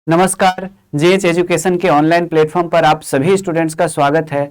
नमस्कार। JH education के online platform पर आप सभी स्टूडेंट्स का स्वागत है।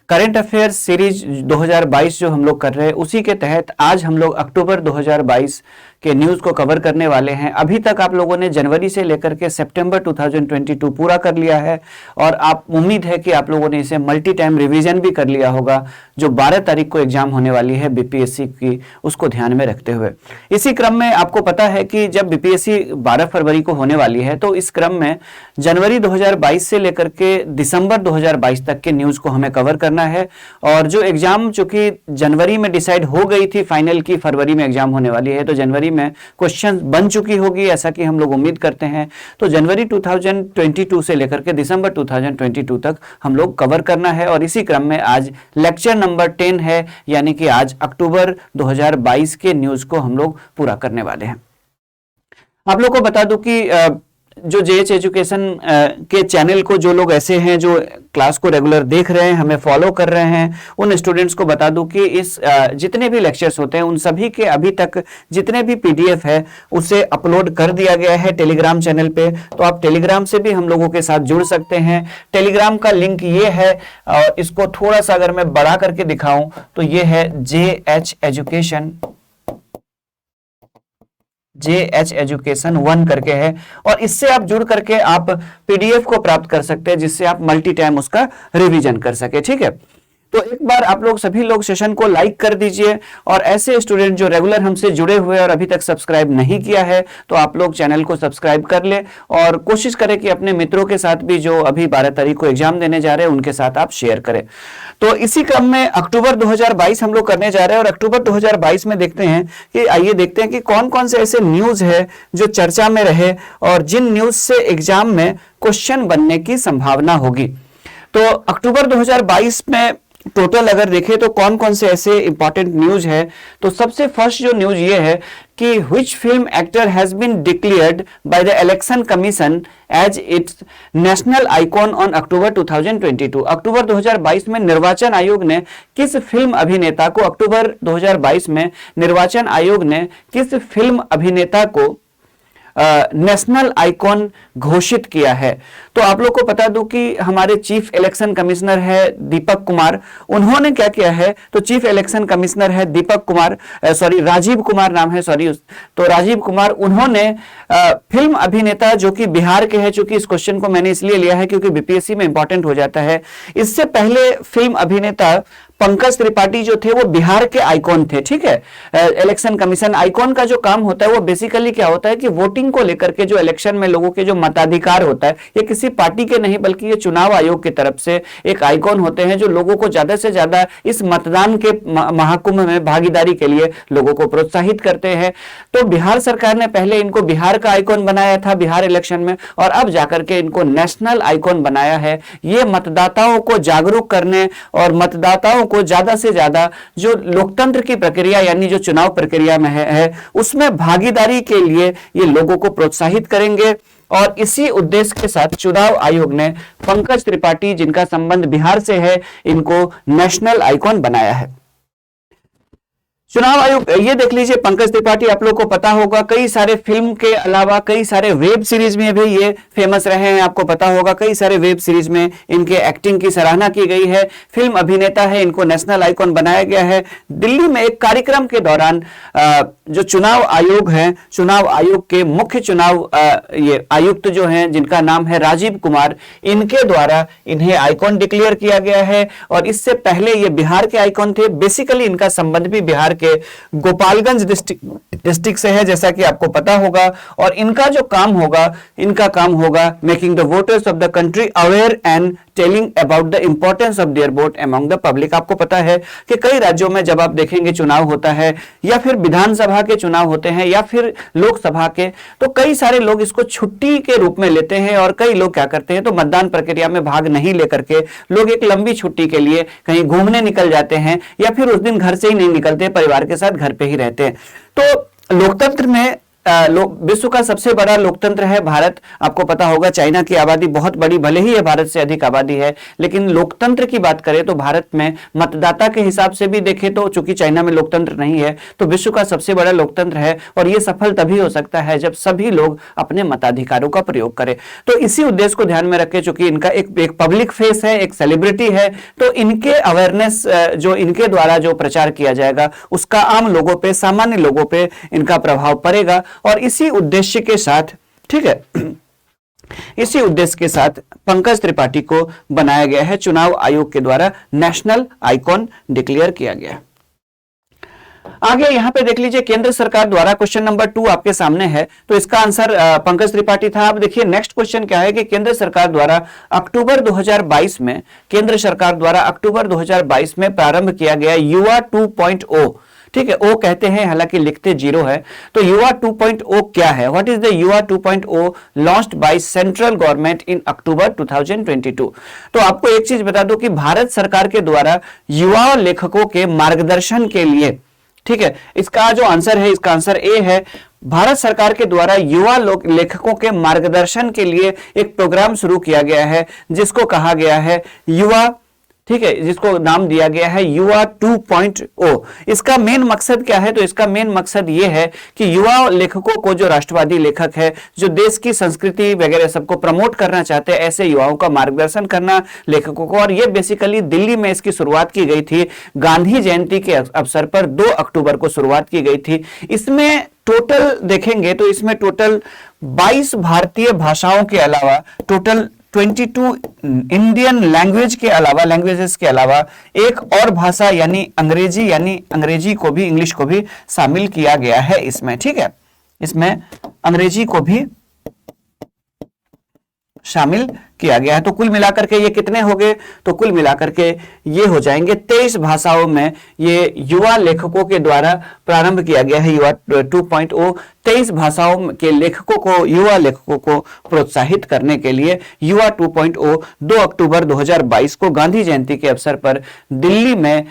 करंट अफेयर्स सीरीज 2022 जो हम लोग कर रहे हैं उसी के तहत आज हम लोग अक्टूबर 2022 के न्यूज़ को कवर करने वाले हैं। अभी तक आप लोगों ने जनवरी से लेकर के सितंबर 2022 पूरा कर लिया है और आप उम्मीद है कि आप लोगों ने इसे मल्टी टाइम रिवीजन भी कर लिया होगा। जो 12 तारीख को एग्जाम होने वाली है बीपीएससी की, उसको ध्यान में रखते हुए इसी क्रम में आपको पता है कि जब बीपीएससी 12 फरवरी को होने वाली है तो इस क्रम में जनवरी 2022 से लेकर के दिसंबर 2022 तक के न्यूज़ को हमें कवर करना है। और जो एग्जाम चूंकि जनवरी में डिसाइड हो गई थी फाइनल की फरवरी में एग्जाम होने वाली है, तो जनवरी में क्वेश्चन बन चुकी होगी ऐसा कि हम लोग उम्मीद करते हैं। तो जनवरी 2022 से लेकर के दिसंबर 2022 तक हम लोग कवर करना है और इसी क्रम में आज लेक्चर नंबर 10 है, यानी कि आज अक्टूबर 2022 के न्यूज़ को हम लोग पूरा करने वाले हैं। आप लोग को बता दूं कि जो जेएच एजुकेशन के चैनल को जो लोग ऐसे हैं जो क्लास को रेगुलर देख रहे हैं, हमें फॉलो कर रहे हैं, उन स्टूडेंट्स को बता दूं कि इस जितने भी लेक्चर्स होते हैं उन सभी के अभी तक जितने भी पीडीएफ है उसे अपलोड कर दिया गया है टेलीग्राम चैनल पे। तो आप टेलीग्राम से भी हम लोगों के साथ जुड़ सकते हैं। टेलीग्राम का लिंक ये है और इसको थोड़ा सा अगर मैं बड़ा करके दिखाऊं तो ये है जेएच एजुकेशन 1 करके है और इससे आप जुड़ करके आप पीडीएफ को प्राप्त कर सकते हैं जिससे आप मल्टी टाइम उसका रिवीजन कर सके। ठीक है, तो एक बार आप लोग सभी लोग सेशन को लाइक कर दीजिए और ऐसे स्टूडेंट जो रेगुलर हमसे जुड़े हुए और अभी तक सब्सक्राइब नहीं किया है तो आप लोग चैनल को सब्सक्राइब कर ले और कोशिश करें कि अपने मित्रों के साथ भी जो अभी 12 तारीख को एग्जाम देने जा रहे हैं उनके साथ आप शेयर करें। तो इसी क्रम में अक्टूबर 2022 हम लोग करने जा रहे हैं और अक्टूबर 2022 में देखते हैं कि आइए देखते हैं कि कौन कौन से ऐसे न्यूज है जो चर्चा में रहे और जिन न्यूज से एग्जाम में क्वेश्चन बनने की संभावना होगी। तो अक्टूबर 2022 में टोटल अगर देखें तो कौन कौन से ऐसे इंपॉर्टेंट न्यूज है, तो सबसे फर्स्ट जो न्यूज ये है कि which film actor has been declared by the election commission as its national icon on October 2022। October 2022 में निर्वाचन आयोग ने किस फिल्म अभिनेता को अक्टूबर 2022 में निर्वाचन आयोग ने किस फिल्म अभिनेता को नेशनल आइकॉन घोषित किया है। तो आप लोग को बता दूं कि हमारे चीफ इलेक्शन कमिश्नर है दीपक कुमार, उन्होंने क्या किया है, तो चीफ इलेक्शन कमिश्नर है दीपक कुमार, राजीव कुमार नाम है, तो राजीव कुमार, उन्होंने फिल्म अभिनेता जो कि बिहार के हैं, चूंकि इस क्वेश्चन को मैंने इसलिए लिया है क्योंकि बीपीएससी में इंपॉर्टेंट हो जाता है। इससे पहले फिल्म अभिनेता पंकज त्रिपाठी जो थे वो बिहार के आइकॉन थे। ठीक है, इलेक्शन कमीशन आइकॉन का जो काम होता है वो बेसिकली क्या होता है कि वोटिंग को लेकर के जो इलेक्शन में लोगों के जो मताधिकार होता है, ये किसी पार्टी के नहीं बल्कि ये चुनाव आयोग की तरफ से एक आइकॉन होते हैं जो लोगों को ज्यादा से ज्यादा इस मतदान के महाकुंभ में भागीदारी के लिए लोगों को प्रोत्साहित करते हैं। तो बिहार सरकार ने पहले इनको बिहार का आइकॉन बनाया था बिहार इलेक्शन में और अब जाकर के इनको नेशनल आइकॉन बनाया है। ये मतदाताओं को जागरूक करने और मतदाताओं को ज्यादा से ज्यादा जो लोकतंत्र की प्रक्रिया यानी जो चुनाव प्रक्रिया में है उसमें भागीदारी के लिए ये लोगों को प्रोत्साहित करेंगे। और इसी उद्देश्य के साथ चुनाव आयोग ने पंकज त्रिपाठी जिनका संबंध बिहार से है इनको नेशनल आइकॉन बनाया है। चुनाव आयोग ये देख लीजिए, पंकज त्रिपाठी आप लोग को पता होगा कई सारे फिल्म के अलावा कई सारे वेब सीरीज में भी ये फेमस रहे हैं। आपको पता होगा कई सारे वेब सीरीज में इनके एक्टिंग की सराहना की गई है। फिल्म अभिनेता है, इनको नेशनल आइकॉन बनाया गया है। दिल्ली में एक कार्यक्रम के दौरान जो चुनाव आयोग है, चुनाव आयोग के मुख्य चुनाव ये आयुक्त जो हैं जिनका नाम है राजीव कुमार, इनके द्वारा इन्हें आइकॉन डिक्लेयर किया गया है। और इससे पहले ये बिहार के आइकॉन थे। बेसिकली इनका संबंध भी बिहार के गोपालगंज डिस्ट्रिक्ट से है जैसा कि आपको पता होगा। और इनका जो काम होगा, इनका काम होगा making the voters of the country aware and telling about the importance of their vote among the public. आपको पता है कि कई राज्यों में जब आप देखेंगे चुनाव होता है या फिर विधानसभा के चुनाव होते हैं या फिर लोकसभा के, तो कई सारे लोग इसको छुट्टी के रूप में लेते हैं और कई लोग क्या करते हैं तो मतदान प्रक्रिया में भाग नहीं लेकर के लोग एक लंबी छुट्टी के लिए कहीं घूमने निकल जाते हैं या फिर उस दिन घर से ही नहीं निकलते, परिवार के साथ घर पे ही रहते हैं। तो लोकतंत्र में विश्व का सबसे बड़ा लोकतंत्र है भारत। आपको पता होगा चाइना की आबादी बहुत बड़ी, भले ही ये भारत से अधिक आबादी है, लेकिन लोकतंत्र की बात करें तो भारत में मतदाता के हिसाब से भी देखें तो, चूंकि चाइना में लोकतंत्र नहीं है, तो विश्व का सबसे बड़ा लोकतंत्र है। और यह सफल तभी हो सकता है जब सभी लोग अपने मताधिकारों का प्रयोग करें। तो इसी उद्देश्य को ध्यान में रखें, चूंकि इनका एक पब्लिक फेस है, एक सेलिब्रिटी है, तो इनके अवेयरनेस जो इनके द्वारा जो प्रचार किया जाएगा उसका आम लोगों पे, सामान्य लोगों पे इनका प्रभाव पड़ेगा। और इसी उद्देश्य के साथ, ठीक है, इसी उद्देश्य के साथ पंकज त्रिपाठी को बनाया गया है, चुनाव आयोग के द्वारा नेशनल आइकॉन डिक्लेयर किया गया। आगे यहां पे देख लीजिए, केंद्र सरकार द्वारा, क्वेश्चन नंबर 2 आपके सामने है, तो इसका आंसर पंकज त्रिपाठी था। अब देखिए नेक्स्ट क्वेश्चन क्या है कि केंद्र सरकार द्वारा अक्टूबर 2022 में, केंद्र सरकार द्वारा अक्टूबर 2022 में प्रारंभ किया गया युवा 2.0, ठीक है, ओ कहते हैं, हालांकि लिखते 0 है, तो युवा 2.0 क्या है? What is the Yuva 2.0 launched by central government in October 2022। तो आपको एक चीज बता दूं कि भारत सरकार के द्वारा युवा लेखकों के मार्गदर्शन के लिए, ठीक है, इसका जो आंसर है, इसका आंसर ए है। भारत सरकार के द्वारा युवा लेखकों के मार्गदर्शन के लिए एक प्रोग्राम शुरू किया गया है जिसको कहा गया है युवा, ठीक है, जिसको नाम दिया गया है युवा 2.0। इसका मेन मकसद क्या है? तो इसका मेन मकसद यह है कि युवा लेखकों को, जो राष्ट्रवादी लेखक है, जो देश की संस्कृति वगैरह सबको प्रमोट करना चाहते हैं, ऐसे युवाओं का मार्गदर्शन करना लेखकों को। और ये बेसिकली दिल्ली में इसकी शुरुआत की गई थी, गांधी जयंती के अवसर पर 2 अक्टूबर को शुरुआत की गई थी। इसमें टोटल देखेंगे तो इसमें टोटल 22 भारतीय भाषाओं के अलावा टोटल 22 इंडियन लैंग्वेज के अलावा, लैंग्वेजेस के अलावा एक और भाषा यानी अंग्रेजी को भी, इंग्लिश को भी शामिल किया गया है इसमें, ठीक है, इसमें अंग्रेजी को भी शामिल किया गया है। तो कुल मिलाकर के ये कितने हो गए? तो कुल मिलाकर के ये हो जाएंगे 23 भाषाओं में ये युवा लेखकों के द्वारा प्रारंभ किया गया है युवा 2.0। 23 भाषाओं के लेखकों को, युवा लेखकों को प्रोत्साहित करने के लिए युवा 2.0 2 अक्टूबर 2022 को गांधी जयंती के अवसर पर दिल्ली में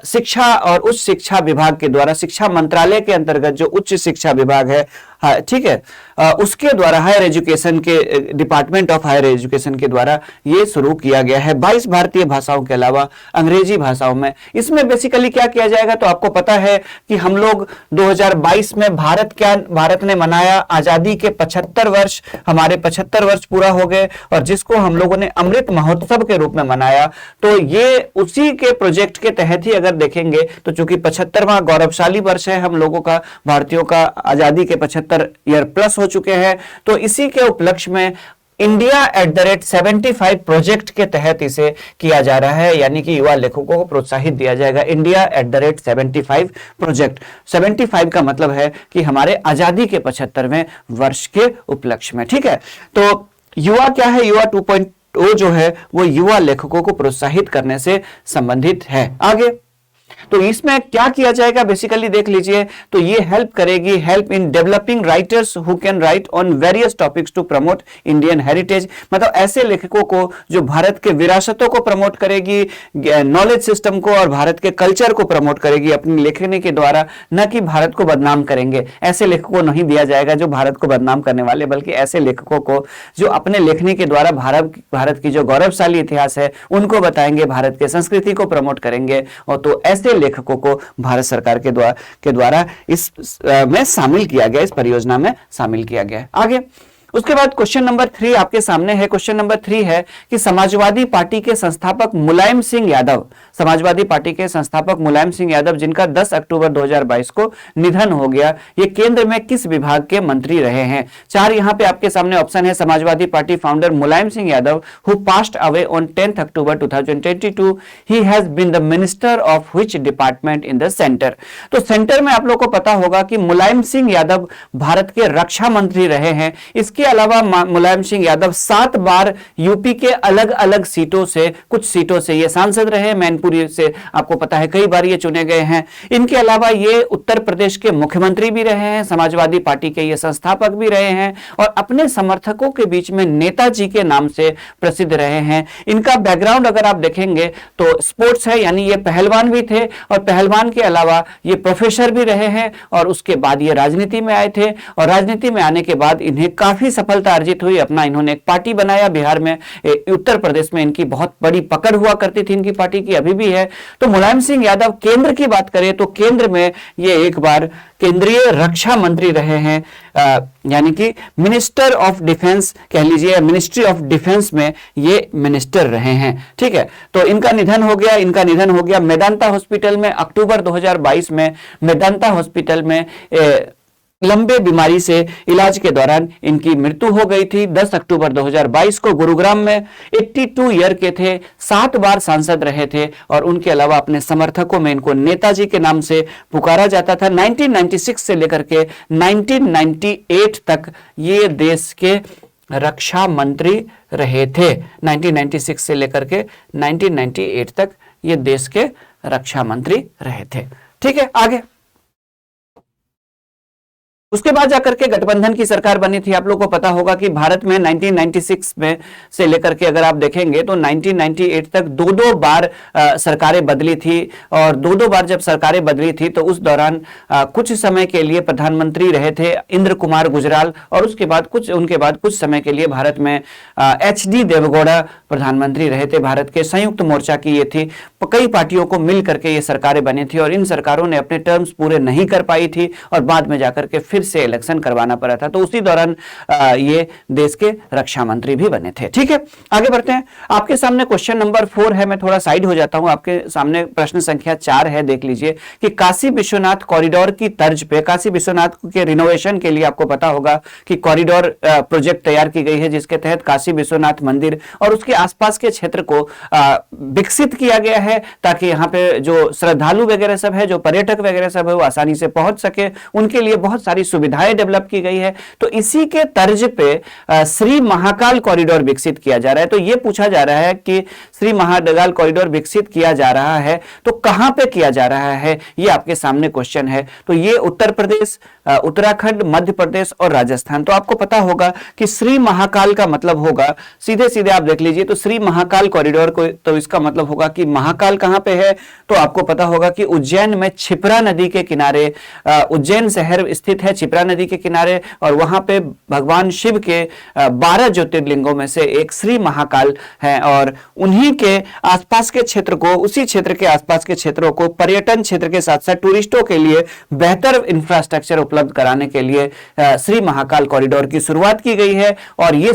शिक्षा और उच्च शिक्षा विभाग के द्वारा, शिक्षा मंत्रालय के अंतर्गत जो उच्च शिक्षा विभाग है, ठीक है, उसके द्वारा, हायर एजुकेशन के डिपार्टमेंट ऑफ हायर एजुकेशन के द्वारा ये शुरू किया गया है 22 भारतीय भाषाओं के अलावा अंग्रेजी भाषाओं में। इसमें बेसिकली क्या किया जाएगा? तो आपको पता है कि हम लोग 2022 में भारत ने मनाया आजादी के 75 वर्ष, हमारे 75 वर्ष पूरा हो गए, और जिसको हम लोगों ने अमृत महोत्सव के रूप में मनाया। तो ये उसी के प्रोजेक्ट के तहत ही अगर देखेंगे तो चूंकि 75वां गौरवशाली वर्ष है हम लोगों का, भारतीयों का आजादी के 75 ईयर प्लस हो चुके हैं, तो इसी के उपलक्ष्य में इंडिया @75 प्रोजेक्ट के तहत इसे किया जा रहा है, यानी कि युवा लेखकों को प्रोत्साहित दिया जाएगा। इंडिया @75 प्रोजेक्ट, 75 का मतलब है कि हमारे आजादी के 75वें वर्ष के उपलक्ष्य में, ठीक है। तो युवा क्या है? युवा 2.0 जो है वो युवा लेखकों को प्रोत्साहित करने से संबंधित है। आगे तो इसमें क्या किया जाएगा बेसिकली देख लीजिए, तो ये हेल्प करेगी, help in developing writers who can write on various topics to promote Indian heritage, मतलब ऐसे लेखकों को जो भारत के विरासतों को प्रमोट करेगी, नॉलेज सिस्टम को और भारत के कल्चर को प्रमोट करेगी अपनी लेखनी के द्वारा, न कि भारत को बदनाम करेंगे। ऐसे लेखकों को नहीं दिया जाएगा जो भारत को बदनाम करने वाले, बल्कि ऐसे लेखकों को जो अपने लेखनी के द्वारा भारत की जो गौरवशाली इतिहास है उनको बताएंगे, भारत के संस्कृति को प्रमोट करेंगे। और तो ऐसे लेखकों को भारत सरकार के द्वारा इस में शामिल किया गया, इस परियोजना में शामिल किया गया। आगे उसके बाद क्वेश्चन नंबर 3 आपके सामने है। क्वेश्चन नंबर 3 है कि समाजवादी पार्टी के संस्थापक मुलायम सिंह यादव, समाजवादी पार्टी के संस्थापक मुलायम सिंह यादव जिनका 10 अक्टूबर 2022 को निधन हो गया, ये केंद्र में किस विभाग के मंत्री रहे हैं? 4 यहां पे आपके सामने ऑप्शन है। Samajwadi party founder Mulayam Singh Yadav who passed away on 10 October 2022, he has been the minister of which department in the centre. तो सेंटर में आप लोग को पता होगा कि मुलायम सिंह यादव भारत के रक्षा मंत्री रहे हैं। इसके अलावा मुलायम सिंह यादव 7 बार यूपी के अलग अलग सीटों से, कुछ सीटों से ये सांसद रहे। मैनपुरी से आपको पता है कई बार ये चुने गए हैं। इनके अलावा ये उत्तर प्रदेश के मुख्यमंत्री भी रहे हैं, समाजवादी पार्टी के ये संस्थापक भी रहे हैं और अपने समर्थकों के बीच में नेताजी के नाम से प्रसिद्ध रहे हैं। इनका बैकग्राउंड अगर आप देखेंगे तो स्पोर्ट्स है, यानी ये पहलवान भी थे और पहलवान के अलावा ये प्रोफेसर भी रहे हैं और उसके बाद ये राजनीति में आए थे और राजनीति में आने के बाद इन्हें काफी सफलता अर्जित हुई। अपना इन्होंने एक पार्टी बनाया बिहार में, उत्तर प्रदेश में इनकी बहुत बड़ी पकड़ हुआ करती थी इनकी पार्टी की, अभी भी है। तो मुलायम सिंह यादव केंद्र की बात करें तो केंद्र में ये एक बार केंद्रीय रक्षा मंत्री रहे हैं, यानी कि मिनिस्टर ऑफ डिफेंस कह लीजिए, मिनिस्ट्री ऑफ डिफेंस में ये मिनिस्टर रहे हैं। ठीक है, तो इनका निधन हो गया मेदांता हॉस्पिटल में अक्टूबर 2022 में। मेदांता हॉस्पिटल में लंबे बीमारी से इलाज के दौरान इनकी मृत्यु हो गई थी 10 अक्टूबर 2022 को गुरुग्राम में। 82 ईयर के थे, 7 बार सांसद रहे थे और उनके अलावा अपने समर्थकों में इनको नेताजी के नाम से पुकारा जाता था। 1996 से लेकर के 1998 तक ये देश के रक्षा मंत्री रहे थे। 1996 से लेकर के 1998 तक ये देश के रक्षा मंत्री रहे थे। ठीक है, आगे उसके बाद जाकर के गठबंधन की सरकार बनी थी। आप लोगों को पता होगा कि भारत में 1996 में से लेकर के अगर आप देखेंगे तो 1998 तक 2-2 बार सरकारें बदली थी और 2-2 बार जब सरकारें बदली थी तो उस दौरान कुछ समय के लिए प्रधानमंत्री रहे थे इंद्र कुमार गुजराल और उनके बाद कुछ समय के लिए भारत में HD देवेगौड़ा प्रधानमंत्री रहे थे। भारत के संयुक्त मोर्चा की ये थी, कई पार्टियों को मिल करके ये सरकारें बनी थी और इन सरकारों ने अपने टर्म्स पूरे नहीं कर पाई थी और बाद में जाकर के फिर से इलेक्शन करवाना पड़ा था। तो उसी दौरान ये देश के रक्षा मंत्री भी बने थे। ठीक है, आगे बढ़ते हैं। आपके सामने क्वेश्चन नंबर 4 है, मैं थोड़ा साइड हो जाता हूं। आपके सामने प्रश्न संख्या 4 है, देख लीजिए कि काशी विश्वनाथ कॉरिडोर की तर्ज पे, काशी विश्वनाथ के रिनोवेशन के लिए आपको पता होगा कि कॉरिडोर प्रोजेक्ट तैयार की गई है जिसके तहत काशी विश्वनाथ मंदिर और उसके आसपास के क्षेत्र को विकसित किया गया है ताकि यहाँ पे जो श्रद्धालु वगैरह सब है, जो पर्यटक वगैरह सब है, वो आसानी से पहुंच सके, उनके लिए बहुत सारी सुविधाएं डेवलप की गई है। तो इसी के तर्ज पे श्री महाकाल कॉरिडोर विकसित किया जा रहा है। तो यह पूछा जा रहा है कि श्री महाकाल कॉरिडोर विकसित किया जा रहा है तो कहां पे किया जा रहा है, यह आपके सामने क्वेश्चन है। तो ये उत्तर प्रदेश, उत्तराखंड, मध्य प्रदेश और राजस्थान। तो आपको पता होगा कि श्री महाकाल का मतलब होगा, सीधे सीधे आप देख लीजिए, तो श्री महाकाल कॉरिडोर को, तो इसका मतलब होगा कि महाकाल कहां पे है, तो आपको पता होगा कि उज्जैन में क्षिप्रा नदी के किनारे, उज्जैन शहर स्थित है क्षिप्रा नदी के किनारे और वहां पे भगवान शिव के 12 ज्योतिर्लिंगों में से एक श्री महाकाल है और उन्हीं के आसपास के क्षेत्र को, उसी क्षेत्र के आसपास के क्षेत्रों को पर्यटन क्षेत्र के साथ साथ टूरिस्टों के लिए बेहतर इंफ्रास्ट्रक्चर उपलब्ध कराने के लिए श्री महाकाल कॉरिडोर की शुरुआत की गई है। और ये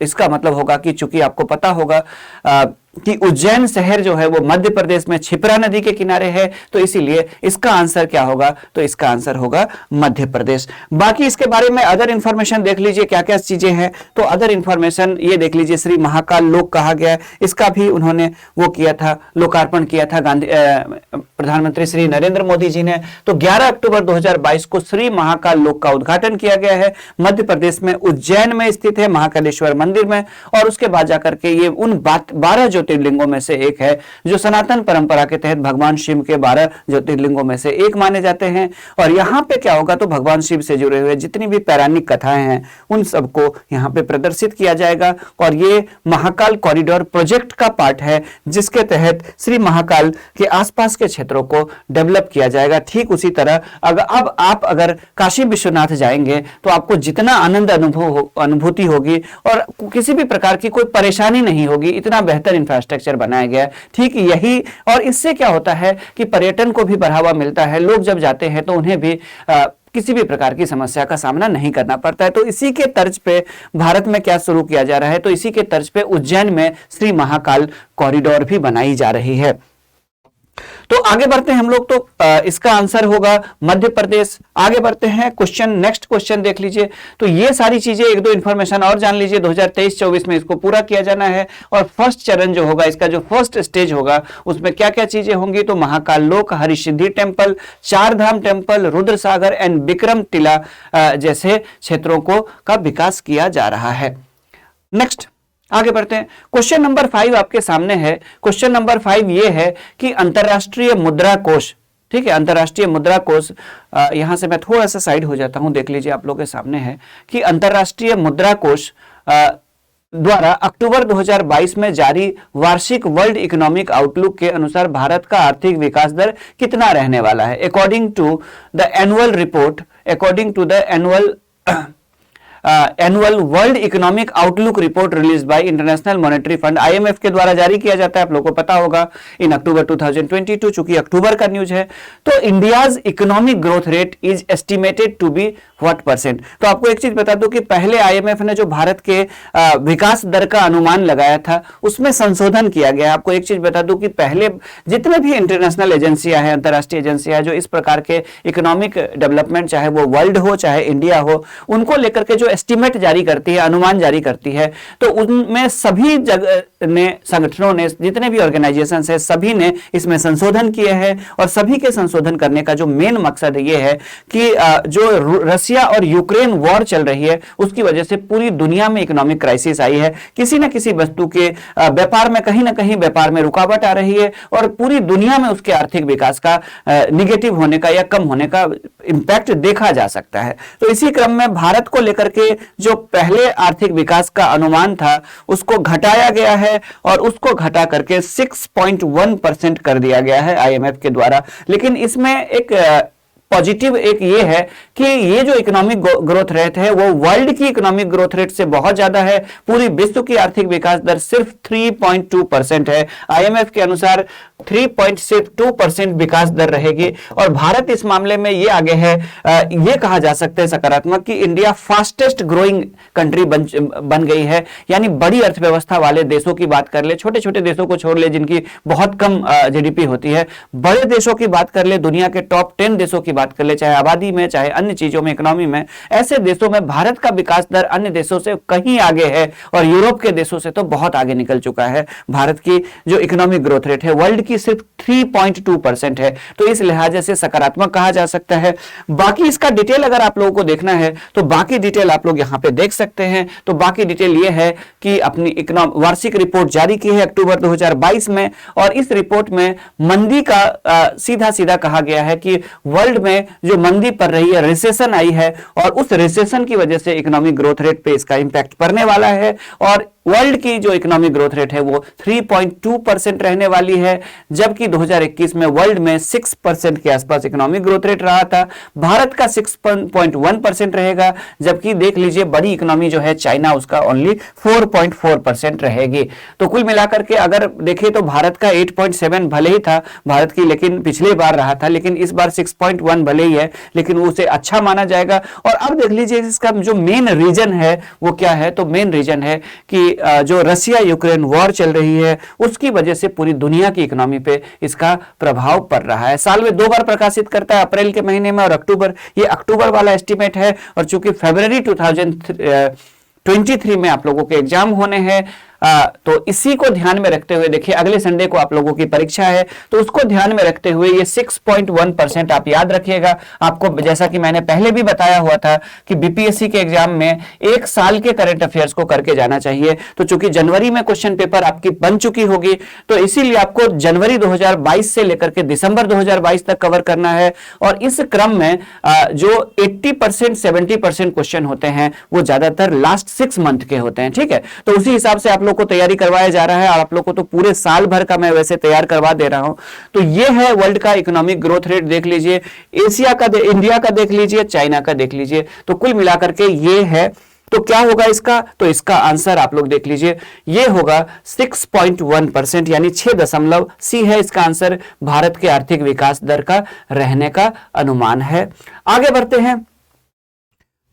इसका मतलब होगा कि चूंकि आपको पता होगा कि उज्जैन शहर जो है वो मध्य प्रदेश में क्षिप्रा नदी के किनारे है, तो इसीलिए इसका आंसर क्या होगा, तो इसका आंसर होगा मध्य प्रदेश। बाकी इसके बारे में अदर इंफॉर्मेशन देख लीजिए क्या क्या चीजें हैं। तो अदर इंफॉर्मेशन ये देख लीजिए, श्री महाकाल लोक कहा गया, इसका भी उन्होंने वो किया था, लोकार्पण किया था प्रधानमंत्री श्री नरेंद्र मोदी जी ने। तो 11 अक्टूबर 2022 को श्री महाकाल लोक का उद्घाटन किया गया है, मध्य प्रदेश में उज्जैन में स्थित है महाकालेश्वर मंदिर में। और उसके बाद जाकर के ये उन 12 ज्योतिर्लिंगों में से एक है जो सनातन परंपरा के तहत भगवान शिव के 12 ज्योतिर्लिंगों में से एक माने जाते हैं। और यहाँ पे क्या होगा, तो भगवान शिव से जुड़े हुए जितनी भी पौराणिक कथाएं हैं उन सबको यहाँ पे प्रदर्शित किया जाएगा। और ये महाकाल कॉरिडोर प्रोजेक्ट का पार्ट है जिसके तहत श्री महाकाल के आसपास के क्षेत्रों को डेवलप किया जाएगा। ठीक उसी तरह अगर काशी विश्वनाथ जाएंगे तो आपको जितना आनंद अनुभूति होगी और किसी भी प्रकार की कोई परेशानी नहीं होगी, इतना बेहतर इंफ्रास्ट्रक्चर बनाया गया। ठीक यही, और इससे क्या होता है कि पर्यटन को भी बढ़ावा मिलता है। लोग जब जाते हैं तो उन्हें भी किसी भी प्रकार की समस्या का सामना नहीं करना पड़ता है। तो इसी के तर्ज पे भारत में क्या शुरू किया जा रहा है, तो इसी के तर्ज पे उज्जैन में श्री महाकाल कॉरिडोर भी बनाई जा रही है। तो आगे बढ़ते हैं हम लोग, तो इसका आंसर होगा मध्य प्रदेश। आगे बढ़ते हैं क्वेश्चन, नेक्स्ट क्वेश्चन देख लीजिए। तो ये सारी चीजें एक दो इंफॉर्मेशन और जान लीजिए, 2023-24 में इसको पूरा किया जाना है। और फर्स्ट चरण जो होगा, इसका जो फर्स्ट स्टेज होगा, उसमें क्या क्या चीजें होंगी, तो महाकाल लोक, Harsiddhi temple, Char Dham temple, Rudra Sagar and Vikram Tila जैसे क्षेत्रों को का विकास किया जा रहा है। नेक्स्ट आगे बढ़ते हैं, क्वेश्चन नंबर 5 आपके सामने है। क्वेश्चन नंबर 5 ये है कि अंतरराष्ट्रीय मुद्रा कोष, ठीक है, अंतरराष्ट्रीय मुद्रा कोष, यहां से मैं थोड़ा सा साइड हो जाता हूं, देख लीजिए आप लोगों के सामने है कि अंतरराष्ट्रीय मुद्रा कोष द्वारा अक्टूबर 2022 में जारी वार्षिक वर्ल्ड इकोनॉमिक आउटलुक के अनुसार भारत का आर्थिक विकास दर कितना रहने वाला है। According to the annual report, according to the annual world economic outlook report release by international monetary fund, IMF के द्वारा जारी किया जाता है, आप लोगों को पता होगा, इन अक्टूबर 2022, चूंकि अक्टूबर का न्यूज है। तो India's economic growth rate is estimated to be what percent. तो आपको एक चीज बता दूं कि पहले IMF ने जो भारत के विकास दर का अनुमान लगाया था, उसमें संशोधन किया गया। आपको एक चीज बता दूं कि पहले जितने भी इंटरनेशनल एजेंसियां हैं, अंतरराष्ट्रीय एजेंसियां जो इस प्रकार के इकोनॉमिक डेवलपमेंट, चाहे वो वर्ल्ड हो चाहे इंडिया हो, उनको लेकर के जो एस्टिमेट जारी करती है, अनुमान जारी करती है, तो उनमें सभी जगह ने, संगठनों ने, जितने भी ऑर्गेनाइजेशन है, सभी ने इसमें संशोधन किए हैं। और सभी के संशोधन करने का जो मेन मकसद ये है कि जो रसिया और यूक्रेन वॉर चल रही है, उसकी वजह से पूरी दुनिया में इकोनॉमिक क्राइसिस आई है। किसी न किसी वस्तु के व्यापार में, कहीं ना कहीं व्यापार में रुकावट आ रही है और पूरी दुनिया में उसके आर्थिक विकास का निगेटिव होने का या कम होने का इंपैक्ट देखा जा सकता है। तो इसी क्रम में भारत को लेकर के जो पहले आर्थिक विकास का अनुमान था, उसको घटाया गया है और उसको घटा करके 6.1% कर दिया गया है IMF के द्वारा। लेकिन इसमें एक पॉजिटिव एक ये है कि ये जो इकोनॉमिक ग्रोथ रेट है वो वर्ल्ड की इकोनॉमिक ग्रोथ रेट से बहुत ज्यादा है। पूरी विश्व की आर्थिक विकास दर सिर्फ 3.2% है। IMF के अनुसार 3.2% विकास दर रहेगी और भारत इस मामले में ये आगे है। ये कहा जा सकता है सकारात्मक कि इंडिया फास्टेस्ट ग्रोइंग कंट्री बन गई है। यानी बड़ी अर्थव्यवस्था वाले देशों की बात कर ले, छोटे छोटे देशों को छोड़ ले जिनकी बहुत कम GDP होती है, बड़े देशों की बात कर ले, दुनिया के टॉप 10 देशों की बात कर ले, चाहे आबादी में चाहे अन्य चीजों में, इकोनॉमी में, ऐसे देशों में भारत का विकास दर अन्य देशों से कहीं आगे है और यूरोप के देशों से तो बहुत आगे निकल चुका है। भारत की जो इकोनॉमिक ग्रोथ रेट है वर्ल्ड की सिर्फ 3.2% है। तो इस लिहाज से सकारात्मक कहा जा सकता है। बाकी इसका डिटेल अगर आप लोगों को देखना है तो बाकी डिटेल आप लोग यहां पे देख सकते हैं। तो बाकी डिटेल ये है कि अपनी वार्षिक रिपोर्ट जारी की है अक्टूबर 2022 में और इस रिपोर्ट में मंदी का सीधा सीधा कहा गया है कि वर्ल्ड में जो मंदी पड़ रही है, रिसेशन आई है और उस रिसेशन की वजह से इकोनॉमिक ग्रोथ रेट पे इसका इंपैक्ट पड़ने वाला है और वर्ल्ड की जो इकोनॉमिक ग्रोथ रेट है वो 3.2% रहने वाली है, जबकि 2021 में वर्ल्ड में 6% के आसपास इकोनॉमिक ग्रोथ रेट रहा था। भारत का 6.1% रहेगा, जबकि देख लीजिए बड़ी इकोनॉमी जो है चाइना, उसका ओनली 4.4% रहेगी। तो कुल मिलाकर के अगर देखें तो भारत का 8.7 भले ही था भारत की, लेकिन पिछले बार रहा था, लेकिन इस बार 6.1 भले ही है, लेकिन उसे अच्छा माना जाएगा। और अब देख लीजिए इसका जो मेन रीजन है वो क्या है, तो मेन रीजन है कि जो रसिया यूक्रेन वॉर चल रही है उसकी वजह से पूरी दुनिया की इकोनॉमी पे इसका प्रभाव पड़ रहा है। साल में 2 बार प्रकाशित करता है, अप्रैल के महीने में और अक्टूबर। ये अक्टूबर वाला एस्टीमेट है और चूंकि फरवरी 2023 में आप लोगों के एग्जाम होने हैं, तो इसी को ध्यान में रखते हुए देखिए अगले संडे को आप लोगों की परीक्षा है, तो उसको ध्यान में रखते हुए ये 6.1% आप याद रखिएगा। आपको जैसा कि मैंने पहले भी बताया हुआ था कि बीपीएससी के एग्जाम में 1 साल के करंट अफेयर्स को करके जाना चाहिए। तो चूंकि जनवरी में क्वेश्चन पेपर आपकी बन चुकी होगी, तो इसीलिए आपको जनवरी 2022 से लेकर के दिसंबर 2022 तक कवर करना है। और इस क्रम में जो 80% 70% क्वेश्चन होते हैं वो ज्यादातर लास्ट 6 मंथ के होते हैं, ठीक है। तो उसी हिसाब से आप लोग को तैयारी करवाया जा रहा है और आप लोग को तो पूरे साल भर का मैं वैसे तैयार करवा दे रहा हूं। तो ये है वर्ल्ड का इकोनॉमिक ग्रोथ रेट, देख लीजिए एशिया का, इंडिया का देख लीजिए, चाइना का देख लीजिए। तो कुल मिलाकर के ये है। तो क्या होगा इसका, तो इसका आंसर आप लोग देख लीजिए, ये होगा 6.1%, यानी 6 सी है इसका आंसर। भारत के आर्थिक विकास दर का रहने का अनुमान है। आगे बढ़ते हैं,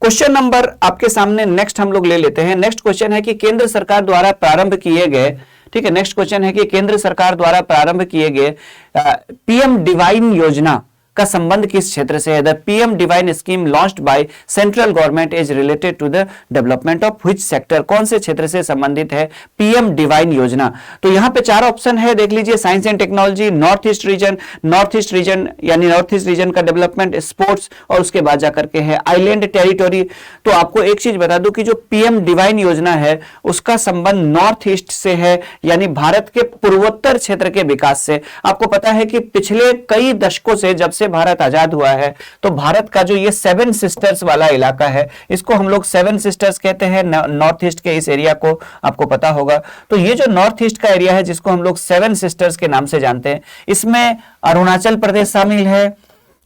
क्वेश्चन नंबर आपके सामने नेक्स्ट हम लोग ले लेते हैं। नेक्स्ट क्वेश्चन है कि केंद्र सरकार द्वारा प्रारंभ किए गए ठीक है। नेक्स्ट क्वेश्चन है कि केंद्र सरकार द्वारा प्रारंभ किए गए पीएम डिवाइन योजना का संबंध किस क्षेत्र से है? The PM DevINE scheme launched by central government is related to the development of which sector? कौन से क्षेत्र से संबंधित है पीएम डिवाइन योजना? तो यहां पे 4 ऑप्शन है, देख लीजिए। Science and technology, north east region यानी नॉर्थ ईस्ट रीजन का डेवलपमेंट, स्पोर्ट्स, और उसके बाद जाकर के है आइलैंड टेरिटोरी। तो आपको एक चीज बता दूं कि जो पीएम डिवाइन योजना है उसका संबंध नॉर्थ ईस्ट से है, यानी भारत के पूर्वोत्तर क्षेत्र के विकास से। आपको पता है कि पिछले कई दशकों से, जब से भारत आजाद हुआ है, तो भारत का जो ये 7 सिस्टर्स वाला इलाका है, इसको हम लोग 7 सिस्टर्स कहते हैं, नॉर्थ ईस्ट के इस एरिया को, आपको पता होगा। तो ये जो नॉर्थ ईस्ट का एरिया है जिसको हम लोग 7 सिस्टर्स के नाम से जानते हैं, इसमें अरुणाचल प्रदेश शामिल है,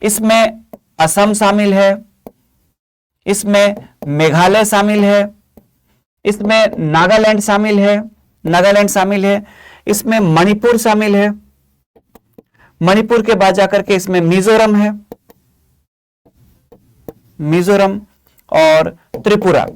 इसमें असम शामिल है, इसमें मेघालय शामिल है, इसमें नागालैंड शामिल है, इसमें मणिपुर शामिल है, मणिपुर के बाद जाकर के इसमें मिजोरम और त्रिपुरा।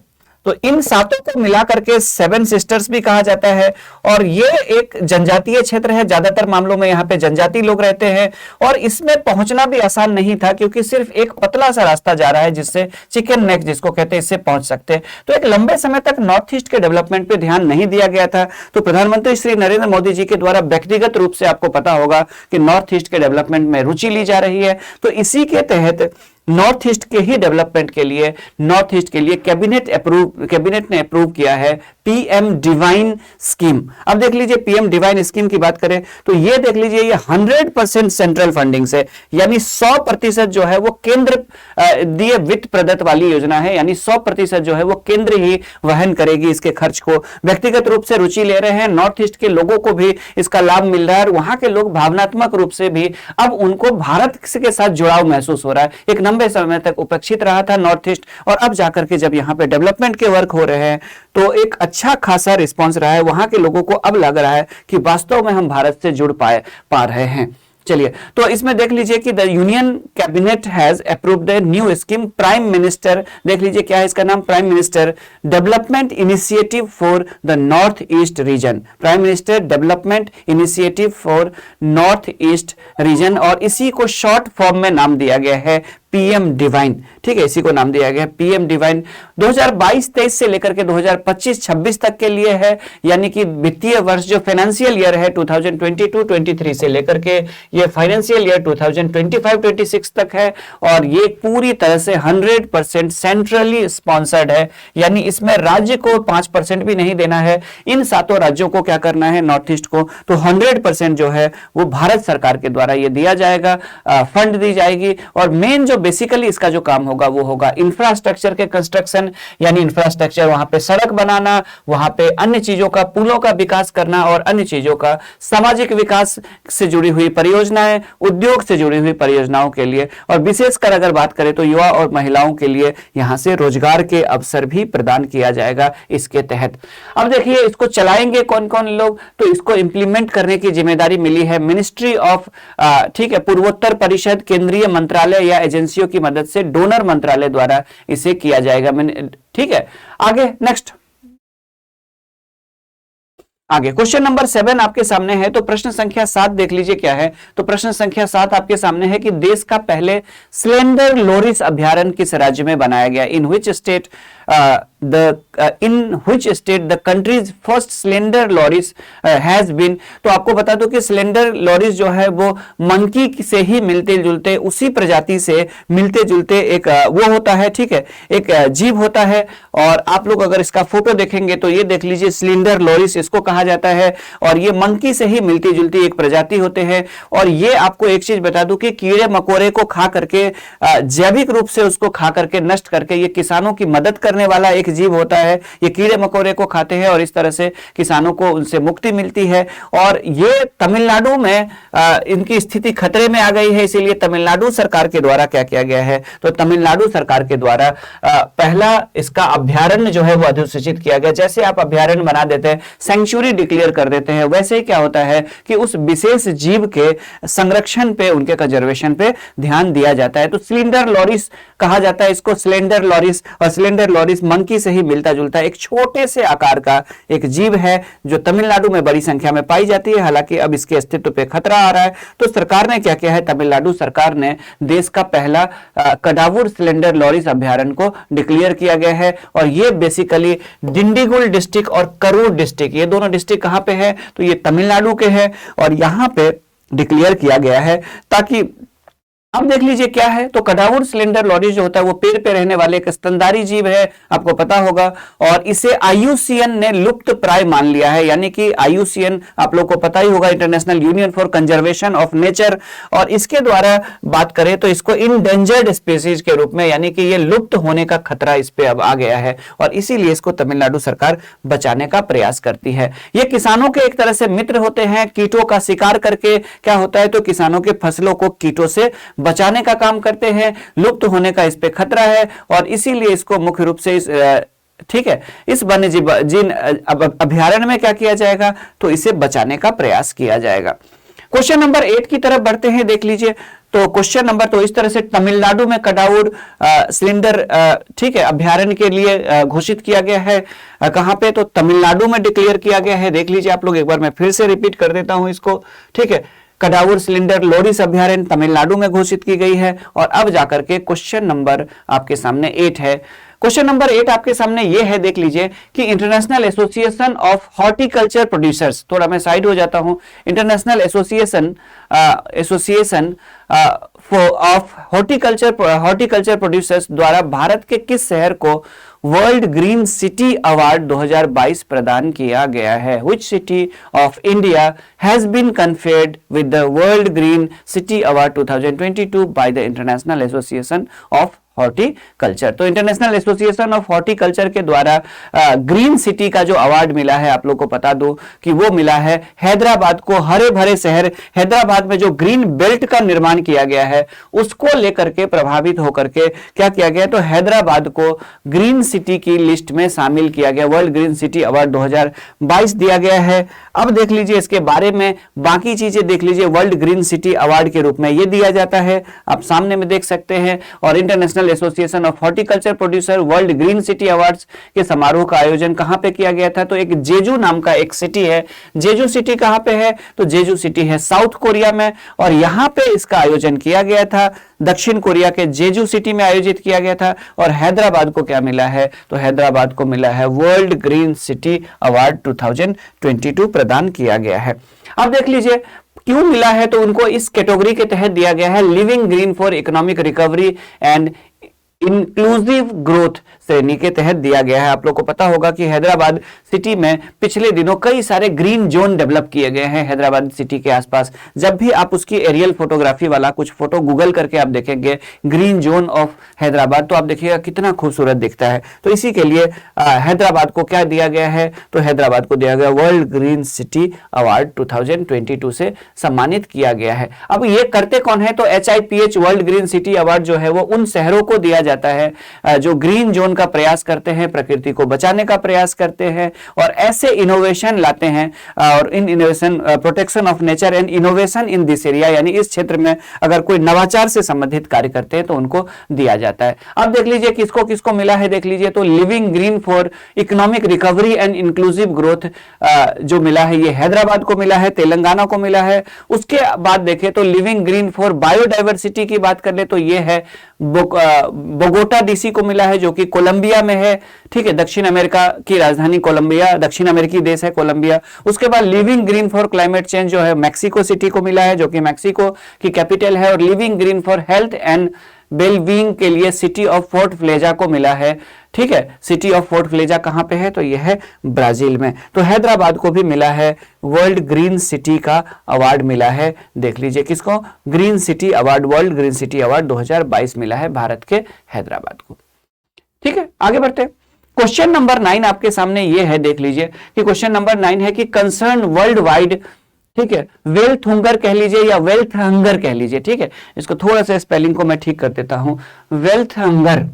तो इन 7 को मिलाकर के 7 सिस्टर्स भी कहा जाता है। और ये एक जनजातीय क्षेत्र है, ज्यादातर मामलों में यहाँ पे जनजाति लोग रहते हैं, और इसमें पहुंचना भी आसान नहीं था क्योंकि सिर्फ एक पतला सा रास्ता जा रहा है जिससे चिकन नेक जिसको कहते हैं, इससे पहुंच सकते हैं। तो एक लंबे समय तक नॉर्थ ईस्ट के डेवलपमेंट पे ध्यान नहीं दिया गया था। तो प्रधानमंत्री श्री नरेंद्र मोदी जी के द्वारा व्यक्तिगत रूप से आपको पता होगा कि नॉर्थ ईस्ट के डेवलपमेंट में रुचि ली जा रही है। तो इसी के तहत नॉर्थ ईस्ट के ही डेवलपमेंट के लिए, नॉर्थ ईस्ट के लिए कैबिनेट ने अप्रूव किया है पीएम डिवाइन स्कीम। अब देख लीजिए, पीएम डिवाइन स्कीम की बात करें तो ये देख लीजिए, ये 100% सेंट्रल फंडिंग से, यानी 100% जो है वो केंद्र दिए वित्त प्रदत्त वाली योजना है, यानी 100% जो है वो केंद्र ही वहन करेगी इसके खर्च को। व्यक्तिगत रूप से रुचि ले रहे हैं, नॉर्थ ईस्ट के लोगों को भी इसका लाभ मिल रहा है, और वहां के लोग भावनात्मक रूप से भी अब उनको भारत के साथ जुड़ाव महसूस हो रहा है। एक लंबे समय तक उपेक्षित रहा था नॉर्थ ईस्ट, और अब जाकर के जब यहां पे डेवलपमेंट के वर्क हो रहे हैं तो एक अच्छा खासा रिस्पांस रहा है। वहां के लोगों को अब लग रहा है कि वास्तव में हम भारत से जुड़ पा रहे हैं। चलिए, तो इसमें देख लीजिए कि the union cabinet has approved the new scheme. Prime minister, देख लीजिए क्या है इसका नाम, prime minister development initiative for the north east region, prime minister development initiative for north east region, और इसी को शॉर्ट फॉर्म में नाम दिया गया है पीएम डिवाइन। ठीक है, इसी को नाम दिया गया पीएम डिवाइन। 2022-23 से लेकर के 2025-26 तक के लिए है, यानी कि वित्तीय वर्ष जो फाइनेंशियल ईयर है 2022-23 से लेकर के ये फाइनेंशियल ईयर 2025-26 तक है, और ये पूरी तरह से 100% सेंट्रली स्पॉन्सर्ड है, यानी इसमें राज्य को 5% भी नहीं देना है। इन 7 राज्यों को क्या करना है, नॉर्थ ईस्ट को, तो 100% जो है वो भारत सरकार के द्वारा ये दिया जाएगा, फंड दी जाएगी। और मेन जो बेसिकली इसका जो काम होगा वो होगा इंफ्रास्ट्रक्चर के कंस्ट्रक्शन, यानी इंफ्रास्ट्रक्चर, वहां पे सड़क बनाना, वहां पे अन्य चीजों का, पुलों का विकास करना, और अन्य चीजों का, सामाजिक विकास से जुड़ी हुई परियोजनाएं, उद्योग से जुड़ी हुई परियोजनाओं के लिए, और विशेषकर अगर बात करें तो युवा और महिलाओं के लिए यहां से रोजगार के अवसर भी प्रदान किया जाएगा इसके तहत। अब देखिए इसको चलाएंगे कौन कौन लोग, तो इसको इंप्लीमेंट करने की जिम्मेदारी मिली है मिनिस्ट्री ऑफ, ठीक है, पूर्वोत्तर परिषद, केंद्रीय मंत्रालय या एजेंसियों की मदद से, डोनर मंत्रालय द्वारा इसे किया जाएगा। ठीक है, आगे नेक्स्ट, आगे क्वेश्चन नंबर 7 आपके सामने है। तो प्रश्न संख्या 7 देख लीजिए क्या है। तो प्रश्न संख्या 7 आपके सामने है कि देश का पहले स्लेंडर लोरिस अभ्यारण्य किस राज्य में बनाया गया? In which state the country's first slender loris has been. तो आपको बता दो कि स्लेंडर लॉरिस जो है वो मंकी से ही मिलते जुलते, उसी प्रजाति से मिलते जुलते एक वो होता है, ठीक है, एक जीव होता है। और आप लोग अगर इसका फोटो देखेंगे तो ये देख लीजिए, स्लेंडर लॉरिस इसको कहा जाता है, और ये मंकी से ही मिलती जुलती एक प्रजाति होते हैं। और ये आपको एक चीज बता दूं कि कीड़े मकोड़े को खा करके, जैविक रूप से उसको खा करके, नष्ट करके, ये किसानों की मदद करने वाला एक जीव होता है। ये कीड़े मकोड़े को खाते हैं और इस तरह से किसानों को उनसे मुक्ति मिलती है। और ये तमिलनाडु में इनकी स्थिति खतरे में आ गई है, इसीलिए तमिलनाडु सरकार के द्वारा क्या किया गया है, तो तमिलनाडु सरकार के द्वारा पहला इसका अभ्यारण्य जो है वो अधिसूचित किया गया। जैसे आप अभ्यारण्य बना देते हैं, सेंचुरी डिक्लेयर कर देते हैं, वैसे ही क्या होता है कि उस विशेष जीव के संरक्षण पे, उनके कंजर्वेशन पे ध्यान दिया जाता है। तो स्लेंडर लॉरिस कहा जाता है इसको, स्लेंडर लॉरिस। और स्लेंडर लॉरिस और इस मंकी से ही मिलता जुलता एक छोटे से आकार का एक जीव है जो तमिलनाडु में बड़ी संख्या में पाई जाती है। हालांकि अब इसके अस्तित्व पे खतरा आ रहा है, तो सरकार ने क्या किया है, तमिलनाडु सरकार ने देश का पहला कडावुर सिलेंडर लॉरिस अभ्यारण्य को डिक्लेयर किया गया है। और ये बेसिकली डिंडीगुल डिस्ट्रिक्ट और करूर डिस्ट्रिक्ट, ये दोनों डिस्ट्रिक्ट कहां पे है, तो ये तमिलनाडु के हैं और यहां पे डिक्लेयर किया गया है। ताकि अब देख लीजिए क्या है, तो कडावुर सिलेंडर लॉरिस जो होता है वो पेड़ पे रहने वाले एक स्तनधारी जीव है, आपको पता होगा। और इसे IUCN ने लुप्त प्राय मान लिया है, यानी कि IUCN आप लोग को पता ही होगा, international union for conservation of nature. और इसके द्वारा बात करें तो इसको इंडेंजर्ड स्पीसीज के रूप में, यानी कि ये लुप्त होने का खतरा इस पे अब आ गया है और इसीलिए इसको तमिलनाडु सरकार बचाने का प्रयास करती है। ये किसानों के एक तरह से मित्र होते हैं, कीटों का शिकार करके क्या होता है, तो किसानों के फसलों को कीटों से बचाने का काम करते हैं। लुप्त होने का इस पे खतरा है और इसीलिए इसको मुख्य रूप से ठीक है, इस वन्य जीव अभ्यारण्य में क्या किया जाएगा, तो इसे बचाने का प्रयास किया जाएगा। क्वेश्चन नंबर 8 की तरफ बढ़ते हैं, देख लीजिए। तो क्वेश्चन नंबर तो इस तरह से तमिलनाडु में कडावुर सिलेंडर ठीक है अभ्यारण्य के लिए घोषित किया गया है। कहां पे, तो तमिलनाडु में डिक्लेयर किया गया है। देख लीजिए आप लोग, एक बार मैं फिर से रिपीट कर देता हूं इसको, ठीक है। कडावुर सिलेंडर लॉरिस अभ्यारण्य तमिलनाडु में घोषित की गई है। और अब जाकर के क्वेश्चन नंबर आपके सामने 8 है। क्वेश्चन नंबर 8 आपके सामने ये है, देख लीजिए कि international association of horticulture producers, थोड़ा मैं साइड हो जाता हूं, international association of horticulture producers द्वारा भारत के किस शहर को वर्ल्ड ग्रीन सिटी अवार्ड 2022 प्रदान किया गया है? Which city of India has been conferred with the World Green City Award 2022 by the International Association of horticulture? तो इंटरनेशनल एसोसिएशन ऑफ हॉर्टिकल्चर के द्वारा ग्रीन सिटी का जो अवार्ड मिला है, आप लोग को बता दो कि वो मिला है हैदराबाद को। हरे भरे शहर हैदराबाद में जो ग्रीन बेल्ट का निर्माण किया गया है उसको लेकर के प्रभावित होकर के क्या किया गया, तो हैदराबाद को ग्रीन सिटी की लिस्ट में शामिल किया गया। वर्ल्ड ग्रीन सिटी अवार्ड 2022 दिया गया है। अब देख लीजिए इसके बारे में बाकी चीजें देख लीजिए। वर्ल्ड ग्रीन सिटी अवार्ड के रूप में ये दिया जाता है, आप सामने में देख सकते हैं। और international association of horticulture producer world green city awards के समारोह का आयोजन कहां पे किया गया था, तो एक जेजू नाम का एक सिटी है। जेजू सिटी कहां पे है, तो जेजू सिटी है साउथ कोरिया में। और यहां पे इसका आयोजन किया गया था, दक्षिण कोरिया के जेजू सिटी में आयोजित किया गया था। और हैदराबाद को क्या मिला है, तो हैदराबाद को मिला है वर्ल्ड ग्रीन सिटी अवार्ड 2022 प्रदान किया गया है। अब देख लीजिए क्यों मिला है, तो उनको इस कैटेगरी के तहत दिया गया है, living green for economic recovery and inclusive growth श्रेणी के तहत दिया गया है। आप लोग को पता होगा कि हैदराबाद सिटी में पिछले दिनों कई सारे ग्रीन जोन डेवलप किए गए हैं हैदराबाद सिटी के आसपास। जब भी आप उसकी एरियल फोटोग्राफी वाला कुछ फोटो गूगल करके आप देखेंगे ग्रीन जोन ऑफ हैदराबाद, तो आप देखिएगा कितना खूबसूरत दिखता है। तो इसी के लिए हैदराबाद को क्या दिया गया है, तो हैदराबाद को दिया गया वर्ल्ड ग्रीन सिटी अवार्ड 2022 से सम्मानित किया गया है। अब ये करते कौन है, तो HIPH world green city award जो है वो उन शहरों को दिया जाता है जो ग्रीन जोन का प्रयास करते हैं, प्रकृति को बचाने का प्रयास करते हैं और ऐसे इनोवेशन लाते हैं। और in innovation protection of nature and innovation in this area, यानी इस क्षेत्र में अगर कोई नवाचार से संबंधित कार्य करते हैं तो उनको दिया जाता है। अब देख लीजिए किसको किसको मिला है, देख लीजिए तो living green for economic recovery and inclusive growth जो मिला है ये हैदराबाद को मिला है, तेलंगाना को मिला है। उसके बाद देखें तो लिविंग ग्रीन फॉर बायोडाइवर्सिटी की बात कर ले तो ये है बोगोटा DC को मिला है जो कि कोलंबिया में है, ठीक है। दक्षिण अमेरिका की राजधानी कोलंबिया, दक्षिण अमेरिकी देश है कोलंबिया। उसके बाद living green for climate change जो है मैक्सिको सिटी को मिला है जो कि मैक्सिको की कैपिटल है। और living green for health and wellbeing के लिए सिटी ऑफ फोर्ट फ्लेजा को मिला है, ठीक है। सिटी ऑफ फोर्ट फ्लेजा कहां पे है, तो यह है ब्राजील में। तो हैदराबाद को भी मिला है वर्ल्ड ग्रीन सिटी का अवार्ड मिला है। देख लीजिए किसको, green city award, world green city award 2022 मिला है भारत के हैदराबाद को, ठीक है। आगे बढ़ते हैं। क्वेश्चन नंबर 9 आपके सामने ये है, देख लीजिए कि क्वेश्चन नंबर 9 है कि कंसर्न वर्ल्ड वाइड, ठीक है, वेल्थ हंगर कह लीजिए या वेल्थ हंगर कह लीजिए, ठीक है। इसको थोड़ा सा स्पेलिंग को मैं ठीक कर देता हूं, वेल्थ हंगर,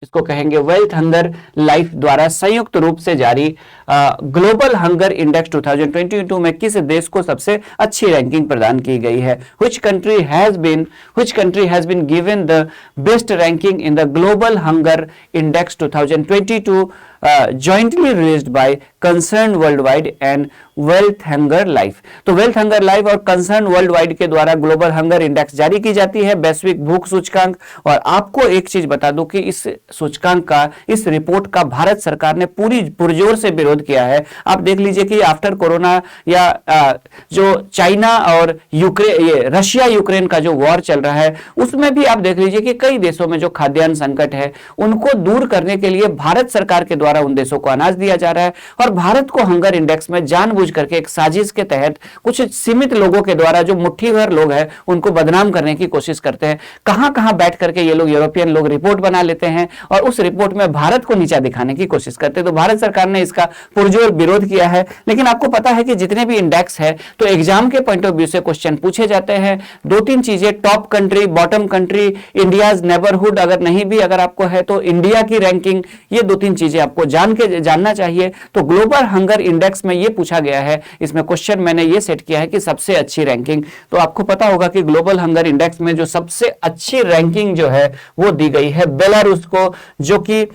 इसको कहेंगे वेल्थ हंगर लाइफ द्वारा संयुक्त रूप से जारी ग्लोबल हंगर इंडेक्स 2022 में किस देश को सबसे अच्छी रैंकिंग प्रदान की गई है? Which country has been given the best ranking in the global hunger index 2022 jointly released by Concerned Worldwide and wealth hunger life. तो वेल्थ हंगर लाइफ और कंसर्न वर्ल्ड वाइड के द्वारा ग्लोबल हंगर इंडेक्स जारी की जाती है, वैश्विक भूख सूचकांक। और आपको एक चीज बता दूं कि इस सूचकांक का, इस रिपोर्ट का भारत सरकार ने पूरी पुरजोर से विरोध किया है। आप देख लीजिए कि आफ्टर कोरोना या जो चाइना और रशिया यूक्रेन का जो वॉर चल रहा है, उसमें भी आप देख लीजिए कि कई देशों में जो खाद्यान्न संकट है उनको दूर करने के लिए भारत सरकार के द्वारा उन देशों को अनाज दिया जा रहा है। और भारत को हंगर इंडेक्स में जानबूझ करके एक साजिश के तहत कुछ सीमित लोगों के द्वारा, जो मुट्ठी भर लोग हैं, उनको बदनाम करने की कोशिश करते हैं। कहां बैठ करके ये लोग, यूरोपियन लोग, रिपोर्ट बना लेते हैं और उस रिपोर्ट में भारत को नीचा दिखाने की कोशिश करते हैं। तो भारत सरकार ने इसका पुरजोर विरोध किया है। लेकिन आपको पता है कि जितने भी इंडेक्स है तो एग्जाम के पॉइंट ऑफ व्यू से क्वेश्चन पूछे जाते हैं। 2-3 चीजें, top country, bottom country, India's neighbourhood, अगर नहीं भी अगर आपको है तो इंडिया की रैंकिंग, ये 2-3 चीजें आपको जानना चाहिए। तो ग्लोबल हंगर इंडेक्स में ये पूछा गया है, इसमें क्वेश्चन मैंने ये सेट किया है कि सबसे अच्छी रैंकिंग। तो आपको पता होगा कि ग्लोबल हंगर इंडेक्स में जो सबसे अच्छी रैंकिंग जो है वो दी गई है बेलारूस को, जो कि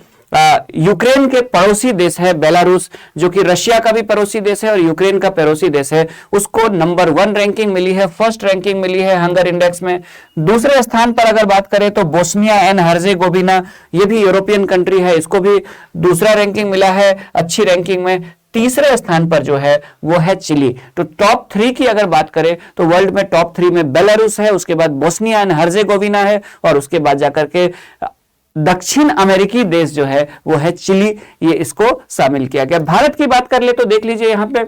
यूक्रेन के पड़ोसी देश है। बेलारूस जो कि रशिया का भी पड़ोसी देश है और यूक्रेन का पड़ोसी देश है, उसको नंबर 1 रैंकिंग मिली है, फर्स्ट रैंकिंग मिली है हंगर इंडेक्स में। दूसरे स्थान पर अगर बात करें तो बोस्निया एंड हर्जेगोविना, ये भी यूरोपियन कंट्री है, इसको भी दूसरा रैंकिंग मिला है अच्छी रैंकिंग में। तीसरे स्थान पर जो है वो है चिली। तो टॉप 3 की अगर बात करें तो वर्ल्ड में टॉप 3 में बेलारूस है, उसके बाद बोस्निया एंड हर्जेगोविना है और उसके बाद जाकर के दक्षिण अमेरिकी देश जो है वो है चिली, ये इसको शामिल किया गया। भारत की बात कर ले तो देख लीजिए यहां पे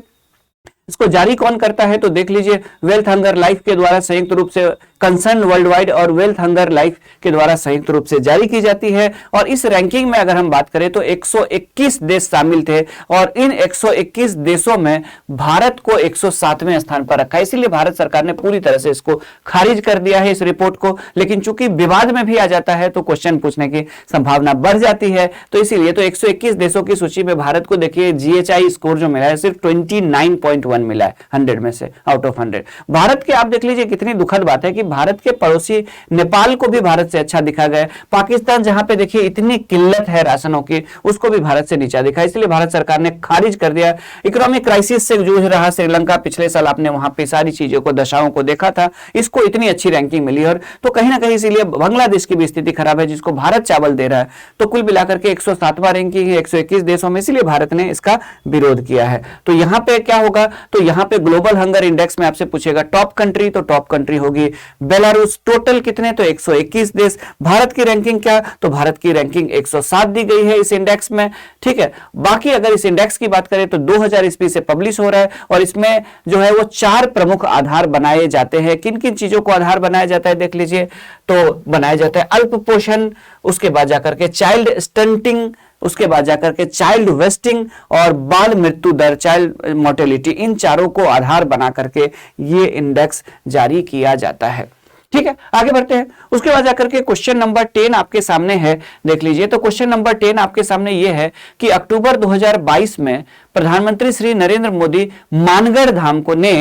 इसको जारी कौन करता है, तो देख लीजिए वेल्थ हंगर लाइफ के द्वारा संयुक्त रूप से, कंसर्न वर्ल्ड वाइड और वेल्थ हंगर लाइफ के द्वारा संयुक्त रूप से जारी की जाती है। और इस रैंकिंग में अगर हम बात करें तो 121 देश शामिल थे और इन 121 देशों में भारत को 107वें स्थान पर रखा है। इसीलिए भारत सरकार ने पूरी तरह से इसको खारिज कर दिया है इस रिपोर्ट को। लेकिन चूंकि विवाद में भी आ जाता है तो क्वेश्चन पूछने की संभावना बढ़ जाती है, तो इसीलिए तो 121 देशों की सूची में भारत को देखिए GHI स्कोर जो मिला है सिर्फ 29.1 मिला है 100 में से, आउट ऑफ 100। भारत के आप देख लीजिए कितनी दुखद बात है कि भारत के पड़ोसी नेपाल को भी भारत से अच्छा दिखा गया। पाकिस्तान जहां पे देखिए इतनी किल्लत है राशनों की, उसको भी भारत से नीचा दिखा। इसलिए भारत सरकार ने खारिज कर दिया। इकोनॉमिक क्राइसिस से जूझ रहा श्रीलंका, पिछले साल आपने वहां पे सारी चीजों को, दशाओं को देखा था, इसको इतनी अच्छी रैंकिंग मिली। और तो कहीं ना कहीं इसीलिए बांग्लादेश की भी स्थिति खराब है जिसको भारत चावल दे रहा है। तो कुल मिलाकर के 107वां रैंकिंग है 121 देशों में, इसीलिए भारत ने इसका विरोध किया है। तो यहां पे क्या होगा, तो यहां पे ग्लोबल हंगर इंडेक्स में आपसे पूछेगा टॉप कंट्री, तो टॉप कंट्री होगी बेलारूस। टोटल कितने, तो 121 देश। भारत की रैंकिंग क्या, तो भारत की रैंकिंग 107 दी गई है इस इंडेक्स में, ठीक है। बाकी अगर इस इंडेक्स की बात करें तो 2000 ईस्वी से पब्लिश हो रहा है और इसमें जो है वो 4 प्रमुख आधार बनाए जाते हैं। किन किन चीजों को आधार बनाया जाता है देख लीजिए, तो बनाया जाता है अल्प पोषण, उसके बाद जाकर के चाइल्ड स्टंटिंग, उसके बाद जाकर के चाइल्ड वेस्टिंग और बाल मृत्यु दर, चाइल्ड मोर्टेलिटी, इन चारों को आधार बना करके ये इंडेक्स जारी किया जाता है। ठीक है, आगे बढ़ते हैं। उसके बाद जाकर के क्वेश्चन नंबर 10 आपके सामने है, देख लीजिए। तो क्वेश्चन नंबर 10 आपके सामने ये है कि अक्टूबर 2022 में प्रधानमंत्री श्री नरेंद्र मोदी मानगढ़ धाम को ने,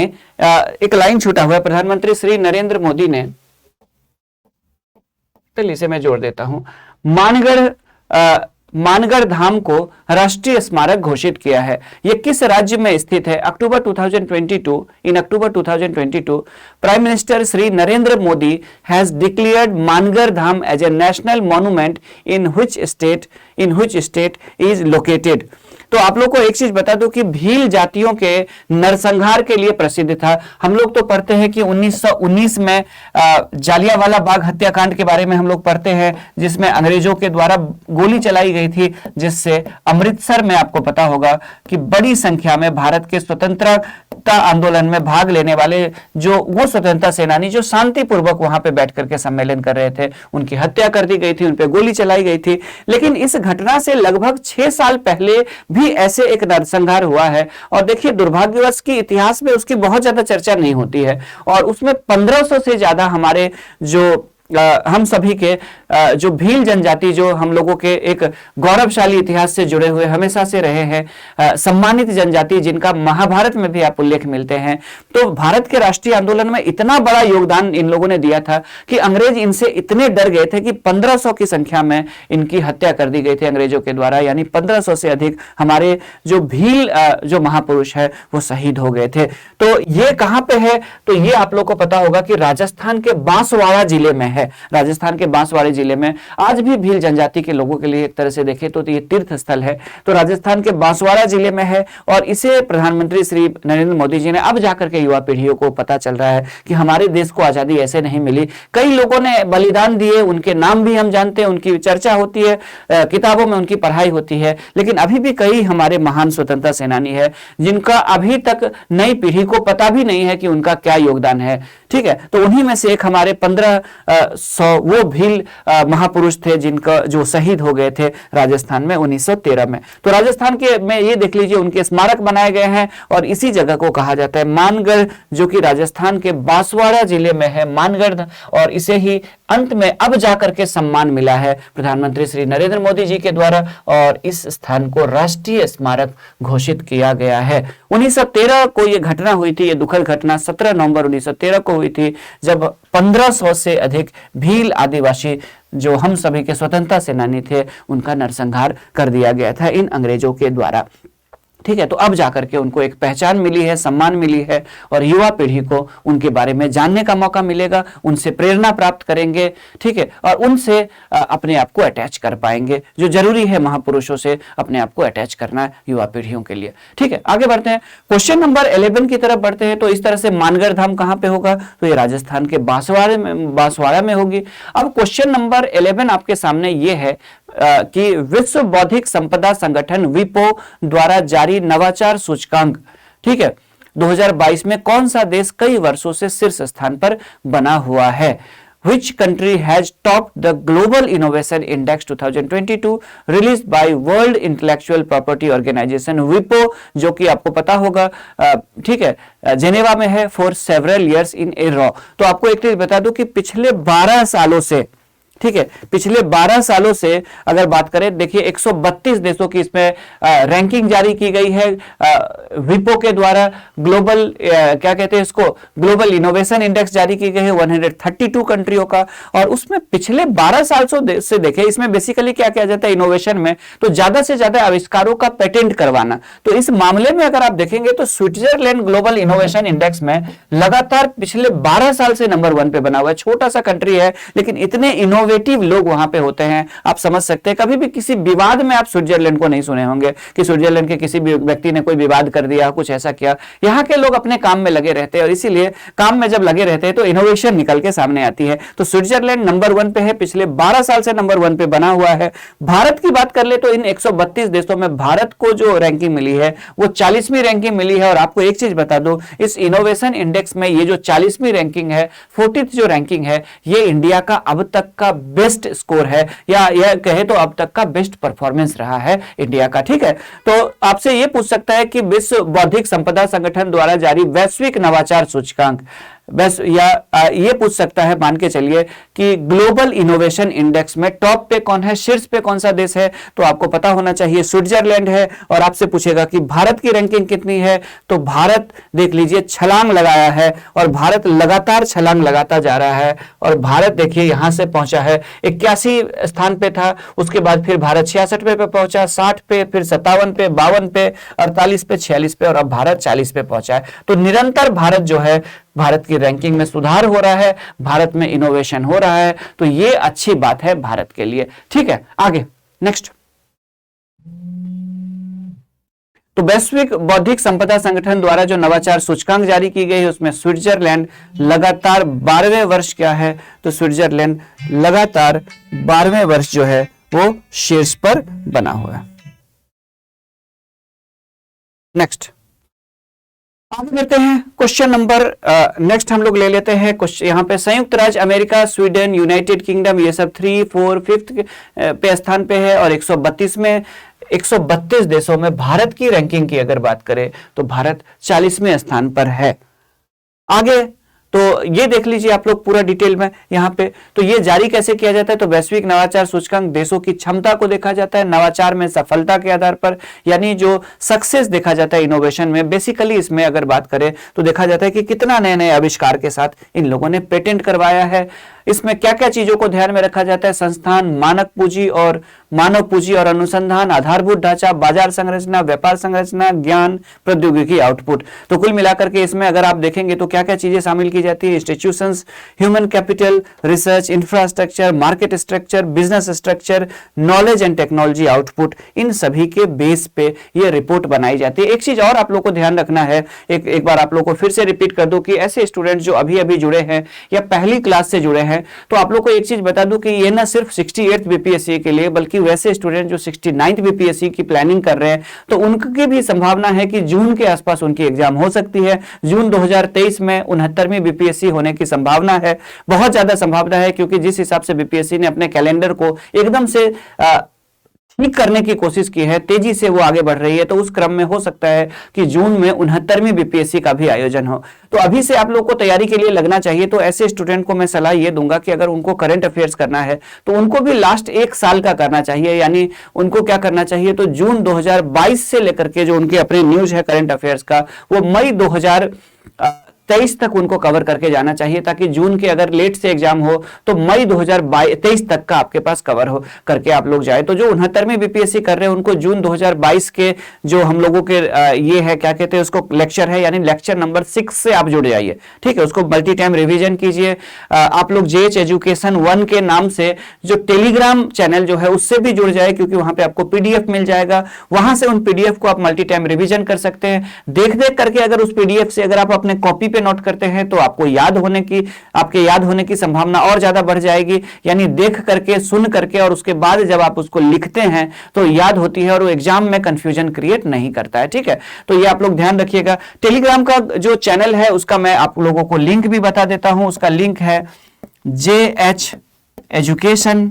एक लाइन छूटा हुआ है, प्रधानमंत्री श्री नरेंद्र मोदी ने, चलिए इसे मैं जोड़ देता हूं, मानगढ़ धाम को राष्ट्रीय स्मारक घोषित किया है। यह किस राज्य में स्थित है? October 2022, in October 2022 prime minister Shri Narendra Modi has declared Mangarh Dham as a national monument in which state is located. तो आप लोग को एक चीज बता दूं कि भील जातियों के नरसंहार के लिए प्रसिद्ध था। हम लोग तो पढ़ते हैं कि 1919 में जालियांवाला बाग हत्याकांड के बारे में हम लोग पढ़ते हैं, जिसमें अंग्रेजों के द्वारा गोली चलाई गई थी, जिससे अमृतसर में आपको पता होगा कि बड़ी संख्या में भारत के स्वतंत्रता आंदोलन में भाग लेने वाले जो वो स्वतंत्रता सेनानी जो शांतिपूर्वक वहां पे बैठ करके सम्मेलन कर रहे थे, उनकी हत्या कर दी गई थी, उन पे गोली चलाई गई थी। लेकिन इस घटना से लगभग 6 साल पहले भी ऐसे एक नरसंहार हुआ है और देखिए दुर्भाग्यवश की इतिहास में उसकी बहुत ज्यादा चर्चा नहीं होती है और उसमें 1500 से ज्यादा हमारे जो हम सभी के जो भील जनजाति, जो हम लोगों के एक गौरवशाली इतिहास से जुड़े हुए हमेशा से रहे हैं, सम्मानित जनजाति जिनका महाभारत में भी आप उल्लेख मिलते हैं। तो भारत के राष्ट्रीय आंदोलन में इतना बड़ा योगदान इन लोगों ने दिया था कि अंग्रेज इनसे इतने डर गए थे कि 1500 की संख्या में इनकी हत्या कर दी गई थी अंग्रेजों के द्वारा, यानी 1500 से अधिक हमारे जो भील जो महापुरुष है वो शहीद हो गए थे। तो ये कहां पे है? तो ये आप लोग को पता होगा कि राजस्थान के बांसवाड़ा जिले में है। राजस्थान के बांसवाड़ा जिले में आज भी भील जनजाति के लोगों के लिए एक तरह से देखें तो ये तीर्थ स्थल है। तो राजस्थान के बांसवाड़ा जिले में है और इसे प्रधानमंत्री श्री नरेंद्र मोदी जी ने अब जाकर के युवा पीढ़ियों को पता चल रहा है कि हमारे देश को आजादी ऐसे नहीं मिली, कई लोगों ने बलिदान दिए, उनके नाम भी हम जानते हैं, उनकी चर्चा होती है, किताबों में उनकी पढ़ाई होती है, लेकिन अभी भी कई हमारे महान स्वतंत्रता सेनानी है जिनका अभी तक नई पीढ़ी को पता भी नहीं है कि उनका क्या योगदान है। ठीक है, तो उन्हीं में से एक हमारे 1500 वो भील महापुरुष थे जिनका जो शहीद हो गए थे राजस्थान में 1913 में। तो राजस्थान के में ये देख लीजिए उनके स्मारक बनाए गए हैं और इसी जगह को कहा जाता है मानगढ़, जो कि राजस्थान के बांसवाड़ा जिले में है मानगढ़, और इसे ही अंत में अब जाकर के सम्मान मिला है प्रधानमंत्री श्री नरेंद्र मोदी जी के द्वारा और इस स्थान को राष्ट्रीय स्मारक घोषित किया गया है। 1913 को यह घटना हुई थी, ये दुखद घटना 17 नवंबर 1913 को हुई थी, जब 1500 से अधिक भील आदिवासी जो हम सभी के स्वतंत्रता सेनानी थे उनका नरसंहार कर दिया गया था इन अंग्रेजों के द्वारा। ठीक है, तो अब जाकर के उनको एक पहचान मिली है, सम्मान मिली है और युवा पीढ़ी को उनके बारे में जानने का मौका मिलेगा, उनसे प्रेरणा प्राप्त करेंगे। ठीक है, और उनसे अपने आप को अटैच कर पाएंगे, जो जरूरी है महापुरुषों से अपने आप को अटैच करना युवा पीढ़ियों के लिए। ठीक है, आगे बढ़ते हैं, क्वेश्चन नंबर 11 की तरफ बढ़ते हैं। तो इस तरह से मानगढ़ धाम कहां पे होगा? तो ये राजस्थान के बांसवाड़ा में होगी। अब क्वेश्चन नंबर 11 आपके सामने ये है कि विश्व बौद्धिक संपदा संगठन विपो द्वारा जारी नवाचार सूचकांक, ठीक है, 2022 में कौन सा देश कई वर्षों से शीर्ष स्थान पर बना हुआ है? Which country has topped the Global Innovation Index 2022 released by World Intellectual Property Organization WIPO, जो कि आपको पता होगा ठीक है जेनेवा में है for several years in a row। तो आपको एक चीज बता दूं कि पिछले 12 सालों से, ठीक है, पिछले 12 सालों से अगर बात करें, देखिए 132 देशों की इसमें रैंकिंग जारी की गई है विपो के द्वारा। ग्लोबल क्या कहते हैं इसको, ग्लोबल इनोवेशन इंडेक्स जारी की गई है 132 कंट्रियों का, और उसमें पिछले 12 साल से देखें, इसमें बेसिकली क्या किया जाता है इनोवेशन में, तो ज्यादा से ज्यादा आविष्कारों का पेटेंट करवाना। तो इस मामले में अगर आप देखेंगे तो स्विट्जरलैंड ग्लोबल इनोवेशन इंडेक्स में लगातार पिछले 12 साल से नंबर 1 पे बना हुआ है। छोटा सा कंट्री है लेकिन इतने इनोवेटिव लोग वहां पे होते हैं, आप समझ सकते हैं। कभी भी किसी विवाद में आप स्विट्जरलैंड को नहीं सुने होंगे कि स्विट्जरलैंड के किसी भी व्यक्ति ने कोई विवाद कर दिया, कुछ ऐसा किया। यहाँ के लोग अपने काम में लगे रहते हैं और इसीलिए काम में जब लगे रहते हैं तो इनोवेशन निकल के सामने आती है। तो स्विट्जरलैंड नंबर 1 पे है, पिछले 12 साल से नंबर 1 पे बना हुआ है। भारत की बात कर ले तो इन 132 देशों में भारत को जो रैंकिंग मिली है वो 40वीं रैंकिंग मिली है। और आपको एक चीज बता दो, इस इनोवेशन इंडेक्स में ये जो 40वीं रैंकिंग है, 40th जो रैंकिंग है, ये इंडिया का अब तक का बेस्ट स्कोर है, या यह कहे तो अब तक का बेस्ट परफॉर्मेंस रहा है इंडिया का। ठीक है, तो आपसे यह पूछ सकता है कि विश्व बौद्धिक संपदा संगठन द्वारा जारी वैश्विक नवाचार सूचकांक, बस या ये पूछ सकता है, मान के चलिए कि ग्लोबल इनोवेशन इंडेक्स में टॉप पे कौन है, शीर्ष पे कौन सा देश है, तो आपको पता होना चाहिए स्विट्जरलैंड है। और आपसे पूछेगा कि भारत की रैंकिंग कितनी है, तो भारत देख लीजिए छलांग लगाया है और भारत लगातार छलांग लगाता जा रहा है। और भारत देखिए यहां से पहुंचा है 81 स्थान पे था, उसके बाद फिर भारत 66 पे पहुंचा, 60 पे, फिर 57 पे, 52 पे, 48 पे, 46 पे, और अब भारत 40 पे पहुंचा है। तो निरंतर भारत जो है, भारत की रैंकिंग में सुधार हो रहा है, भारत में इनोवेशन हो रहा है, तो ये अच्छी बात है भारत के लिए। ठीक है, आगे नेक्स्ट। तो वैश्विक बौद्धिक संपदा संगठन द्वारा जो नवाचार सूचकांक जारी की गई है उसमें स्विट्जरलैंड लगातार 12वें वर्ष क्या है, तो स्विट्जरलैंड लगातार 12वें वर्ष जो है वो शीर्ष पर बना हुआ है। नेक्स्ट आगे बढ़ते हैं, क्वेश्चन नंबर नेक्स्ट हम लोग ले लेते हैं। यहाँ पे संयुक्त राज्य अमेरिका, स्वीडन, यूनाइटेड किंगडम, ये सब 3, 4, 5 पे स्थान पे है। और 132 देशों में भारत की रैंकिंग की अगर बात करें तो भारत 40वें स्थान पर है। आगे तो ये देख लीजिए आप लोग पूरा डिटेल में यहाँ पे। तो ये जारी कैसे किया जाता है, तो वैश्विक नवाचार सूचकांक देशों की क्षमता को देखा जाता है नवाचार में सफलता के आधार पर, यानी जो सक्सेस देखा जाता है इनोवेशन में। बेसिकली इसमें अगर बात करें तो देखा जाता है कि कितना नए नए आविष्कार के साथ इन लोगों ने पेटेंट करवाया है। इसमें क्या क्या चीजों को ध्यान में रखा जाता है, संस्थान, मानक पूंजी और मानव पूंजी और अनुसंधान, आधारभूत ढांचा, बाजार संरचना, व्यापार संरचना, ज्ञान, प्रौद्योगिकी, आउटपुट। तो कुल मिलाकर के इसमें अगर आप देखेंगे तो क्या क्या चीजें शामिल की जाती है, institutions, human capital, research, infrastructure, market structure, business structure, knowledge and technology, output, इन सभी के बेस पे ये रिपोर्ट बनाई जाती है। एक चीज और आप लोग को ध्यान रखना है, एक बार आप लोग को फिर से रिपीट कर दूं कि ऐसे स्टूडेंट जो अभी अभी जुड़े हैं या पहली क्लास से जुड़े हैं, तो आप लोग को एक चीज बता दूं कि ये ना सिर्फ 68th बीपीएससी के लिए, बल्कि वैसे स्टूडेंट जो 69th बीपीएससी की प्लानिंग कर रहे हैं तो उनकी भी संभावना है कि जून के आसपास उनकी एग्जाम हो सकती है। जून 2023 में 69वीं बीपीएससी होने की संभावना है, बहुत ज्यादा संभावना है, क्योंकि जिस हिसाब से बीपीएससी ने अपने कैलेंडर को एकदम से ठीक करने की कोशिश की है, तेजी से वो आगे बढ़ रही है, तो उस क्रम में हो सकता है कि जून में 69वीं बीपीएससी का भी आयोजन हो। तो अभी से आप लोग को तैयारी के लिए लगना चाहिए। तो ऐसे स्टूडेंट को मैं सलाह ये दूंगा कि अगर उनको करंट अफेयर्स करना है तो उनको भी लास्ट एक साल का करना चाहिए, यानी उनको क्या करना चाहिए, तो जून 2022 से लेकर के जो उनके अपने न्यूज है करंट अफेयर्स का, वो मई 2023 तक उनको कवर करके जाना चाहिए, ताकि जून के अगर लेट से एग्जाम हो तो मई 2023 तक का आपके पास कवर हो करके आप लोग जाए। तो जो 69वीं बीपीएससी कर रहे हैं उनको जून 2022 के जो हम लोगों के ये है क्या कहते हैं उसको, लेक्चर है, यानी लेक्चर नंबर 6 से आप जुड़ जाइए, ठीक है। उसको मल्टी टाइम रिवीजन कीजिए। आप लोग जेएच एजुकेशन 1 के नाम से जो टेलीग्राम चैनल जो है उससे भी जुड़ जाए, क्योंकि वहां पे आपको पीडीएफ मिल जाएगा, वहां से उन पीडीएफ को आप मल्टी टाइम रिवीजन कर सकते हैं। देख देख करके अगर उस पीडीएफ से अगर आप अपने कॉपी नोट करते हैं तो आपको आपके याद होने की संभावना और ज्यादा बढ़ जाएगी, यानी देख करके, सुन करके और उसके बाद जब आप उसको लिखते हैं तो याद होती है और वो एग्जाम में कंफ्यूजन क्रिएट नहीं करता है, ठीक है। तो ये आप लोग ध्यान रखिएगा। टेलीग्राम का जो चैनल है उसका मैं आप लोगों को लिंक भी बता देता हूं। उसका लिंक है जेएच एजुकेशन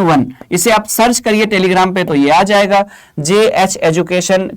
1। इसे आप सर्च करिए टेलीग्राम पे तो ये आ जाएगा, जेएच एजुकेशन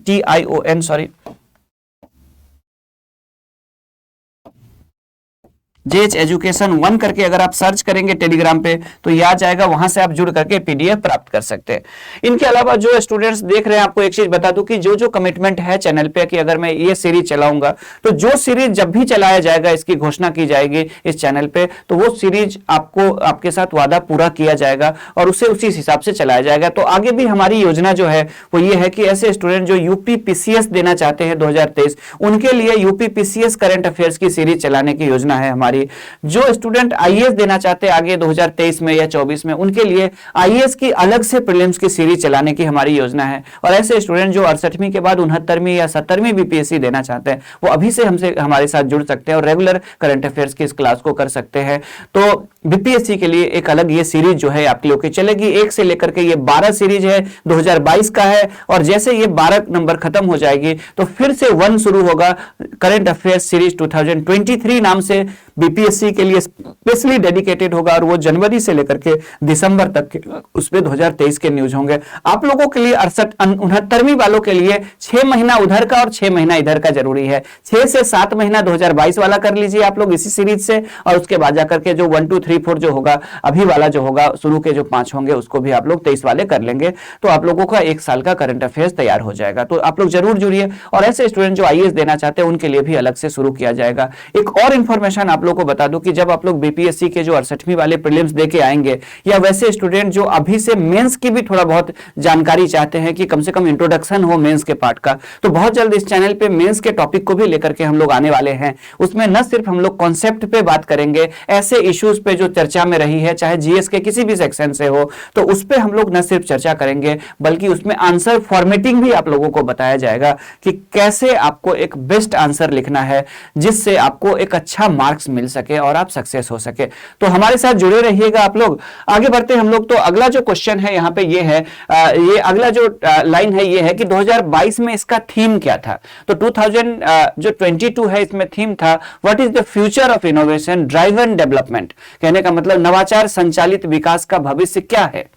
जेएच एजुकेशन 1 करके अगर आप सर्च करेंगे टेलीग्राम पे तो ये आ जाएगा, वहां से आप जुड़ करके पीडीएफ प्राप्त कर सकते हैं। इनके अलावा जो स्टूडेंट्स देख रहे हैं, आपको एक चीज बता दूं कि जो कमिटमेंट है चैनल पे कि अगर मैं ये सीरीज चलाऊंगा तो जो सीरीज जब भी चलाया जाएगा, इसकी घोषणा की जाएगी इस चैनल पे, तो वो सीरीज आपको आपके साथ वादा पूरा किया जाएगा और उसे उसी हिसाब से चलाया जाएगा। तो आगे भी हमारी योजना जो है वो ये है कि ऐसे स्टूडेंट जो यूपी पीसीएस देना चाहते हैं 2023, उनके लिए यूपी पीसीएस करंट अफेयर्स की सीरीज चलाने की योजना है हमारी। जो स्टूडेंट आईएएस देना चाहते हैं आगे 2023 में या 24 में, उनके लिए आईएएस की अलग से प्रीलिम्स की सीरीज चलाने की हमारी योजना है। और ऐसे स्टूडेंट जो 68वीं के बाद 69वीं या 70वीं बीपीएससी देना चाहते हैं, वो अभी से हमारे साथ जुड़ सकते हैं और रेगुलर करंट अफेयर्स की इस क्लास को कर सकते हैं। तो बीपीएससी के लिए एक अलग ये सीरीज जो है आप लोग की चलेगी, 1 से लेकर के ये 12 सीरीज है, 2022 का है। और जैसे ये 12 नंबर खत्म हो जाएगी तो फिर से 1 शुरू होगा, करंट अफेयर्स सीरीज 2023 नाम से बीपीएससी के लिए स्पेशली डेडिकेटेड होगा, और वो जनवरी से लेकर के दिसंबर तक के उसमें 2023 के न्यूज होंगे। आप लोगों के लिए 69वीं वालों के लिए 6 महीना उधर का और 6 महीना इधर का जरूरी है। 6 से 7 महीना 2022 वाला कर लीजिए आप लोग इसी सीरीज से, और उसके बाद जाकर के जो 1 2 3 4 जो होगा अभी वाला जो होगा, शुरू के जो 5 होंगे उसको भी आप लोग 23 वाले कर लेंगे। तो आप लोगों का 1 साल का करंट अफेयर्स तैयार हो जाएगा। तो आप लोग जरूर जुड़िए। और ऐसे स्टूडेंट जो आईएएस देना चाहते हैं उनके लिए भी अलग से शुरू किया जाएगा। एक और इंफॉर्मेशन आप लोगों को बता दूं कि जब आप लोग बीपीएससी के जो 68वीं वाले प्रीलिम्स देके आएंगे, या वैसे स्टूडेंट जो अभी से मेंस की भी थोड़ा बहुत जानकारी चाहते हैं कि कम से कम इंट्रोडक्शन हो मेंस के पार्ट का, तो बहुत जल्द इस चैनल पे मेंस के टॉपिक को भी लेकर के हम लोग आने वाले हैं। उसमें न सिर्फ हम लोग कॉन्सेप्ट पे बात करेंगे, ऐसे इश्यूज पे जो चर्चा में रही है, चाहे जीएस के किसी भी सेक्शन से हो, तो उस पे हम लोग न सिर्फ चर्चा करेंगे बल्कि उसमें आंसर फॉर्मेटिंग भी आप लोगों को बताया जाएगा कि कैसे आपको एक बेस्ट आंसर लिखना है जिससे आपको एक अच्छा मार्क्स मिल सके और आप सक्सेस हो सके। तो हमारे साथ जुड़े रहिएगा आप लोग। आगे बढ़ते हैं हम लोग। तो अगला जो क्वेश्चन है यहाँ पे ये है, ये अगला जो लाइन है ये है कि 2022 में इसका थीम क्या था। तो 2022 है इसमें थीम था what is the future of innovation driven development. कहने का मतलब नवाचार संचालित विकास का भविष्य क्या है।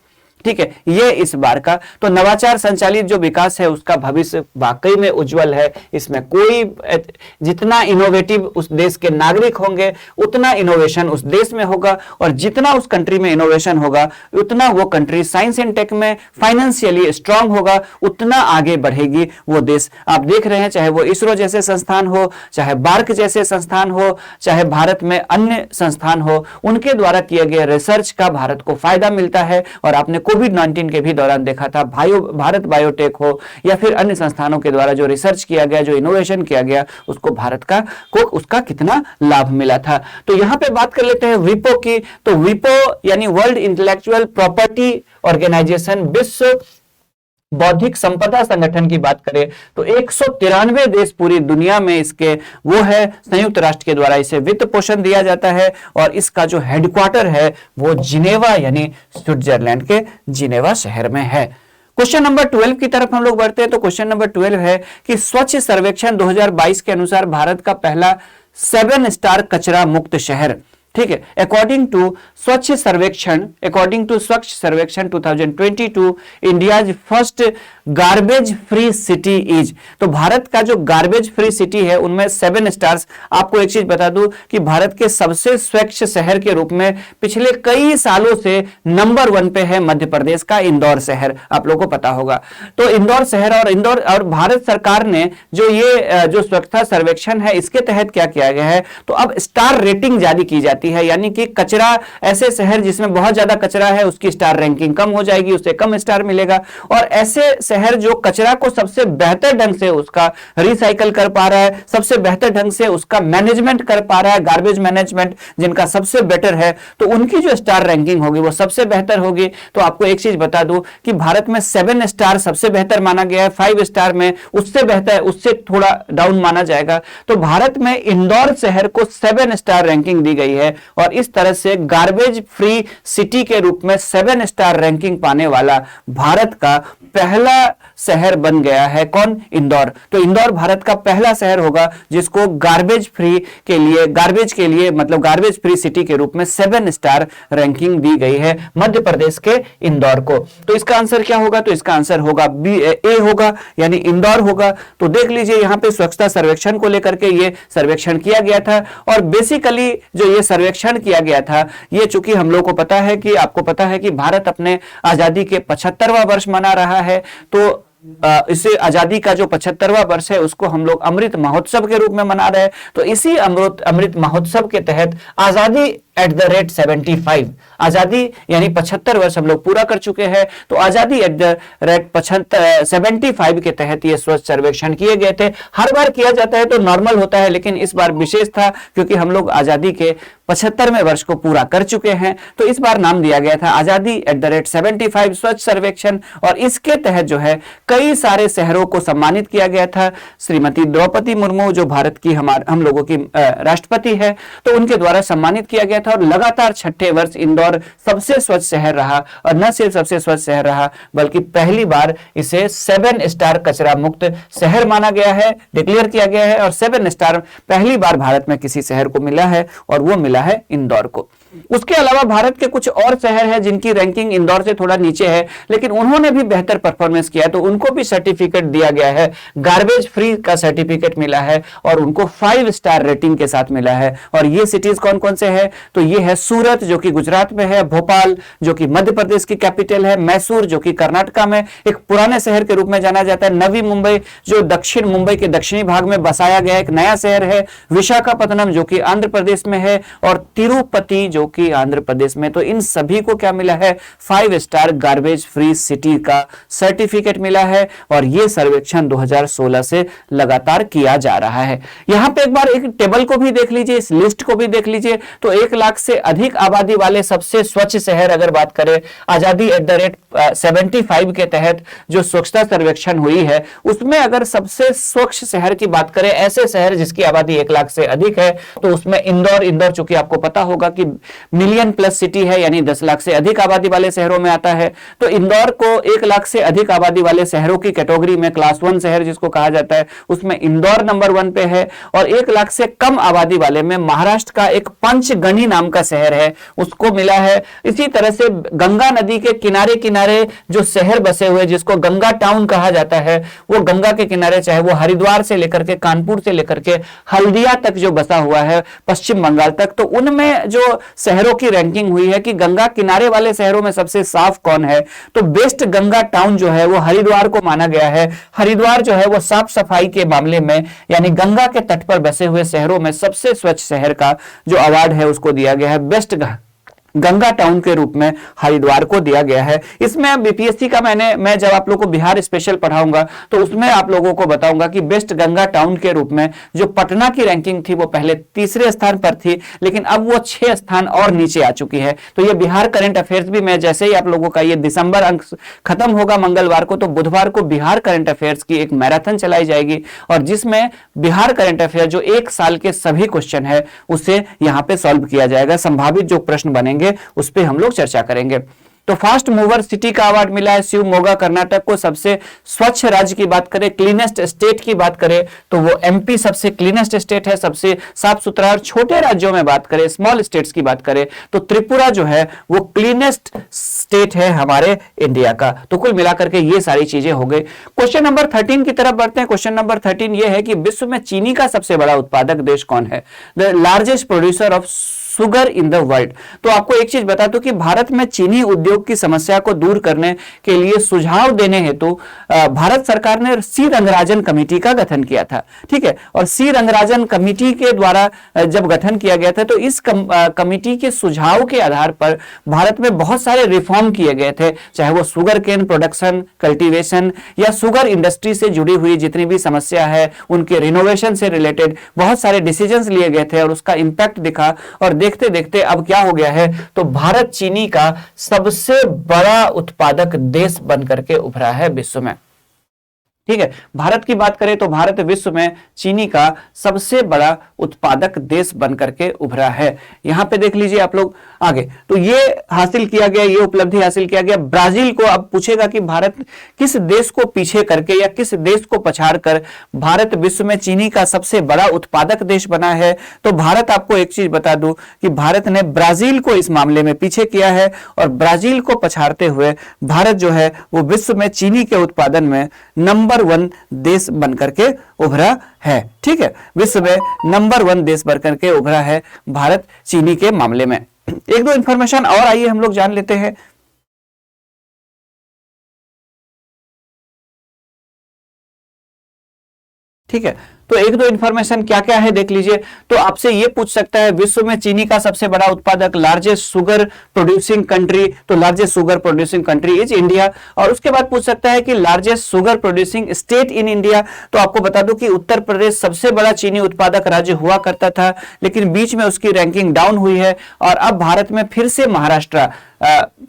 ठीक है, ये इस बार का। तो नवाचार संचालित जो विकास है उसका भविष्य वाकई में उज्जवल है। इसमें कोई, जितना इनोवेटिव उस देश के नागरिक होंगे उतना इनोवेशन उस देश में होगा, और जितना उस कंट्री में इनोवेशन होगा उतना वो कंट्री साइंस एंड टेक में फाइनेंशियली स्ट्रांग होगा, उतना आगे बढ़ेगी वो देश। आप देख रहे हैं, चाहे वो इसरो जैसे संस्थान हो, चाहे बार्क जैसे संस्थान हो, चाहे भारत में अन्य संस्थान हो, उनके द्वारा किए गए रिसर्च का भारत को फायदा मिलता है। और आपने कोविड-19 के भी दौरान देखा था, भारत बायोटेक हो या फिर अन्य संस्थानों के द्वारा जो रिसर्च किया गया, जो इनोवेशन किया गया, उसको भारत को उसका कितना लाभ मिला था। तो यहां पे बात कर लेते हैं विपो की। तो विपो यानी वर्ल्ड इंटेलेक्चुअल प्रॉपर्टी ऑर्गेनाइजेशन, विश्व बौद्धिक संपदा संगठन की बात करें तो 193 देश पूरी दुनिया में इसके वो है, संयुक्त राष्ट्र के द्वारा इसे वित्त पोषण दिया जाता है। और इसका जो हेडक्वार्टर है वो जिनेवा यानी स्विट्जरलैंड के जिनेवा शहर में है। क्वेश्चन नंबर 12 की तरफ हम लोग बढ़ते हैं। तो क्वेश्चन नंबर 12 है कि स्वच्छ सर्वेक्षण 2022 के अनुसार भारत का पहला 7 स्टार कचरा मुक्त शहर, ठीक है, अकॉर्डिंग टू स्वच्छ सर्वेक्षण 2022, India's first garbage free city is. तो भारत का जो गार्बेज फ्री सिटी है उनमें 7 स्टार्स। आपको एक चीज बता दूं कि भारत के सबसे स्वच्छ शहर के रूप में पिछले कई सालों से नंबर 1 पे है मध्य प्रदेश का इंदौर शहर, आप लोगों को पता होगा। तो इंदौर शहर और भारत सरकार ने जो ये जो स्वच्छता सर्वेक्षण है इसके तहत क्या किया गया है, तो अब स्टार रेटिंग जारी की जाती है, यानी कि कचरा, ऐसे शहर जिसमें बहुत ज्यादा कचरा है उसकी स्टार रैंकिंग कम हो जाएगी, उससे कम स्टार मिलेगा। और ऐसे शहर जो कचरा को सबसे बेहतर ढंग से उसका रिसाइकल कर पा रहा है, सबसे बेहतर ढंग से उसका मैनेजमेंट कर पा रहा है, गार्बेज मैनेजमेंट जिनका सबसे बेटर है, तो उनकी जो स्टार रैंकिंग होगी वो सबसे बेहतर होगी। तो आपको एक चीज बता दूं कि भारत में 7 स्टार सबसे बेहतर माना गया है, 5 स्टार में उससे बेहतर, उससे थोड़ा डाउन माना जाएगा। तो भारत में इंदौर शहर को 7 स्टार रैंकिंग दी गई है, और इस तरह से गार्बेज फ्री सिटी के रूप में 7 स्टार रैंकिंग पाने वाला भारत का पहला शहर बन गया है। कौन? इंदौर। तो इंदौर भारत का पहला शहर होगा जिसको गार्बेज के लिए मतलब गार्बेज फ्री सिटी के रूप में 7 स्टार रैंकिंग दी गई है मध्य प्रदेश के इंदौर को। तो इसका आंसर क्या होगा? तो इसका आंसर होगा ए होगा, यानी इंदौर होगा। तो देख लीजिए यहां पे स्वच्छता सर्वेक्षण को लेकर के ये सर्वेक्षण किया गया था, और बेसिकली जो ये सर्वेक्षण किया गया था, ये चूंकि हम लोग को पता है कि आपको पता है कि भारत अपने आजादी के 75वां वर्ष मना रहा है, तो इसे आजादी का जो 75वां वर्ष है उसको हम लोग अमृत महोत्सव के रूप में मना रहे हैं। तो इसी अमृत महोत्सव के तहत आजादी @75, आजादी यानी 75 वर्ष हम लोग पूरा कर चुके हैं, तो आजादी @75 के तहत ये स्वच्छ सर्वेक्षण किए गए थे। हर बार किया जाता है तो नॉर्मल होता है, लेकिन इस बार विशेष था क्योंकि हम लोग आजादी के 75वें वर्ष को पूरा कर चुके हैं, तो इस बार नाम दिया गया था आजादी @75 स्वच्छ सर्वेक्षण। और इसके तहत जो है कई सारे शहरों को सम्मानित किया गया था। श्रीमती द्रौपदी मुर्मू जो भारत की हम लोगों की राष्ट्रपति है, तो उनके द्वारा सम्मानित किया गया था, और लगातार 6ठे वर्ष इंदौर सबसे स्वच्छ शहर रहा। और न सिर्फ सबसे स्वच्छ शहर रहा, बल्कि पहली बार इसे 7 स्टार कचरा मुक्त शहर माना गया है, डिक्लेयर किया गया है, और 7 स्टार पहली बार भारत में किसी शहर को मिला है, और वो मिला है इंदौर को। उसके अलावा भारत के कुछ और शहर हैं जिनकी रैंकिंग इंदौर से थोड़ा नीचे है, लेकिन उन्होंने भी बेहतर परफॉर्मेंस किया, तो उनको भी सर्टिफिकेट दिया गया है, गार्बेज फ्री का सर्टिफिकेट मिला है, और उनको 5 स्टार रेटिंग के साथ मिला है। और ये सिटीज कौन कौन से हैं? तो ये है सूरत जो कि गुजरात में है, भोपाल जो कि मध्य प्रदेश की कैपिटल है, मैसूर जो कि कर्नाटका में एक पुराने शहर के रूप में जाना जाता है, नवी मुंबई जो दक्षिण मुंबई के दक्षिणी भाग में बसाया गया एक नया शहर है, विशाखापत्तनम जो कि आंध्र प्रदेश में है, और तिरुपति जो कि आंध्र प्रदेश में। तो इन सभी को क्या मिला है? 5 स्टार गार्बेज फ्री सिटी का सर्टिफिकेट मिला है, और यह सर्वेक्षण 2016 से लगातार किया जा रहा है। यहां पे एक बार एक टेबल को भी देख लीजिए, इस लिस्ट को भी देख लीजिए। तो 1 लाख से अधिक आबादी वाले सबसे स्वच्छ शहर अगर बात करें, आजादी @75 के तहत जो स्वच्छता सर्वेक्षण हुई है, उसमें अगर सबसे स्वच्छ शहर की बात करें, ऐसे शहर जिसकी आबादी 1 लाख से अधिक है, तो उसमें इंदौर चूंकि आपको पता होगा कि मिलियन प्लस सिटी है, यानी 10 लाख से अधिक आबादी वाले शहरों में आता है। तो इंदौर को 1 लाख से अधिक आबादी वाले शहरों की कैटेगरी में क्लास 1 शहर जिसको कहा जाता है, उसमें इंदौर नंबर 1 पे है। और 1 लाख से कम आबादी वाले में महाराष्ट्र का एक पंचगनी नाम का शहर है, उसको मिला है। इसी तरह से गंगा नदी के किनारे किनारे जो शहर बसे हुए जिसको गंगा टाउन कहा जाता है, वो गंगा के किनारे, चाहे वो हरिद्वार से लेकर के कानपुर से लेकर के हल्दिया तक जो बसा हुआ है पश्चिम बंगाल तक, तो उनमें जो शहरों की रैंकिंग हुई है कि गंगा किनारे वाले शहरों में सबसे साफ कौन है, तो बेस्ट गंगा टाउन जो है वो हरिद्वार को माना गया है। हरिद्वार जो है वो साफ सफाई के मामले में, यानी गंगा के तट पर बसे हुए शहरों में सबसे स्वच्छ शहर का जो अवार्ड है उसको दिया गया है, बेस्ट गंगा टाउन के रूप में हरिद्वार को दिया गया है। इसमें बीपीएससी का मैं जब आप लोगों को बिहार स्पेशल पढ़ाऊंगा तो उसमें आप लोगों को बताऊंगा कि बेस्ट गंगा टाउन के रूप में जो पटना की रैंकिंग थी वो पहले तीसरे स्थान पर थी, लेकिन अब वो 6 स्थान और नीचे आ चुकी है। तो ये बिहार करंट अफेयर्स भी मैं जैसे ही आप लोगों का ये दिसंबर अंक खत्म होगा मंगलवार को, तो बुधवार को बिहार करंट अफेयर्स की एक मैराथन चलाई जाएगी और जिसमें बिहार करंट अफेयर जो 1 साल के सभी क्वेश्चन है उसे यहां पे सॉल्व किया जाएगा। संभावित जो प्रश्न बनेंगे उस पे हम लोग चर्चा करेंगे। तो फास्ट मूवर सिटी का अवार्ड मिला है शिवमोगा कर्नाटक को। सबसे स्वच्छ राज्य की बात करें, क्लीनेस्ट स्टेट की बात करें तो वो एमपी सबसे क्लीनेस्ट स्टेट है, सबसे साफ सुथरा। और छोटे राज्यों में बात करें, स्मॉल स्टेट्स की बात करें तो त्रिपुरा जो है वो क्लीनेस्ट स्टेट है हमारे इंडिया का। तो कुल मिलाकर के ये सारी चीजें हो गई। क्वेश्चन नंबर 13 की तरफ बढ़ते हैं। क्वेश्चन नंबर 13 ये है कि विश्व में चीनी का सबसे बड़ा उत्पादक देश कौन है? The largest producer of sugar in the world. तो आपको एक चीज बता दूं कि भारत में चीनी उद्योग की समस्या को दूर करने के लिए सुझाव देने हेतु भारत सरकार ने सी रंगराजन कमेटी का गठन किया था, ठीक है। और सी रंगराजन कमेटी के द्वारा जब गठन किया गया था तो इस कमेटी के सुझाव के आधार पर भारत में बहुत सारे रिफॉर्म किए गए थे, चाहे वो शुगर केन प्रोडक्शन, कल्टीवेशन या शुगर इंडस्ट्री से जुड़ी हुई जितनी भी समस्या है उनके रिनोवेशन से रिलेटेड बहुत सारे डिसीजंस लिए गए थे और उसका इंपैक्ट दिखा। और देखते देखते अब क्या हो गया है, तो भारत चीनी का सबसे बड़ा उत्पादक देश बनकर के उभरा है विश्व में, ठीक है। भारत की बात करें तो भारत विश्व में चीनी का सबसे बड़ा उत्पादक देश बनकर के उभरा है। यहां पे देख लीजिए आप लोग आगे, तो ये हासिल किया गया, ये उपलब्धि हासिल किया गया। ब्राजील को अब पूछेगा कि भारत किस देश को पीछे करके या किस देश को पछाड़कर भारत विश्व में चीनी का सबसे बड़ा उत्पादक देश बना है। तो भारत, आपको एक चीज बता दूं कि भारत ने ब्राजील को इस मामले में पीछे किया है और ब्राजील को पछाड़ते हुए भारत जो है वो विश्व में चीनी के उत्पादन में नंबर 1 देश बनकर के उभरा है, ठीक है। विश्व में नंबर 1 देश बनकर के उभरा है भारत चीनी के मामले में। एक दो इंफॉर्मेशन और आइए हम लोग जान लेते हैं। ठीक है, तो एक दो इंफॉर्मेशन क्या क्या है देख लीजिए। तो आपसे ये पूछ सकता है विश्व में चीनी का सबसे बड़ा उत्पादक, लार्जेस्ट शुगर प्रोड्यूसिंग कंट्री, तो largest sugar producing country is India. और उसके बाद पूछ सकता है कि largest sugar producing state in India. तो आपको बता दूं कि उत्तर प्रदेश सबसे बड़ा चीनी उत्पादक राज्य हुआ करता था, लेकिन बीच में उसकी रैंकिंग डाउन हुई है और अब भारत में फिर से महाराष्ट्र,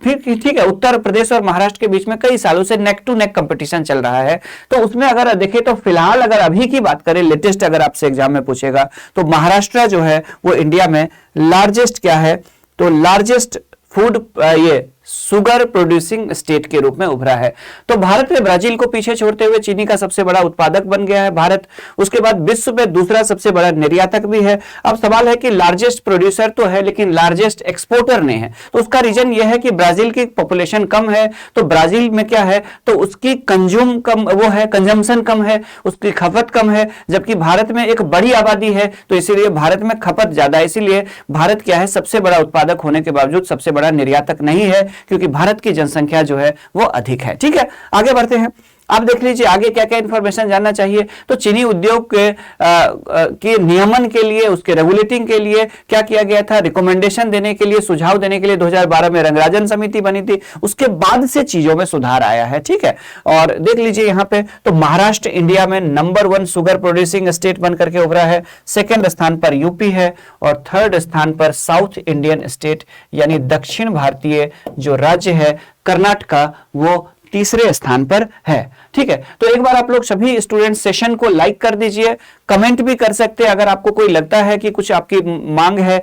फिर ठीक है, उत्तर प्रदेश और महाराष्ट्र के बीच में कई सालों से नेक टू नेक कंपटीशन चल रहा है। तो उसमें अगर देखें तो फिलहाल अगर अभी की बात करें, लेटेस्ट अगर आपसे एग्जाम में पूछेगा तो महाराष्ट्र जो है वो इंडिया में लार्जेस्ट क्या है, तो लार्जेस्ट फूड ये शुगर प्रोड्यूसिंग स्टेट के रूप में उभरा है। तो भारत ने ब्राजील को पीछे छोड़ते हुए चीनी का सबसे बड़ा उत्पादक बन गया है भारत। उसके बाद विश्व में दूसरा सबसे बड़ा निर्यातक भी है। अब सवाल है कि लार्जेस्ट प्रोड्यूसर तो है लेकिन लार्जेस्ट एक्सपोर्टर नहीं है। तो उसका रीजन यह है कि ब्राजील की पॉपुलेशन कम है, तो ब्राजील में क्या है, तो उसकी कंज्यूम कम, वो है कंजम्पशन कम है, उसकी खपत कम है, जबकि भारत में एक बड़ी आबादी है तो इसीलिए भारत में खपत ज्यादा है। इसीलिए भारत क्या है, सबसे बड़ा उत्पादक होने के बावजूद सबसे बड़ा निर्यातक नहीं है, क्योंकि भारत की जनसंख्या जो है वो अधिक है। ठीक है, आगे बढ़ते हैं। आप देख लीजिए आगे क्या क्या इंफॉर्मेशन जानना चाहिए। तो चीनी उद्योग के नियमन के लिए, उसके रेगुलेटिंग के लिए क्या किया गया था, रिकमेंडेशन देने के लिए, सुझाव देने के लिए 2012 में रंगराजन समिति बनी थी। उसके बाद से चीजों में सुधार आया है। ठीक है, और देख लीजिए यहाँ पे तो महाराष्ट्र इंडिया में नंबर 1 शुगर प्रोड्यूसिंग स्टेट बनकर के उभरा है। सेकेंड स्थान पर यूपी है और थर्ड स्थान पर साउथ इंडियन स्टेट यानी दक्षिण भारतीय जो राज्य है कर्नाटका, वो तीसरे स्थान पर है। ठीक है, तो एक बार आप लोग सभी स्टूडेंट सेशन को लाइक कर दीजिए, कमेंट भी कर सकते हैं अगर आपको कोई लगता है कि कुछ आपकी मांग है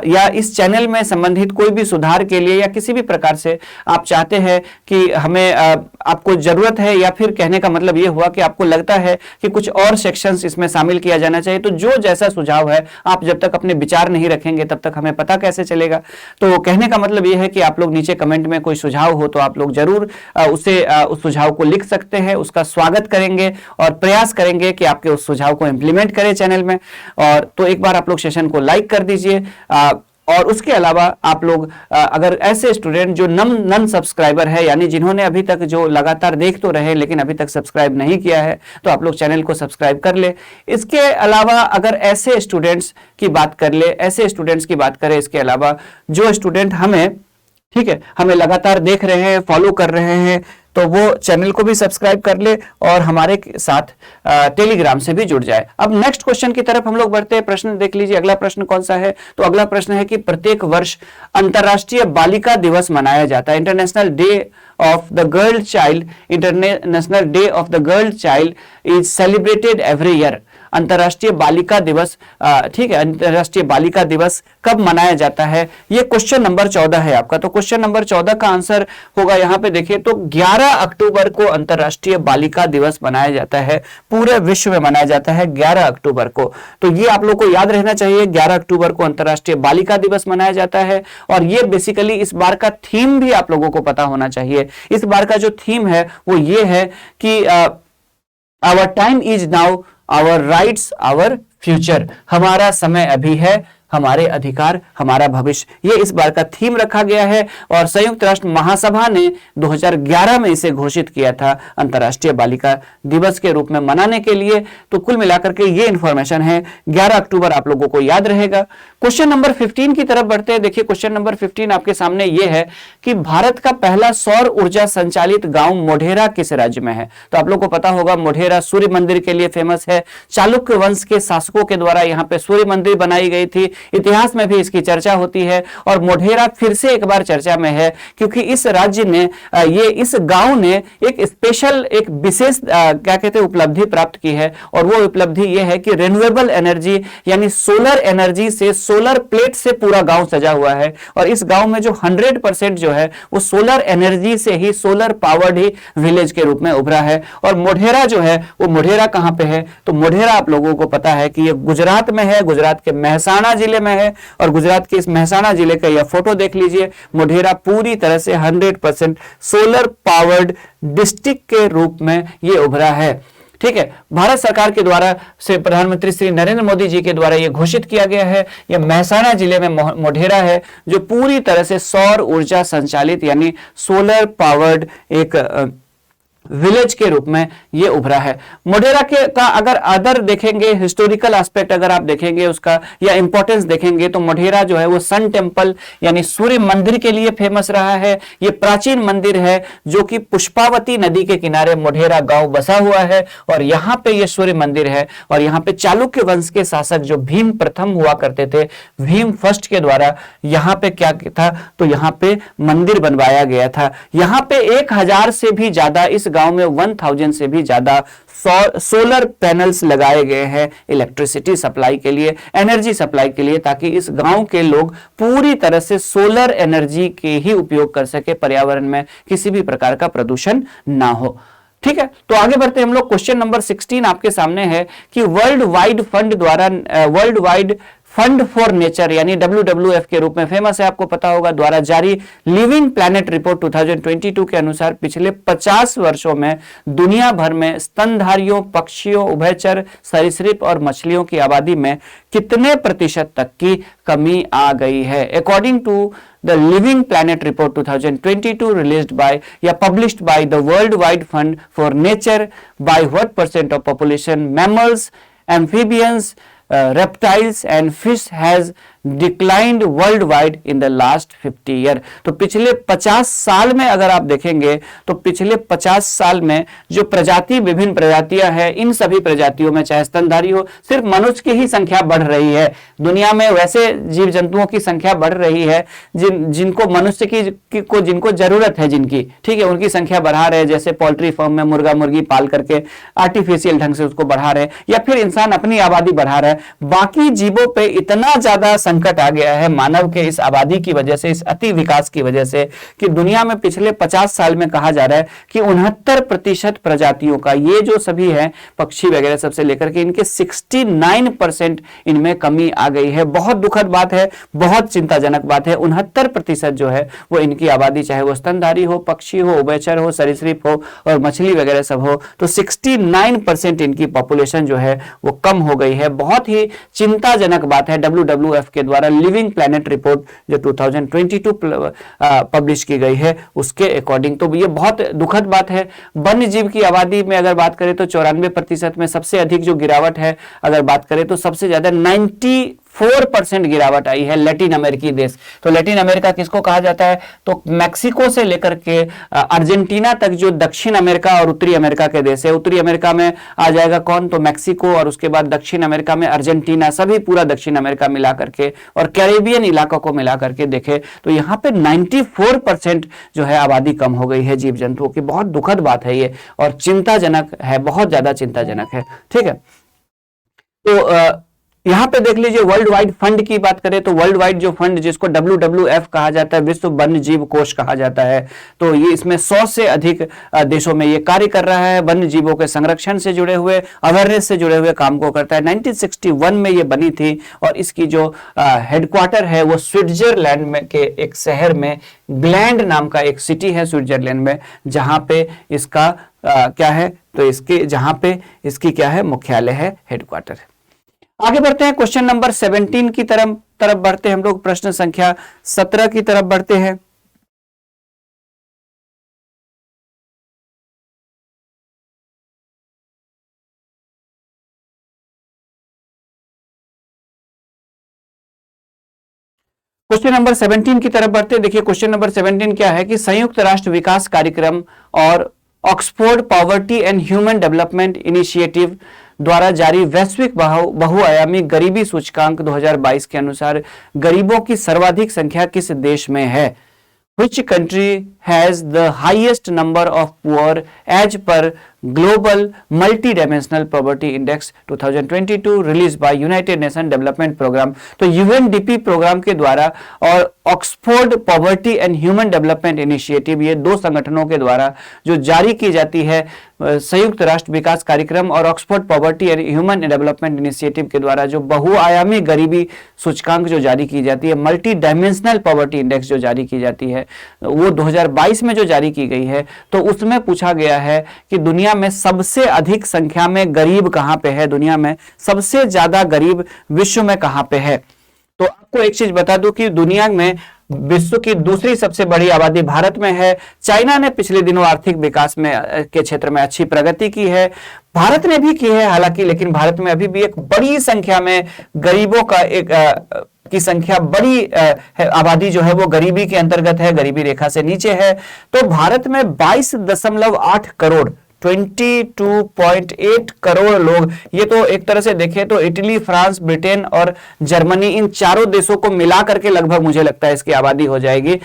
या इस चैनल में संबंधित कोई भी सुधार के लिए या किसी भी प्रकार से आप चाहते हैं कि हमें आपको जरूरत है, या फिर कहने का मतलब ये हुआ कि आपको लगता है कि कुछ और सेक्शंस इसमें शामिल किया जाना चाहिए, तो जो जैसा सुझाव है, आप जब तक अपने विचार नहीं रखेंगे तब तक हमें पता कैसे चलेगा। तो कहने का मतलब ये है कि आप लोग नीचे कमेंट में कोई सुझाव हो तो आप लोग जरूर उस सुझाव को लिख सकते हैं, उसका स्वागत करेंगे और प्रयास करेंगे कि आपके उस सुझाव को इंप्लीमेंट करें चैनल में। और तो एक बार आप लोग सेशन को लाइक कर दीजिए। और उसके अलावा आप लोग अगर ऐसे स्टूडेंट जो नन सब्सक्राइबर है, यानी जिन्होंने अभी तक जो लगातार देख तो रहे लेकिन अभी तक सब्सक्राइब नहीं किया है, तो आप लोग चैनल को सब्सक्राइब कर ले। इसके अलावा अगर ऐसे स्टूडेंट्स की बात करें, इसके अलावा जो स्टूडेंट हमें, ठीक है, हमें लगातार देख रहे हैं, फॉलो कर रहे हैं, तो वो चैनल को भी सब्सक्राइब कर ले और हमारे साथ टेलीग्राम से भी जुड़ जाए। अब नेक्स्ट क्वेश्चन की तरफ हम लोग बढ़ते हैं। प्रश्न देख लीजिए, अगला प्रश्न कौन सा है। तो अगला प्रश्न है कि प्रत्येक वर्ष अंतर्राष्ट्रीय बालिका दिवस मनाया जाता है, international day of the girl child, international day of the girl child is celebrated every year. अंतर्राष्ट्रीय बालिका दिवस, ठीक है, अंतर्राष्ट्रीय बालिका दिवस कब मनाया जाता है, ये क्वेश्चन नंबर 14 है आपका। तो क्वेश्चन नंबर 14 का आंसर होगा, यहां पे देखिए, तो 11 अक्टूबर को अंतर्राष्ट्रीय बालिका दिवस मनाया जाता है, पूरे विश्व में मनाया जाता है 11 अक्टूबर को। तो ये आप लोग को याद रहना चाहिए, 11 अक्टूबर को अंतर्राष्ट्रीय बालिका दिवस मनाया जाता है। और ये बेसिकली इस बार का थीम भी आप लोगों को पता होना चाहिए। इस बार का जो थीम है वो ये है कि our time is now, our rights our future, हमारा समय अभी है, हमारे अधिकार हमारा भविष्य, ये इस बार का थीम रखा गया है। और संयुक्त राष्ट्र महासभा ने 2011 में इसे घोषित किया था अंतर्राष्ट्रीय बालिका दिवस के रूप में मनाने के लिए। तो कुल मिलाकर के ये इंफॉर्मेशन है, 11 अक्टूबर आप लोगों को याद रहेगा। क्वेश्चन नंबर 15 की तरफ बढ़ते हैं। देखिए क्वेश्चन नंबर 15 आपके सामने ये है कि भारत का पहला सौर ऊर्जा संचालित गांव मोढेरा किस राज्य में है। तो आप लोग को पता होगा, मोढेरा सूर्य मंदिर के लिए फेमस है। चालुक्य वंश के शासकों के द्वारा यहाँ पे सूर्य मंदिर बनाई गई थी, इतिहास में भी इसकी चर्चा होती है। और मोढेरा फिर से एक बार चर्चा में है क्योंकि इस राज्य ने इस गांव ने एक स्पेशल, एक विशेष क्या कहते हैं उपलब्धि प्राप्त की है। और वो उपलब्धि ये है कि रिन्यूएबल एनर्जी यानी सोलर एनर्जी से, सोलर प्लेट से पूरा गांव सजा हुआ है। और इस गांव में जो 100% जो है वो सोलर एनर्जी से ही, सोलर पावर्ड ही विलेज के रूप में उभरा है। और मोढेरा जो है वो, मोढेरा कहां पे है, तो मोढेरा आप लोगों को पता है कि ये गुजरात में है, गुजरात के मेहसाणा जिले में है। और गुजरात के इस मेहसाणा जिले का यह फोटो देख लीजिए, मोढेरा पूरी तरह से 100% सोलर पावर्ड डिस्ट्रिक्ट के रूप में ये उभरा है। ठीक है, भारत सरकार के द्वारा से प्रधानमंत्री श्री नरेंद्र मोदी जी के द्वारा यह घोषित किया गया है। यह मेहसाणा जिले में मोढेरा है जो पूरी तरह से सौर ऊर्जा संचालित यानी सोलर पावर्ड एक विलेज के रूप में ये उभरा है। मोढेरा के का अगर अदर देखेंगे, हिस्टोरिकल एस्पेक्ट अगर आप देखेंगे उसका या इंपॉर्टेंस देखेंगे, तो मोढेरा जो है वो सन टेम्पल यानी सूर्य मंदिर के लिए फेमस रहा है। ये प्राचीन मंदिर है जो कि पुष्पावती नदी के किनारे मोढेरा गांव बसा हुआ है और यहाँ पे ये सूर्य मंदिर है। और यहाँ पे चालुक्य वंश के शासक जो भीम प्रथम हुआ करते थे, भीम फर्स्ट के द्वारा यहाँ पे क्या था, तो यहाँ पे मंदिर बनवाया गया था। यहाँ पे 1000 से भी ज्यादा, इस गांव में 1000 से भी ज्यादा सोलर पैनल्स लगाए गए हैं इलेक्ट्रिसिटी सप्लाई के लिए, एनर्जी सप्लाई के लिए, ताकि इस गांव के लोग पूरी तरह से सोलर एनर्जी के ही उपयोग कर सके, पर्यावरण में किसी भी प्रकार का प्रदूषण ना हो। ठीक है, तो आगे बढ़ते हैं हम लोग। क्वेश्चन नंबर 16 आपके सामने है कि वर्ल्ड वाइड फंड द्वारा, world wide fund for nature यानी WWF के रूप में फेमस है, आपको पता होगा, द्वारा जारी लिविंग प्लैनेट रिपोर्ट 2022 के अनुसार पिछले 50 वर्षों में दुनिया भर में स्तनधारियों, पक्षियों, उभयचर, सरीसृप और मछलियों की आबादी में कितने प्रतिशत तक की कमी आ गई है। According to the living planet report 2022 released by या published by the world wide fund for nature, by what percent of population mammals, amphibians, reptiles and fish has declined world wide in the last 50 year. तो पिछले 50 साल में अगर आप देखेंगे तो पिछले 50 साल में जो प्रजाति, विभिन्न प्रजातियां हैं, इन सभी प्रजातियों में चाहे स्तनधारी हो, सिर्फ मनुष्य की ही संख्या बढ़ रही है। दुनिया में वैसे जीव जंतुओं की संख्या बढ़ रही है जिनको मनुष्य की जिनको जरूरत है, जिनकी, ठीक है, उनकी संख्या बढ़ा रहे हैं। जैसे पोल्ट्री फार्म में मुर्गा मुर्गी पाल करके आर्टिफिशियल ढंग से उसको बढ़ा रहे हैं, या फिर इंसान अपनी आबादी बढ़ा रहा है। बाकी जीवों पे इतना ज्यादा संकट आ गया है मानव के इस आबादी की वजह से, इस अति विकास की वजह से, कि दुनिया में पिछले 50 साल में कहा जा रहा है कि 69% प्रजातियों का, ये जो सभी है पक्षी वगैरह सबसे लेकर के, इनके 69% इनमें कमी आ गई है। बहुत दुखद बात है, बहुत चिंताजनक बात है। 69% जो है वो इनकी आबादी, चाहे वो स्तनधारी हो, पक्षी हो, उभयचर हो, सरीसृप हो और मछली वगैरह सब हो, तो 69% इनकी पॉपुलेशन जो है वो कम हो गई है। बहुत ही चिंताजनक बात है। WWF के द्वारा लिविंग प्लैनेट रिपोर्ट जो 2022 पब्लिश की गई है उसके अकॉर्डिंग, तो ये बहुत दुखद बात है। वन्य जीव की आबादी में अगर बात करें तो 94% में सबसे अधिक जो गिरावट है, अगर बात करें तो सबसे ज्यादा 94% गिरावट आई है लैटिन अमेरिकी देश। तो लैटिन अमेरिका किसको कहा जाता है? तो मैक्सिको से लेकर के अर्जेंटीना तक जो दक्षिण अमेरिका और उत्तरी अमेरिका के देश है। उत्तरी अमेरिका में आ जाएगा कौन? तो मैक्सिको, और उसके बाद दक्षिण अमेरिका में अर्जेंटीना, सभी पूरा दक्षिण अमेरिका मिला करके और कैरेबियन इलाकों को मिला करके देखे तो यहाँ पे 94% जो है आबादी कम हो गई है जीव जंतुओं की। बहुत दुखद बात है ये और चिंताजनक है, बहुत ज्यादा चिंताजनक है। ठीक है, तो यहां पे देख लीजिए वर्ल्ड वाइड फंड की बात करें तो वर्ल्ड वाइड जो फंड जिसको WWF कहा जाता है, विश्व वन्य जीव कोष कहा जाता है, तो ये इसमें 100 से अधिक देशों में ये कार्य कर रहा है। वन्य जीवों के संरक्षण से जुड़े हुए, अवेयरनेस से जुड़े हुए काम को करता है। 1961 में ये बनी थी और इसकी जो हेडक्वार्टर है वो स्विट्जरलैंड में के एक शहर में, ग्लैंड नाम का एक सिटी है स्विट्जरलैंड में, जहां पे इसका क्या है, तो इसके जहां पे इसकी क्या है, मुख्यालय है, हेडक्वार्टर है। आगे बढ़ते हैं क्वेश्चन नंबर 17 की तरफ बढ़ते हैं हम लोग। प्रश्न संख्या 17 की तरफ बढ़ते हैं। क्वेश्चन नंबर 17 की तरफ बढ़ते हैं। देखिए क्वेश्चन नंबर 17 क्या है कि संयुक्त राष्ट्र विकास कार्यक्रम और Oxford poverty and human development initiative द्वारा जारी वैश्विक बहुआयामी गरीबी सूचकांक 2022 के अनुसार गरीबों की सर्वाधिक संख्या किस देश में है? Which country has the highest number of poor as per Global Multidimensional Poverty Index 2022 released by United Nations Development Program? तो UNDP प्रोग्राम के द्वारा और Oxford poverty and human development initiative, ये दो संगठनों के द्वारा जो जारी की जाती है, संयुक्त राष्ट्र विकास कार्यक्रम और Oxford poverty and human development initiative के द्वारा जो बहुआयामी गरीबी सूचकांक जो जारी की जाती है, मल्टी डायमेंशनल पॉवर्टी इंडेक्स जो जारी की जाती है, वो 2022 में जो जारी की गई है, तो उसमें पूछा गया है कि दुनिया में सबसे अधिक संख्या में गरीब कहां पे है, दुनिया में सबसे ज्यादा गरीब विश्व में कहां पे है। तो आपको एक चीज बता दूं कि दुनिया में विश्व की दूसरी सबसे बड़ी आबादी भारत में है। चाइना ने पिछले दिनों आर्थिक विकास में के क्षेत्र में अच्छी प्रगति की है, भारत ने भी की है हालांकि, लेकिन भारत में अभी भी एक बड़ी संख्या में गरीबों का की संख्या, बड़ी आबादी जो है वो गरीबी के अंतर्गत है, गरीबी रेखा से नीचे है। तो भारत में 22.8 करोड़ 22.8 करोड़ लोग, ये तो एक तरह से देखें तो इटली, फ्रांस, ब्रिटेन और जर्मनी, इन चारों देशों को मिला करके लगभग मुझे लगता है इसकी आबादी हो जाएगी।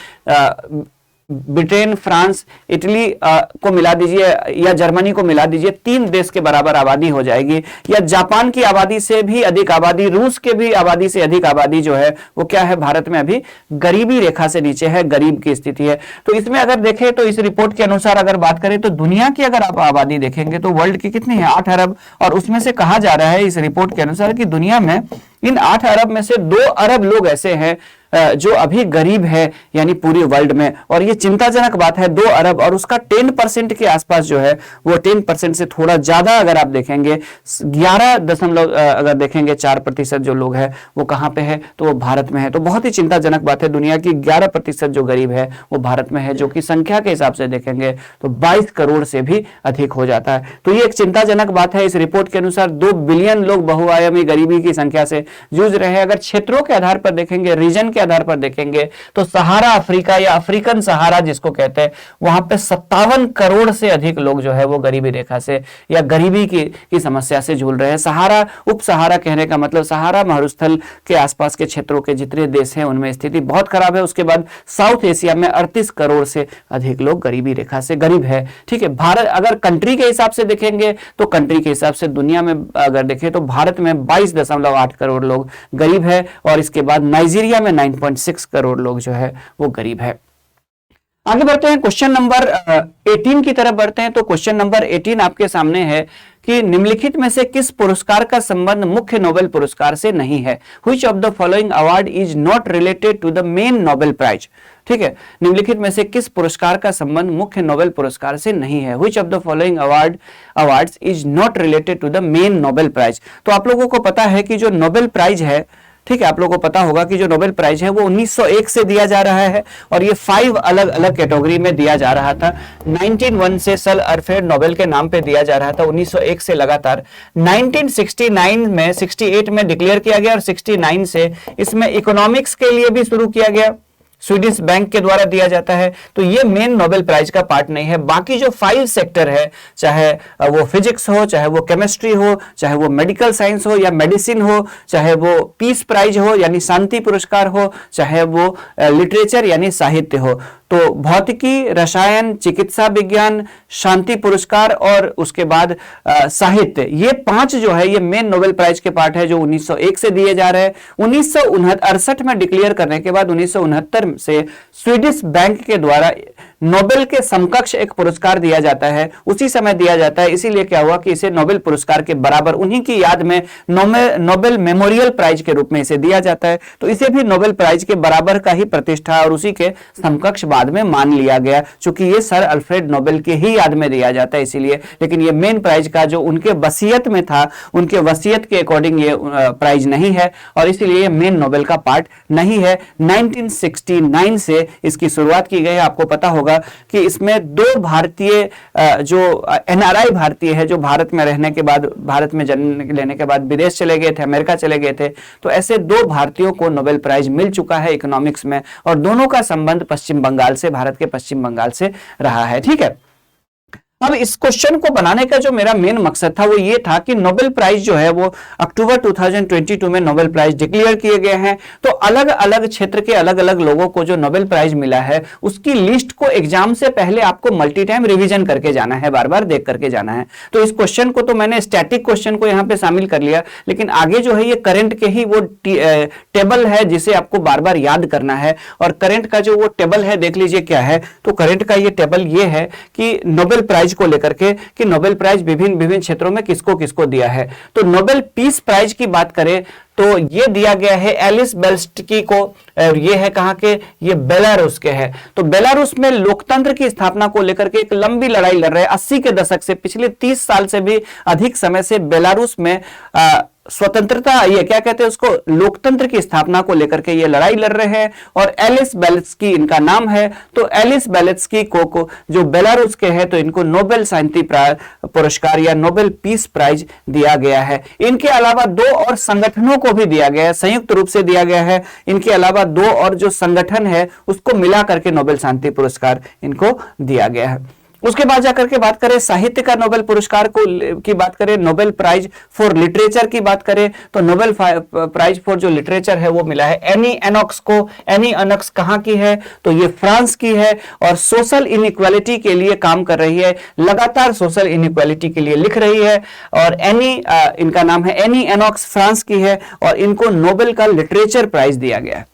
ब्रिटेन, फ्रांस, इटली को मिला दीजिए या जर्मनी को मिला दीजिए, 3 देश के बराबर आबादी हो जाएगी। या जापान की आबादी से भी अधिक आबादी, रूस के भी आबादी से अधिक आबादी जो है वो क्या है, भारत में अभी गरीबी रेखा से नीचे है, गरीब की स्थिति है। तो इसमें अगर देखें तो इस रिपोर्ट के अनुसार अगर बात करें तो दुनिया की अगर आप आबादी देखेंगे तो वर्ल्ड की कितनी है, 8 अरब, और उसमें से कहा जा रहा है इस रिपोर्ट के अनुसार कि दुनिया में इन 8 अरब में से 2 अरब लोग ऐसे हैं जो अभी गरीब है यानी पूरी वर्ल्ड में, और ये चिंताजनक बात है, 2 अरब और उसका 10% के आसपास जो है वो 10% से थोड़ा ज्यादा अगर आप देखेंगे 11 अगर देखेंगे 4% जो लोग हैं वो कहां पे है, तो वो भारत में है। तो बहुत ही चिंताजनक बात है, दुनिया की 11% जो गरीब है वो भारत में है, जो कि संख्या के हिसाब से देखेंगे तो 22 करोड़ से भी अधिक हो जाता है। तो ये एक चिंताजनक बात है। इस रिपोर्ट के अनुसार 2 बिलियन लोग बहुआयामी गरीबी की संख्या से जूझ रहे हैं। अगर क्षेत्रों के आधार पर देखेंगे, रीजन के आधार पर देखेंगे, तो सहारा अफ्रीका या अफ्रीकन सहारा जिसको कहते हैं, वहां पे 57 करोड़ से अधिक लोग जो है वो गरीबी रेखा से या गरीबी की समस्या से झूल रहे हैं। सहारा, उप सहारा कहने का मतलब सहारा मरुस्थल के आसपास के क्षेत्रों के जितने देश हैं उनमें स्थिति बहुत खराब है। उसके बाद साउथ एशिया में 38 करोड़ से अधिक लोग गरीबी रेखा से गरीब है। ठीक है, भारत अगर कंट्री के हिसाब से देखेंगे तो कंट्री के हिसाब से दुनिया में अगर देखें तो भारत में 22.8 करोड़ लोग गरीब है, और इसके बाद नाइजीरिया में 9.6 करोड़ लोग जो है वो गरीब है। आगे बढ़ते हैं, क्वेश्चन नंबर 18 की तरफ बढ़ते हैं। तो क्वेश्चन नंबर 18 आपके सामने है कि निम्नलिखित में से किस पुरस्कार का संबंध मुख्य नोबेल पुरस्कार से नहीं है? Which of the following award is not related to the main Nobel Prize? ठीक है, निम्नलिखित में से किस पुरस्कार का संबंध मुख्य नोबेल पुरस्कार से नहीं है? Which of the following awards is not related to the main Nobel Prize? तो आप लोगों को पता है कि जो नोबेल प्राइज है, ठीक है, आप लोगों को पता होगा कि जो नोबेल प्राइज है वो 1901 से दिया जा रहा है, और ये 5 अलग अलग कैटेगरी में दिया जा रहा था। 1901 से सर अल्फ्रेड नोबेल के नाम पे दिया जा रहा था, 1901 से लगातार 1969 में 68 में डिक्लेयर किया गया, और 69 से इसमें इकोनॉमिक्स के लिए भी शुरू किया गया, स्वीडिश बैंक के द्वारा दिया जाता है। तो ये मेन नोबेल प्राइज का पार्ट नहीं है। बाकी जो 5 सेक्टर है, चाहे वो फिजिक्स हो, चाहे वो केमिस्ट्री हो, चाहे वो मेडिकल साइंस हो या मेडिसिन हो, चाहे वो पीस प्राइज हो यानी शांति पुरस्कार हो, चाहे वो लिटरेचर यानी साहित्य हो, तो भौतिकी, रसायन, चिकित्सा विज्ञान, शांति पुरस्कार और उसके बाद साहित्य, ये 5 जो है ये मेन नोबेल प्राइज के पार्ट है जो 1901 से दिए जा रहे हैं। 1968 में डिक्लेयर करने के बाद 1969 से स्वीडिश बैंक के द्वारा नोबेल के समकक्ष एक पुरस्कार दिया जाता है, उसी समय दिया जाता है। इसीलिए क्या हुआ कि इसे नोबेल पुरस्कार के बराबर, उन्हीं की याद में नोबेल मेमोरियल प्राइज के रूप में इसे दिया जाता है। तो इसे भी नोबेल प्राइज के बराबर का ही प्रतिष्ठा और उसी के समकक्ष बाद में मान लिया गया, क्योंकि ये सर अल्फ्रेड नोबेल के ही याद में दिया जाता है इसीलिए। लेकिन ये मेन प्राइज का जो उनके वसीयत में था, उनके वसीयत के अकॉर्डिंग ये प्राइज नहीं है, और इसीलिए ये मेन नोबेल का पार्ट नहीं है। 1969 से इसकी शुरुआत की गई है। आपको पता होगा कि इसमें 2 भारतीय जो एनआरआई भारतीय है, जो भारत में रहने के बाद, भारत में जन्म लेने के बाद विदेश चले गए थे, अमेरिका चले गए थे, तो ऐसे 2 भारतीयों को नोबेल प्राइज मिल चुका है इकोनॉमिक्स में, और दोनों का संबंध पश्चिम बंगाल से, भारत के पश्चिम बंगाल से रहा है। ठीक है, अब इस क्वेश्चन को बनाने का जो मेरा मेन मकसद था वो ये था कि नोबेल प्राइज जो है वो अक्टूबर 2022 में नोबेल प्राइज डिक्लेयर किए गए हैं। तो अलग अलग क्षेत्र के अलग अलग लोगों को जो नोबेल प्राइज मिला है उसकी लिस्ट को एग्जाम से पहले आपको मल्टी टाइम रिवीजन करके जाना है, बार बार देख करके जाना है। तो इस क्वेश्चन को तो मैंने स्टैटिक क्वेश्चन को यहाँ पे शामिल कर लिया, लेकिन आगे जो है ये करंट के ही वो टेबल है जिसे आपको बार बार याद करना है। और करंट का जो वो टेबल है देख लीजिए क्या है। तो करंट का ये टेबल ये है कि नोबेल प्राइज को लेकर के कि नोबेल प्राइज विभिन्न क्षेत्रों में किसको किसको दिया है। तो नोबेल पीस प्राइज की बात करें तो ये दिया गया है एलिस बेल्स्की को, और ये है कहां के, ये बेलारूस के है। तो बेलारूस में लोकतंत्र की स्थापना को लेकर के एक लंबी लड़ाई लड़ रहे हैं। 80 के दशक से, पिछले 30 साल से भी अधिक समय से बेलारूस में स्वतंत्रता, ये क्या कहते हैं उसको, लोकतंत्र की स्थापना को लेकर के ये लड़ाई लड़ रहे हैं, और एलिस बेल्स्की इनका नाम है। तो एलिस बेल्स्की को जो बेलारूस के हैं, तो इनको नोबेल शांति पुरस्कार या नोबेल पीस प्राइज दिया गया है। इनके अलावा 2 और संगठनों को भी दिया गया है, संयुक्त रूप से दिया गया है। इनके अलावा 2 और जो संगठन है उसको मिला करके नोबेल शांति पुरस्कार इनको दिया गया है। उसके बाद जाकर के बात करें साहित्य का नोबेल पुरस्कार की बात करें, नोबेल प्राइज फॉर लिटरेचर की बात करें, तो नोबेल प्राइज फॉर जो लिटरेचर है वो मिला है एनी एनॉक्स को। एनी एनॉक्स कहां की है, तो ये फ्रांस की है, और सोशल इनइक्वालिटी के लिए काम कर रही है, लगातार सोशल इनइक्वालिटी के लिए लिख रही है। और इनका नाम है एनी एनॉक्स, फ्रांस की है, और इनको नोबेल का लिटरेचर प्राइज दिया गया है।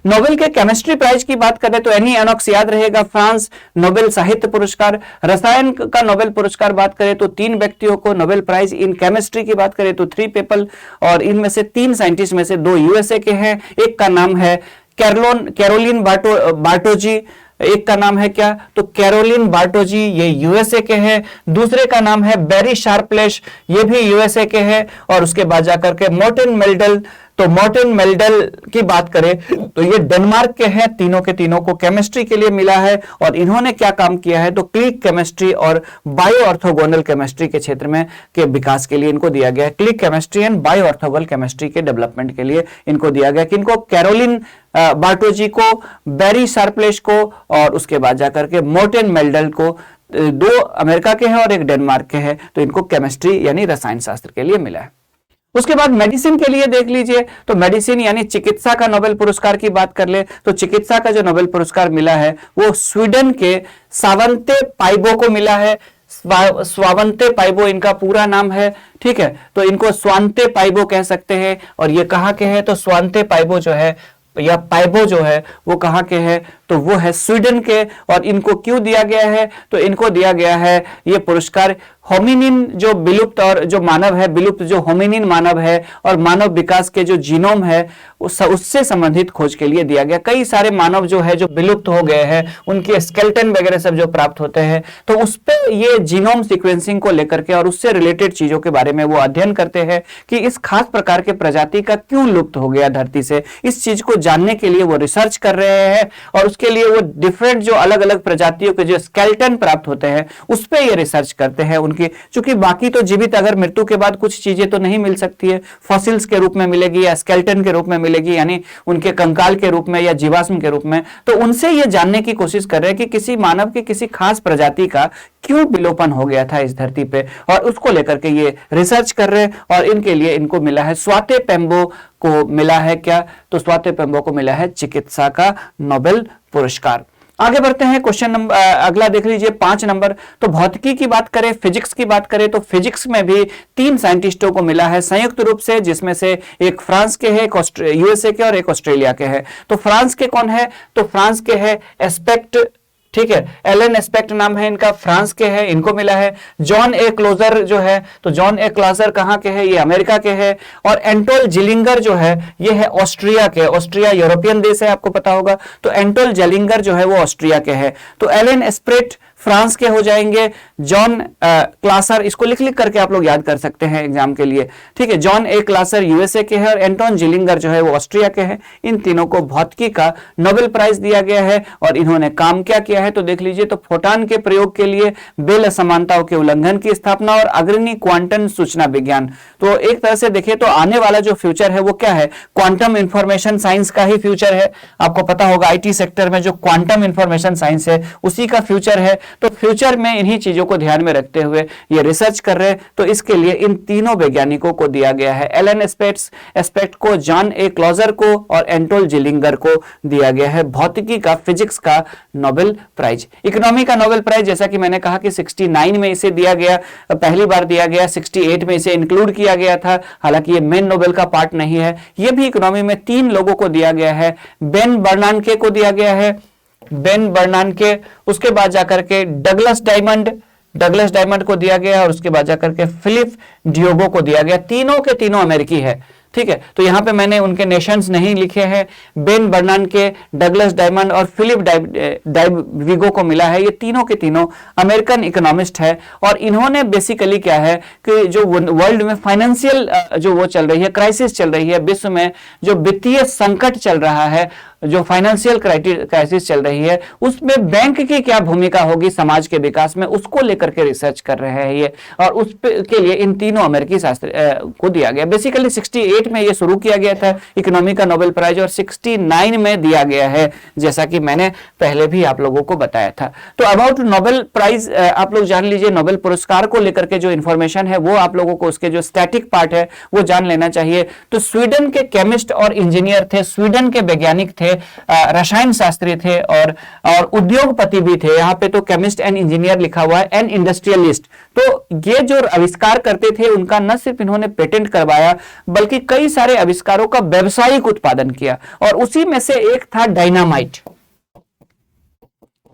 नोबेल के केमिस्ट्री प्राइज की बात करें तो एनी एनॉक्स याद रहेगा, फ्रांस, नोबेल साहित्य पुरस्कार। रसायन का नोबेल पुरस्कार बात करें तो 3 व्यक्तियों को नोबेल प्राइज, इन केमिस्ट्री की बात करें तो 3 पीपल, और इनमें से 3 साइंटिस्ट में से 2 यूएसए के हैं। एक का नाम है कैरोलिन बार्टोजी, एक का नाम है क्या, तो कैरोलिन बार्टोजी, ये यूएसए के हैं। दूसरे का नाम है बैरी शार्पलेश, ये भी यूएसए के हैं। और उसके बाद जाकर के मॉर्टिन मेल्डल, तो मॉर्टिन मेल्डल की बात करें तो ये डेनमार्क के हैं। तीनों के तीनों को केमिस्ट्री के लिए मिला है। और इन्होंने क्या काम किया है, तो क्लिक केमिस्ट्री और बायो ऑर्थोगोनल केमिस्ट्री के क्षेत्र में के विकास के लिए इनको दिया गया है। Click chemistry and bio orthogonal chemistry के डेवलपमेंट के लिए इनको दिया गया। किनको, कैरोलिन बार्टोजी को, बैरी शार्पलेश को, और उसके बाद जाकर के मॉर्टिन मेल्डल को। 2 अमेरिका के हैं और 1 डेनमार्क के हैं। तो इनको केमिस्ट्री यानी रसायन शास्त्र के लिए मिला है। उसके बाद मेडिसिन के लिए देख लीजिए, तो मेडिसिन यानी चिकित्सा का नोबेल पुरस्कार की बात कर ले तो चिकित्सा का जो नोबेल पुरस्कार मिला है वो स्वीडन के स्वावंते पाइबो को मिला है। स्वावंते पाइबो इनका पूरा नाम है, ठीक है, तो इनको स्वांते पाइबो कह सकते हैं। और ये कहाँ के हैं, तो स्वांते पाइबो जो है या पाइबो जो है वो कहाँ के हैं, तो वो है स्वीडन के। और इनको क्यों दिया गया है, तो इनको दिया गया है ये पुरस्कार होमिनिन जो विलुप्त और जो मानव है, विलुप्त जो होमिनिन मानव है और मानव विकास के जो जीनोम है उससे संबंधित खोज के लिए दिया गया। कई सारे मानव जो है जो विलुप्त हो गए हैं, उनके स्केलेटन वगैरह सब जो प्राप्त होते हैं, तो उस पे ये जीनोम सीक्वेंसिंग को लेकर के और उससे रिलेटेड चीजों के बारे में वो अध्ययन करते हैं कि इस खास प्रकार के प्रजाति का क्यों लुप्त हो गया धरती से। इस चीज को जानने के लिए वो रिसर्च कर रहे हैं और उसके लिए वो डिफरेंट जो अलग अलग प्रजातियों के जो स्केलेटन प्राप्त होते हैं उस पर ये रिसर्च करते हैं। उनकी चूंकि बाकी तो जीवित अगर मृत्यु के बाद कुछ चीजें तो नहीं मिल सकती है, फॉसिल्स के रूप में मिलेगी या स्केलेटन के रूप में मिलेगी, यानी उनके कंकाल के रूप में या जीवाश्म के रूप में, तो उनसे ये जानने की कोशिश कर रहे हैं कि किसी मानव की किसी खास प्रजाति का क्यों विलोपन हो गया था इस धरती पे, और उसको लेकर के ये रिसर्च कर रहे हैं। और इनके लिए इनको मिला है, स्वाते पेम्बो को मिला है क्या, तो स्वाते पेम्बो को मिला है चिकित्सा का नोबेल पुरस्कार। आगे बढ़ते हैं, क्वेश्चन नंबर अगला देख लीजिए 5 नंबर। तो भौतिकी की बात करें, फिजिक्स की बात करें तो फिजिक्स में भी 3 साइंटिस्टों को मिला है संयुक्त रूप से, जिसमें से एक फ्रांस के है, एक यूएसए के और एक ऑस्ट्रेलिया के है। तो फ्रांस के कौन है, तो फ्रांस के है एस्पेक्ट, ठीक है, एलन एस्पेक्ट नाम है इनका, फ्रांस के है, इनको मिला है। जॉन ए क्लोजर जो है, तो जॉन ए क्लोजर कहाँ के है, ये अमेरिका के है। और एंटोल जिलिंगर जो है ये है ऑस्ट्रिया के, ऑस्ट्रिया यूरोपियन देश है, आपको पता होगा। तो एंटोल जिलिंगर जो है वो ऑस्ट्रिया के है। तो एलन एस्पेक्ट फ्रांस के हो जाएंगे। जॉन क्लासर, इसको लिख लिख करके आप लोग याद कर सकते हैं एग्जाम के लिए, ठीक है। जॉन ए क्लासर यूएसए के हैं और एंटोन जिलिंगर जो है वो ऑस्ट्रिया के हैं। इन तीनों को भौतिकी का नोबेल प्राइज दिया गया है। और इन्होंने काम क्या किया है, तो देख लीजिए, तो फोटॉन के प्रयोग के लिए बेल असमानताओं के उल्लंघन की स्थापना और अग्रणी क्वांटम सूचना विज्ञान। तो एक तरह से देखिए तो आने वाला जो फ्यूचर है वो क्या है, क्वांटम इंफॉर्मेशन साइंस का ही फ्यूचर है। आपको पता होगा आईटी सेक्टर में जो क्वांटम इंफॉर्मेशन साइंस है उसी का फ्यूचर है। तो फ्यूचर में इन्हीं चीजों को ध्यान में रखते हुए ये रिसर्च कर रहे हैं। तो इसके लिए इन तीनों वैज्ञानिकों को दिया गया है, एलन एस्पेक्ट को, जॉन ए क्लोजर को और एंटोल जिलिंगर को दिया गया है भौतिकी का, फिजिक्स का नोबेल प्राइज। इकोनॉमी का नोबेल प्राइज जैसा कि मैंने कहा कि 69 में इसे दिया गया, पहली बार दिया गया, 68 में इसे इंक्लूड किया गया था, हालांकि ये मेन नोबेल का पार्ट नहीं है। ये भी इकोनॉमी में 3 लोगों को दिया गया है। बेन बर्नानके को दिया गया है, बेन बर्नानके, उसके बाद जाकर के डगलस डायमंड को दिया गया और उसके बाद जाकर के फिलिप डियोगो को दिया गया। तीनों के तीनों अमेरिकी है, ठीक है। तो यहां पे मैंने उनके नेशंस नहीं लिखे हैं। बेन बर्नानके, डगलस डायमंड और फिलिप डाइविगो को मिला है। ये तीनों के तीनों अमेरिकन इकोनॉमिस्ट है। और इन्होंने बेसिकली क्या है कि जो वर्ल्ड में फाइनेंशियल जो वो चल रही है, क्राइसिस चल रही है, विश्व में जो वित्तीय संकट चल रहा है, जो फाइनेंशियल क्राइसिस चल रही है, उसमें बैंक की क्या भूमिका होगी समाज के विकास में, उसको लेकर के रिसर्च कर रहे हैं ये। और उस के लिए इन तीनों अमेरिकी शास्त्री को दिया गया। बेसिकली 68 में ये शुरू किया गया था इकोनॉमी का नोबेल प्राइज और 69 में दिया गया है, जैसा कि मैंने पहले भी आप लोगों को बताया था। तो अबाउट नोबेल प्राइज आप लोग जान लीजिए। नोबेल पुरस्कार को लेकर के जो इंफॉर्मेशन है वो आप लोगों को, उसके जो स्टैटिक पार्ट है वो जान लेना चाहिए। तो स्वीडन के केमिस्ट और इंजीनियर थे, स्वीडन के वैज्ञानिक थे थे, रसायन शास्त्री थे और उद्योगपति भी थे। यहाँ पे तो केमिस्ट एंड इंजीनियर लिखा हुआ है, एंड इंडस्ट्रियलिस्ट। तो ये जो आविष्कार करते थे उनका न सिर्फ इन्होंने पेटेंट करवाया बल्कि कई सारे आविष्कारों का व्यावसायिक उत्पादन किया, और उसी में से एक था डायनामाइट।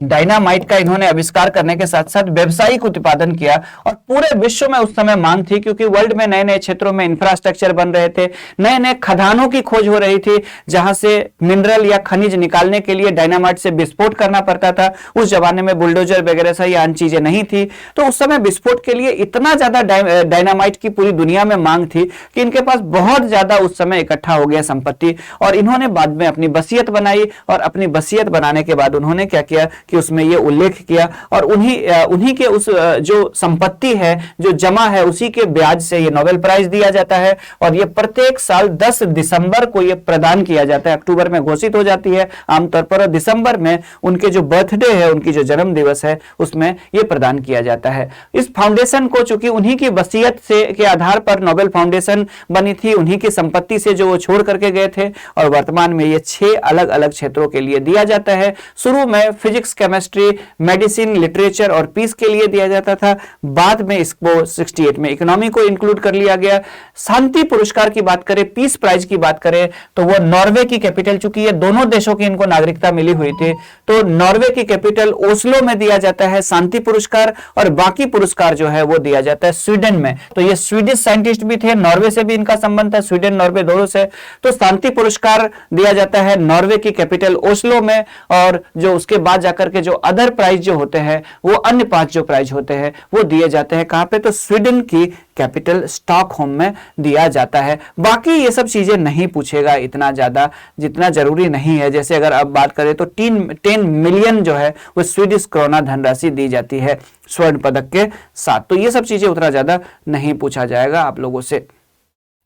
डायनामाइट का इन्होंने आविष्कार करने के साथ साथ व्यावसायिक उत्पादन किया, और पूरे विश्व में उस समय मांग थी, क्योंकि वर्ल्ड में नए नए क्षेत्रों में इंफ्रास्ट्रक्चर बन रहे थे, नए नए खदानों की खोज हो रही थी जहां से मिनरल या खनिज निकालने के लिए डायनामाइट से विस्फोट करना पड़ता था। उस जमाने में बुलडोजर वगैरह सा या अन्य चीजें नहीं थी, तो उस समय विस्फोट के लिए इतना ज्यादा डायनामाइट की पूरी दुनिया में मांग थी कि इनके पास बहुत ज्यादा उस समय इकट्ठा हो गया संपत्ति, और इन्होंने बाद में अपनी वसीयत बनाई, और अपनी वसीयत बनाने के बाद उन्होंने क्या किया कि उसमें ये उल्लेख किया, और उन्हीं के उस जो संपत्ति है जो जमा है उसी के ब्याज से ये नोबेल प्राइज दिया जाता है, और ये प्रत्येक साल 10 दिसंबर को ये प्रदान किया जाता है। अक्टूबर में घोषित हो जाती है आमतौर पर, और दिसंबर में उनके जो बर्थडे है, उनकी जो जन्म दिवस है, उसमें ये प्रदान किया जाता है। इस फाउंडेशन को चूंकि उन्हीं की वसीयत से के आधार पर नोबेल फाउंडेशन बनी थी, उन्हीं की संपत्ति से जो वो छोड़ करके गए थे, और वर्तमान में ये 6 अलग अलग क्षेत्रों के लिए दिया जाता है। शुरू में फिजिक्स, केमिस्ट्री, मेडिसिन, लिटरेचर और पीस के लिए दिया जाता था, बाद में इसको 68 में इकोनॉमी को इंक्लूड कर लिया गया। शांति पुरस्कार की बात करें, पीस प्राइज की बात करें, तो वो नॉर्वे की कैपिटल, चूंकि ये दोनों देशों की इनको नागरिकता मिली हुई थी, तो नॉर्वे की कैपिटल ओस्लो में दिया जाता है शांति पुरस्कार, और बाकी पुरस्कार जो है वो दिया जाता है स्वीडन में। तो ये स्वीडिश साइंटिस्ट भी थे, नॉर्वे से भी इनका संबंध था, स्वीडन नॉर्वे दोनों से। तो शांति पुरस्कार दिया जाता है नॉर्वे की कैपिटल ओस्लो में, और जो उसके बाद जाकर के जो अदर प्राइज जो होते हैं, वो अन्य 5 जो प्राइज होते हैं वो दिए जाते हैं कहां पे, तो स्वीडन की कैपिटल स्टॉकहोम में दिया जाता है। बाकी ये सब चीजें नहीं पूछेगा इतना ज्यादा, जितना जरूरी नहीं है। जैसे अगर अब बात करें तो 10 मिलियन जो है वो स्वीडिश क्रोना धनराशि दी जाती है स्वर्ण पदक के साथ। तो ये सब चीजें उतना ज्यादा नहीं पूछा जाएगा आप लोगों से।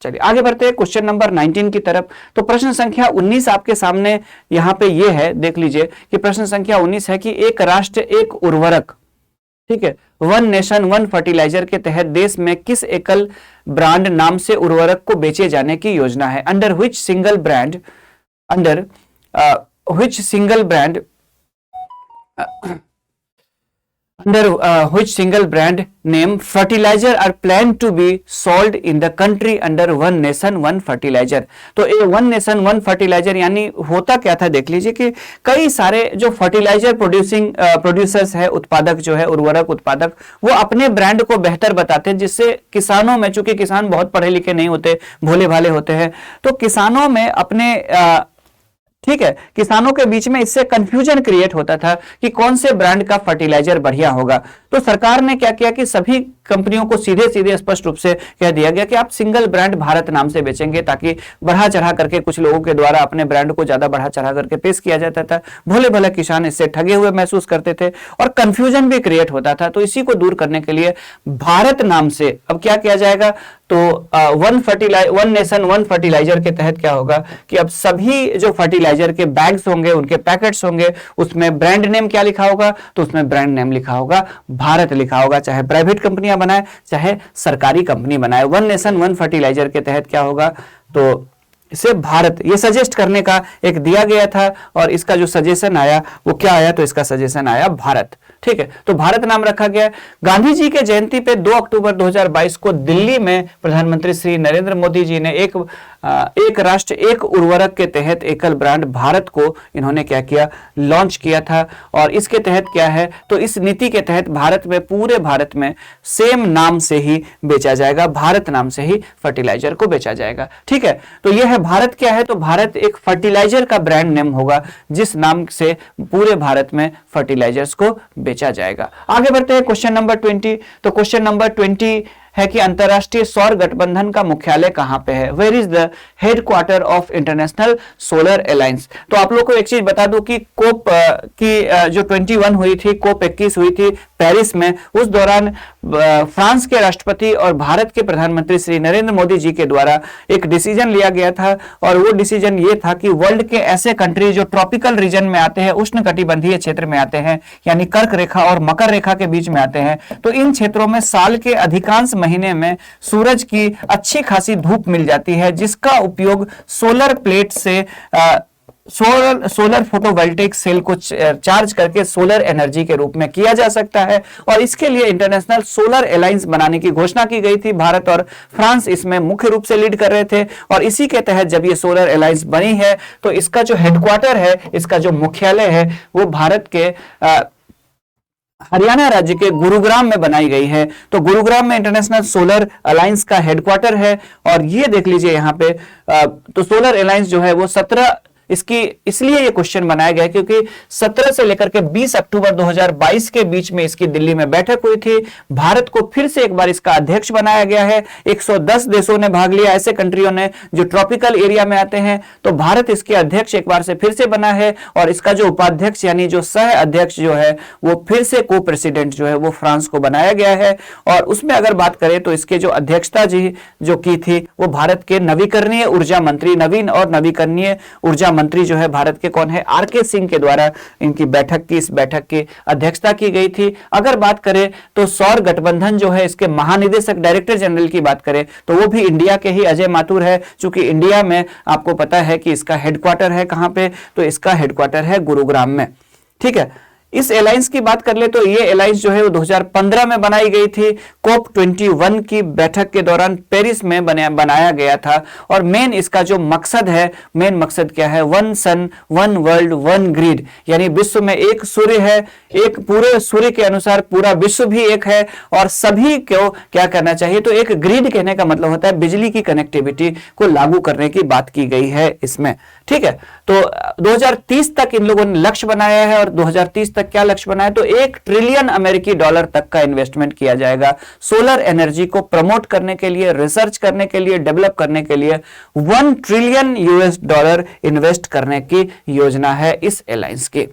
चलिए आगे बढ़ते हैं क्वेश्चन नंबर 19 की तरफ। तो प्रश्न संख्या 19 आपके सामने यहाँ पे ये है, देख लीजिए कि प्रश्न संख्या 19 है कि एक राष्ट्र एक उर्वरक, ठीक है, वन नेशन वन फर्टिलाइजर के तहत देश में किस एकल ब्रांड नाम से उर्वरक को बेचे जाने की योजना है? Under which single brand under which single brand name fertilizer are planned to be sold in the country under one nation one fertilizer। तो ये वन नेशन वन फर्टिलाइजर यानी होता क्या था, देख लीजिए कि कई सारे जो फर्टिलाइजर प्रोड्यूसर्स है, उत्पादक जो है, उर्वरक उत्पादक, वो अपने ब्रांड को बेहतर बताते हैं, जिससे किसानों में, चूंकि किसान बहुत पढ़े लिखे नहीं होते, भोले भाले होते हैं, तो किसानों में अपने ठीक है, किसानों के बीच में इससे कंफ्यूजन क्रिएट होता था कि कौन से ब्रांड का फर्टिलाइजर बढ़िया होगा। तो सरकार ने क्या किया कि सभी कंपनियों को सीधे सीधे स्पष्ट रूप से कह दिया गया कि आप सिंगल ब्रांड भारत नाम से बेचेंगे, ताकि बढ़ा चढ़ा करके कुछ लोगों के द्वारा अपने ब्रांड को ज्यादा बढ़ा चढ़ा करके पेश किया जाता था। भोले भले किसान इससे ठगे हुए महसूस करते थे और कंफ्यूजन भी क्रिएट होता था। तो इसी को दूर करने के लिए भारत नाम से अब क्या किया जाएगा, तो वन नेशन वन फर्टिलाइजर के तहत क्या होगा कि अब सभी जो फर्टिलाइजर के बैग्स होंगे, उनके पैकेट्स होंगे, उसमें ब्रांड नेम क्या लिखा होगा, तो उसमें ब्रांड नेम लिखा होगा भारत लिखा होगा, चाहे प्राइवेट कंपनियां बनाए चाहे सरकारी कंपनी बनाए। वन नेशन वन फर्टिलाइजर के तहत क्या होगा, तो इसे भारत ये सजेस्ट करने का एक दिया गया था, और इसका जो सजेशन आया वो क्या आया, तो इसका सजेशन आया भारत। ठीक है, तो भारत नाम रखा गया। गांधी जी के जयंती पे 2 अक्टूबर 2022 को दिल्ली में प्रधानमंत्री श्री नरेंद्र मोदी जी ने एक राष्ट्र एक उर्वरक के तहत एकल ब्रांड भारत को इन्होंने क्या किया, लॉन्च किया था। और इसके तहत क्या है, तो इस नीति के तहत भारत में, पूरे भारत में सेम नाम से ही बेचा जाएगा, भारत नाम से ही फर्टिलाइजर को बेचा जाएगा। ठीक है, तो यह है भारत क्या है, तो भारत एक फर्टिलाइजर का ब्रांड नेम होगा जिस नाम से पूरे भारत में फर्टिलाइजर्स को बेचा जाएगा। आगे बढ़ते हैं क्वेश्चन नंबर 20। तो क्वेश्चन नंबर 20 है कि अंतरराष्ट्रीय सौर गठबंधन का मुख्यालय कहां पे है? Where is the headquarter of international solar alliance? तो आप लोग को एक चीज बता दूं कि कोप की जो 21 हुई थी, कोप 21 हुई थी पेरिस में, उस दौरान फ्रांस के राष्ट्रपति और भारत के प्रधानमंत्री श्री नरेंद्र मोदी जी के द्वारा एक डिसीजन लिया गया था, और वो डिसीजन ये था कि वर्ल्ड के ऐसे कंट्री जो ट्रॉपिकल रीजन में आते हैं, उष्ण कटिबंधीय क्षेत्र में आते हैं, यानी कर्क रेखा और मकर रेखा के बीच में आते हैं, तो इन क्षेत्रों में साल के अधिकांश महीने में सूरज की अच्छी खासी धूप मिल जाती है, जिसका उपयोग सोलर प्लेट से सोलर फोटोवोल्टेइक सेल को चार्ज करके सोलर एनर्जी के रूप में किया जा सकता है। और इसके लिए इंटरनेशनल सोलर अलायंस बनाने की घोषणा की गई थी। भारत और फ्रांस इसमें मुख्य रूप से लीड कर रहे थे। और इसी के तहत जब ये सोलर अलायंस बनी है तो इसका जो हेडक्वार्टर है, इसका जो मुख्यालय है, वो भारत के हरियाणा राज्य के गुरुग्राम में बनाई गई है। तो गुरुग्राम में इंटरनेशनल सोलर अलायंस का हेडक्वार्टर है। और ये देख लीजिए यहाँ पे तो सोलर अलायंस जो है वो 17 इसकी इसलिए ये क्वेश्चन बनाया गया क्योंकि 17 से लेकर के 20 अक्टूबर 2022 के बीच में इसकी दिल्ली में बैठक हुई थी। भारत को फिर से एक बार इसका अध्यक्ष बनाया गया है। 110 देशों ने भाग लिया, ऐसे कंट्रियों ने जो ट्रॉपिकल एरिया में आते हैं। तो भारत इसके अध्यक्ष एक बार से फिर से बना है। और इसका जो उपाध्यक्ष यानी जो सह अध्यक्ष जो है वो फिर से को प्रेसिडेंट जो है वो फ्रांस को बनाया गया है। और उसमें अगर बात करें तो इसके जो अध्यक्षता जी जो की थी वो भारत के नवीकरणीय ऊर्जा मंत्री, नवीन और नवीकरणीय ऊर्जा मंत्री जो है भारत के कौन है, आरके सिंह के द्वारा इनकी इस बैठक की अध्यक्षता की गई थी। अगर बात करें तो सौर गठबंधन जो है इसके महानिदेशक डायरेक्टर जनरल की बात करें तो वो भी इंडिया के ही अजय माथुर है। चूंकि इंडिया में आपको पता है कि इसका हेडक्वार्टर है कहां पे, तो इसका हेडक्वार्टर है गुरुग्राम में। ठीक है, इस अलायंस की बात कर ले तो ये अलायंस जो है वो 2015 में बनाई गई थी। COP 21 की बैठक के दौरान पेरिस में बनाया गया था। और मेन इसका जो मकसद है, मेन मकसद क्या है, one sun one world one grid, यानी विश्व में एक सूर्य है, एक पूरे सूर्य के अनुसार पूरा विश्व भी एक है और सभी को क्या करना चाहिए, तो एक ग्रिड कहने का मतलब होता है बिजली की कनेक्टिविटी को लागू करने की बात की गई है इसमें। ठीक है, तो 2030 तक इन लोगों ने लक्ष्य बनाया है। और 2030 तक क्या लक्ष्य बनाया, तो $1 ट्रिलियन अमेरिकी डॉलर तक का इन्वेस्टमेंट किया जाएगा सोलर एनर्जी को प्रमोट करने के लिए, रिसर्च करने के लिए, डेवलप करने के लिए। $1 ट्रिलियन US इन्वेस्ट करने की योजना है इस अलायंस की।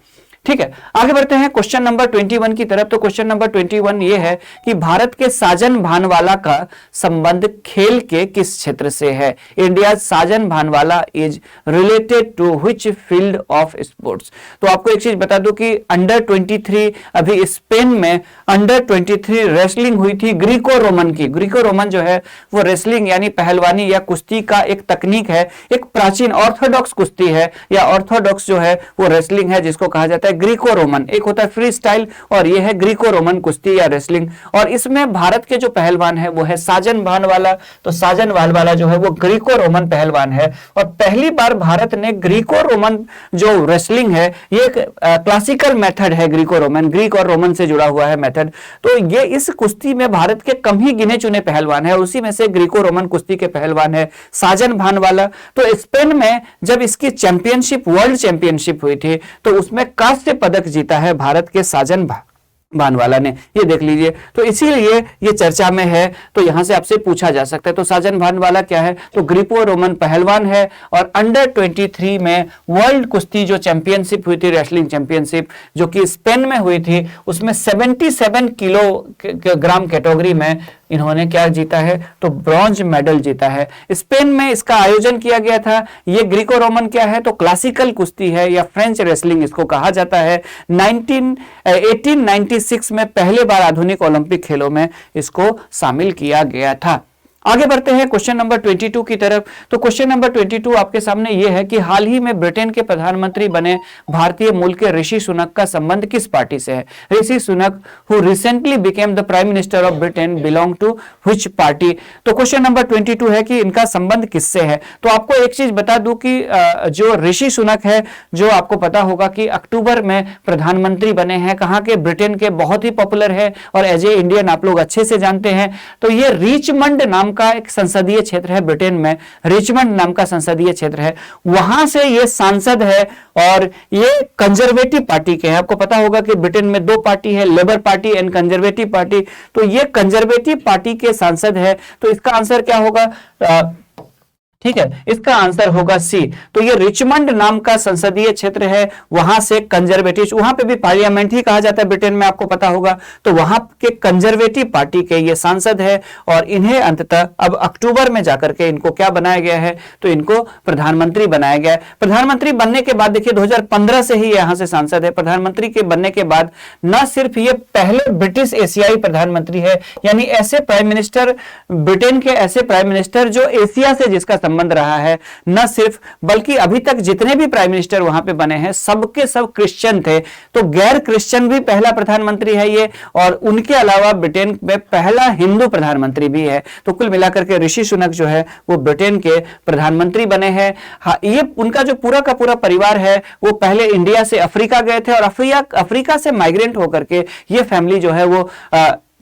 ठीक है, आगे बढ़ते हैं क्वेश्चन नंबर 21 की तरफ। तो क्वेश्चन नंबर 21 ये है कि भारत के साजन भानवाला का संबंध खेल के किस क्षेत्र से है। India Sajan Bhanwala is related to which field of sports. तो आपको एक चीज बता दूं कि अंडर 23 अभी स्पेन में अंडर 23 रेसलिंग हुई थी ग्रीको रोमन की। ग्रीको रोमन जो है वो रेसलिंग यानी पहलवानी या कुश्ती का एक तकनीक है, एक प्राचीन ऑर्थोडॉक्स कुश्ती है या ऑर्थोडॉक्स जो है वो रेसलिंग है जिसको कहा जाता है ग्रीको रोमन। एक होता है फ्री स्टाइल और ये है ग्रीको रोमन कुश्ती या रेसलिंग। और इसमें भारत के जो पहलवान है वो है साजन भानवाला। तो साजन भानवाला जो है वो ग्रीको रोमन पहलवान है। और पहली बार भारत ने ग्रीको रोमन जो रेसलिंग है, ये एक क्लासिकल मेथड है ग्रीको रोमन, ग्रीक और रोमन से जुड़ा हुआ है मेथड। तो ये इस कुश्ती में भारत के कम ही गिने चुने पहलवान है, उसी में से ग्रीको रोमन कुश्ती के पहलवान है साजन भानवाला। तो स्पेन में जब इसकी चैंपियनशिप, वर्ल्ड चैंपियनशिप हुई थी तो उसमें कांस्य पदक जीता है भारत के साजन भानवाला ने, ये देख लीजिए। तो इसीलिए ये चर्चा में है। तो यहां से आपसे पूछा जा सकता है तो साजन भानवाला क्या है, तो ग्रीको रोमन पहलवान है। और अंडर 23 में वर्ल्ड कुश्ती जो चैंपियनशिप हुई थी, रेसलिंग चैंपियनशिप जो कि स्पेन में हुई थी, उसमें 77 किलोग्राम कैटेगरी में इन्होंने क्या जीता है, तो ब्रॉन्ज मेडल जीता है। स्पेन में इसका आयोजन किया गया था। ये ग्रीको रोमन क्या है, तो क्लासिकल कुश्ती है या फ्रेंच रेसलिंग इसको कहा जाता है। 1896 में पहले बार आधुनिक ओलंपिक खेलों में इसको शामिल किया गया था। आगे बढ़ते हैं क्वेश्चन नंबर 22 की तरफ। तो क्वेश्चन नंबर 22 आपके सामने यह है कि हाल ही में ब्रिटेन के प्रधानमंत्री बने भारतीय मूल के ऋषि सुनक का संबंध किस पार्टी से है। Rishi Sunak who recently became the prime minister of Britain belong to which party. तो क्वेश्चन नंबर 22 है कि इनका संबंध किससे है। तो आपको एक चीज बता दूं कि जो ऋषि सुनक है, जो आपको पता होगा कि अक्टूबर में प्रधानमंत्री बने हैं, कहां के, ब्रिटेन के, बहुत ही पॉपुलर है और एज ए इंडियन आप लोग अच्छे से जानते हैं। तो ये रिचमंड नाम का एक संसदीय क्षेत्र है ब्रिटेन में, रिचमंड नाम का संसदीय क्षेत्र है, वहां से ये सांसद है। और ये कंजर्वेटिव पार्टी के हैं। आपको पता होगा कि ब्रिटेन में 2 पार्टी है, labour party and conservative party. तो ये कंजर्वेटिव पार्टी के सांसद है। तो इसका आंसर क्या होगा, ठीक है, इसका आंसर होगा सी। तो ये रिचमंड नाम का संसदीय क्षेत्र है, वहां से कंजर्वेटिव, वहां पे भी पार्लियामेंट ही कहा जाता है ब्रिटेन में, आपको पता होगा। तो वहां के कंजर्वेटिव पार्टी के ये सांसद है और इन्हें अंततः अब अक्टूबर में जाकर के इनको क्या बनाया गया है, तो इनको प्रधानमंत्री बनाया गया है। प्रधानमंत्री बनने के बाद देखिए 2015 से ही यहां से सांसद है। प्रधानमंत्री के बनने के बाद न सिर्फ ये पहले ब्रिटिश एशियाई प्रधानमंत्री है, यानी ऐसे प्राइम मिनिस्टर, ब्रिटेन के ऐसे प्राइम मिनिस्टर जो एशिया से जिसका संबंध रहा है। न सिर्फ बल्कि अभी तक जितने भी प्राइम मिनिस्टर वहां पे बने हैं सबके सब क्रिश्चियन थे, तो गैर क्रिश्चियन भी पहला प्रधानमंत्री है ये, और उनके अलावा ब्रिटेन में पहला हिंदू प्रधानमंत्री भी है। तो कुल मिलाकर के ऋषि सुनक जो है वो ब्रिटेन के प्रधानमंत्री बने हैं। हाँ, ये उनका जो पूरा का पूरा परिवार है वो पहले इंडिया से अफ्रीका गए थे, और अफ्रीका से माइग्रेंट होकर के ये फैमिली जो है वो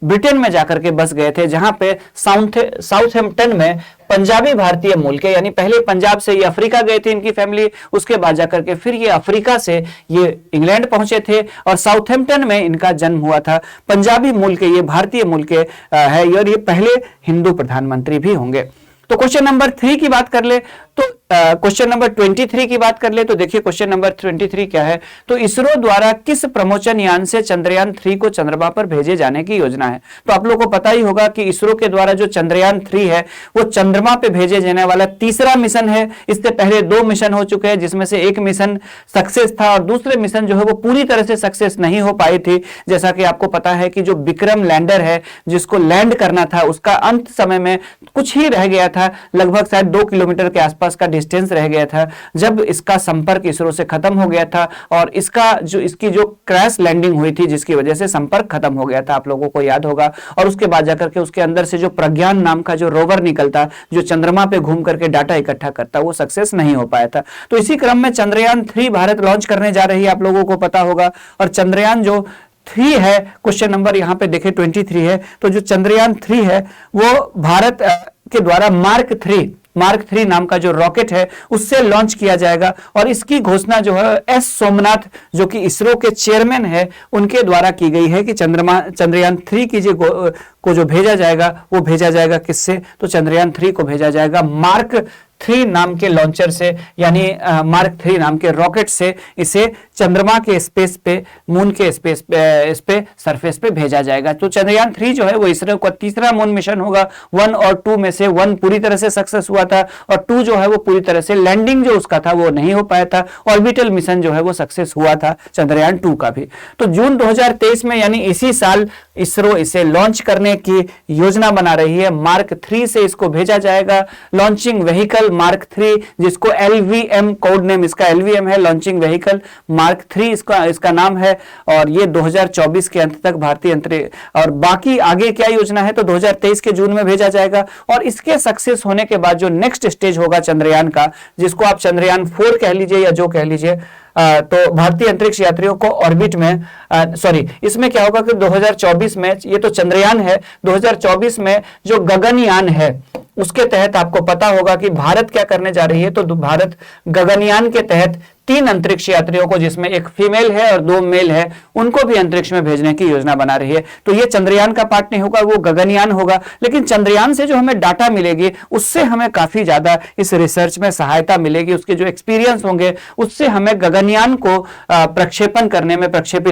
ब्रिटेन में जाकर के बस गए थे, जहां पे साउथहैम्पटन में पंजाबी भारतीय मूल के, यानी पहले पंजाब से ये अफ्रीका गए थे इनकी फैमिली, उसके बाद जाकर के फिर ये अफ्रीका से ये इंग्लैंड पहुंचे थे और साउथहैम्पटन में इनका जन्म हुआ था। पंजाबी मूल के, ये भारतीय मूल के है, और ये पहले हिंदू प्रधानमंत्री भी होंगे। तो क्वेश्चन नंबर 3 की बात कर ले तो क्वेश्चन नंबर 23 की बात कर ले तो देखिए क्वेश्चन नंबर 23 क्या है। तो इसरो द्वारा किस प्रमोशन यान से चंद्रयान 3 को चंद्रमा पर भेजे जाने की योजना है। तो आप लोगों को पता ही होगा कि इसरो के द्वारा जो चंद्रयान 3 है वो चंद्रमा पे भेजे जाने वाला तीसरा मिशन है। इससे पहले 2 मिशन हो चुके हैं, जिसमें से एक मिशन सक्सेस था और दूसरे मिशन जो है वो पूरी तरह से सक्सेस नहीं हो पाई थी। जैसा कि आपको पता है कि जो विक्रम लैंडर है जिसको लैंड करना था उसका अंत समय में कुछ ही रह गया था, लगभग शायद 2 किलोमीटर के आसपास का डिस्टेंस रह गया था जब इसका संपर्क इसरो से खत्म हो गया था, और इसकी जो क्रैश लैंडिंग हुई थी जिसकी वजह से संपर्क खत्म हो गया था, आप लोगों को याद होगा। और उसके बाद जाकर के उसके अंदर से जो प्रज्ञान नाम का जो रोवर निकलता जो चंद्रमा पे घूम करके डाटा इकट्ठा करता, वो सक्सेस नहीं हो पाया था। तो इसी क्रम में चंद्रयान 3 भारत लॉन्च करने जा रही है, आप लोगों को पता होगा। और चंद्रयान जो 3 है, क्वेश्चन नंबर यहां पे देखें 23 है, तो जो चंद्रयान 3 है वो भारत के द्वारा मार्क 3 नाम का जो रॉकेट है उससे लॉन्च किया जाएगा। और इसकी घोषणा जो है एस सोमनाथ जो कि इसरो के चेयरमैन है उनके द्वारा की गई है कि चंद्रयान 3 की को जो भेजा जाएगा वो भेजा जाएगा किससे, तो चंद्रयान 3 को भेजा जाएगा मार्क 3 नाम के लॉन्चर से, यानी मार्क 3 नाम के रॉकेट से इसे चंद्रमा के स्पेस पे, मून के स्पेस पे सरफेस पे भेजा जाएगा। तो चंद्रयान 3 जो है वो इसरो का तीसरा मून मिशन होगा। 1 और 2 में से 1 पूरी तरह से सक्सेस हुआ था और 2 जो है वो पूरी तरह से लैंडिंग जो उसका था वो नहीं हो पाया था। ऑर्बिटल मिशन जो है वो सक्सेस हुआ था चंद्रयान 2 का भी। तो जून 2023 में यानी इसी साल इसरो इसे लॉन्च करने की योजना बना रही है। मार्क 3 से इसको भेजा जाएगा। लॉन्चिंग व्हीकल मार्क 3, जिसको LVM कोड नेम इसका LVM है, लॉन्चिंग व्हीकल मार्क 3 इसका नाम है। और ये 2024 के अंत तक भारतीय अंतरिक्ष, और बाकी आगे क्या योजना है तो 2023 के जून में भेजा जाएगा। और इसके सक्सेस होने के बाद जो नेक्स्ट स्टेज होगा चंद्रयान का, जिसको आप चंद्रयान 4 कह लीजिए या जो कह लीजिए, तो भारतीय अंतरिक्ष यात्रियों को ऑर्बिट में इसमें क्या होगा कि 2024 में, ये तो चंद्रयान है, 2024 में जो गगनयान है उसके तहत आपको पता होगा कि भारत क्या करने जा रही है। तो भारत गगनयान के तहत 3 अंतरिक्ष यात्रियों को, जिसमें एक फीमेल है और 2 मेल है, उनको भी अंतरिक्ष में भेजने की योजना बना रही है। तो ये चंद्रयान का पार्ट नहीं होगा, वो गगनयान होगा। लेकिन चंद्रयान से जो हमें डाटा मिलेगी उससे हमें काफी ज्यादा इस रिसर्च में सहायता मिलेगी। उसके जो एक्सपीरियंस होंगे उससे हमें गगनयान को प्रक्षेपित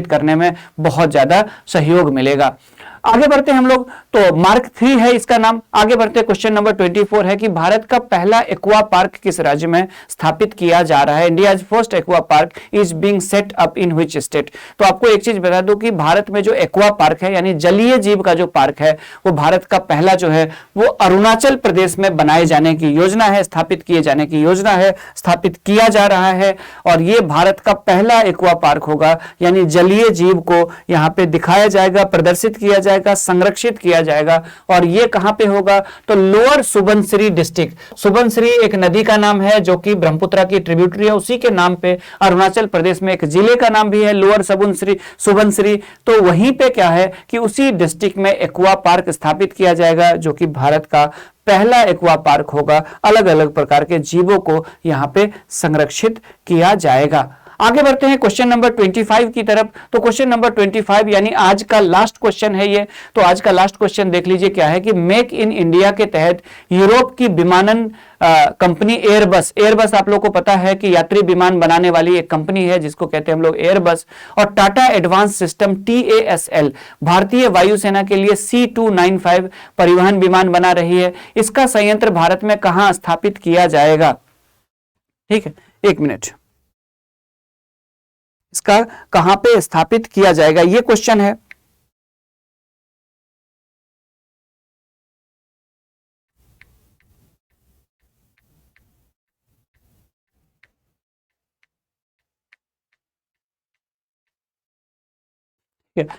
करने में बहुत ज्यादा सहयोग मिलेगा। आगे बढ़ते हैं हम लोग, तो मार्क 3 है इसका नाम। आगे बढ़ते हैं, क्वेश्चन नंबर 24 है कि भारत का पहला एक्वा पार्क किस राज्य में स्थापित किया जा रहा है। India first aqua park is being set up in which state. तो आपको एक चीज बता दूं कि भारत में जो एक्वा पार्क है यानी जलीय जीव का जो पार्क है वो भारत का पहला जो है वो अरुणाचल प्रदेश में बनाए जाने की योजना है, स्थापित किए जाने की योजना है, स्थापित किया जा रहा है। और ये भारत का पहला एक्वा पार्क होगा, यानी जलीय जीव को यहाँ पे दिखाया जाएगा, प्रदर्शित किया जाएगा, संरक्षित किया जाएगा। और ये कहां पे होगा तो लोअर सुबनसिरी डिस्ट्रिक्ट। सुबनसिरी एक नदी का नाम है जो कि ब्रह्मपुत्र की ट्रिब्यूटरी है, उसी के नाम पे अरुणाचल प्रदेश में एक जिले का नाम भी है लोअर सुबनसिरी। तो वहीं पे क्या है कि उसी डिस्ट्रिक्ट में एक्वा पार्क स्थापित किया जाएगा जो कि भारत का पहला एक्वा पार्क होगा। अलग अलग प्रकार के जीवों को यहां पे संरक्षित किया जाएगा। आगे बढ़ते हैं क्वेश्चन नंबर 25 की तरफ। तो क्वेश्चन नंबर 25 यानी आज का लास्ट क्वेश्चन है ये। तो आज का लास्ट क्वेश्चन देख लीजिए क्या है कि मेक इन इंडिया के तहत यूरोप की विमानन कंपनी एयरबस आप लोगों को पता है कि यात्री विमान बनाने वाली एक कंपनी है जिसको कहते हैं हम लोग एयरबस, और टाटा एडवांस सिस्टम TASL भारतीय वायुसेना के लिए C295 परिवहन विमान बना रही है। इसका संयंत्र भारत में कहां स्थापित किया जाएगा। ठीक है, 1 मिनट, इसका कहां पे स्थापित किया जाएगा ये क्वेश्चन है। ठीक है।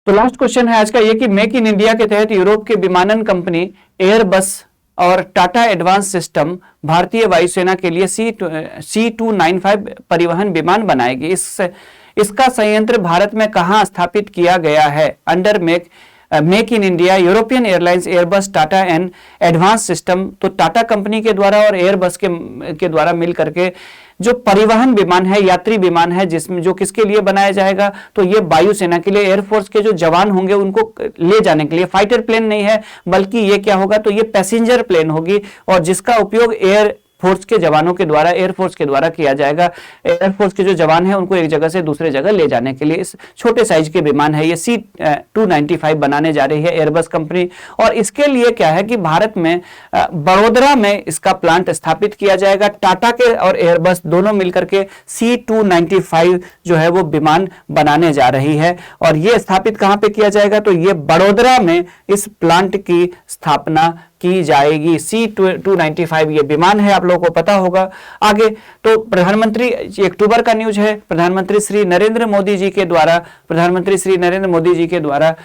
तो लास्ट क्वेश्चन है आज का ये कि मेक इन इंडिया के तहत यूरोप के विमानन कंपनी एयरबस और टाटा एडवांस सिस्टम भारतीय वायुसेना के लिए C295 परिवहन विमान बनाएगी। इसका संयंत्र भारत में कहां स्थापित किया गया है? Under make in India European airlines Airbus Tata and advance system. तो टाटा कंपनी के द्वारा और एयरबस के द्वारा मिल करके जो परिवहन विमान है, यात्री विमान है, जिसमें जो किसके लिए बनाया जाएगा? तो ये वायुसेना के लिए, एयरफोर्स के जो जवान होंगे उनको ले जाने के लिए। फाइटर प्लेन नहीं है, बल्कि ये क्या होगा? तो ये पैसेंजर प्लेन होगी और जिसका उपयोग एयरफोर्स के जवानों के द्वारा, एयरफोर्स के द्वारा किया जाएगा। एयरफोर्स के जो जवान हैं उनको एक जगह से दूसरे जगह ले जाने के लिए इस छोटे साइज के विमान है ये C295 बनाने जा रही है एयरबस कंपनी। और इसके लिए क्या है कि भारत में बड़ोदरा में इसका प्लांट स्थापित किया जाएगा। टाटा के और एयरबस दोनों मिलकर के C295 जो है वो विमान बनाने जा रही है। और ये स्थापित कहां पे किया जाएगा? तो ये बड़ोदरा में इस प्लांट की स्थापना की जाएगी। C295 ये विमान है, आप लोगों को पता होगा। आगे तो प्रधानमंत्री, अक्टूबर का न्यूज है, प्रधानमंत्री श्री नरेंद्र मोदी जी के द्वारा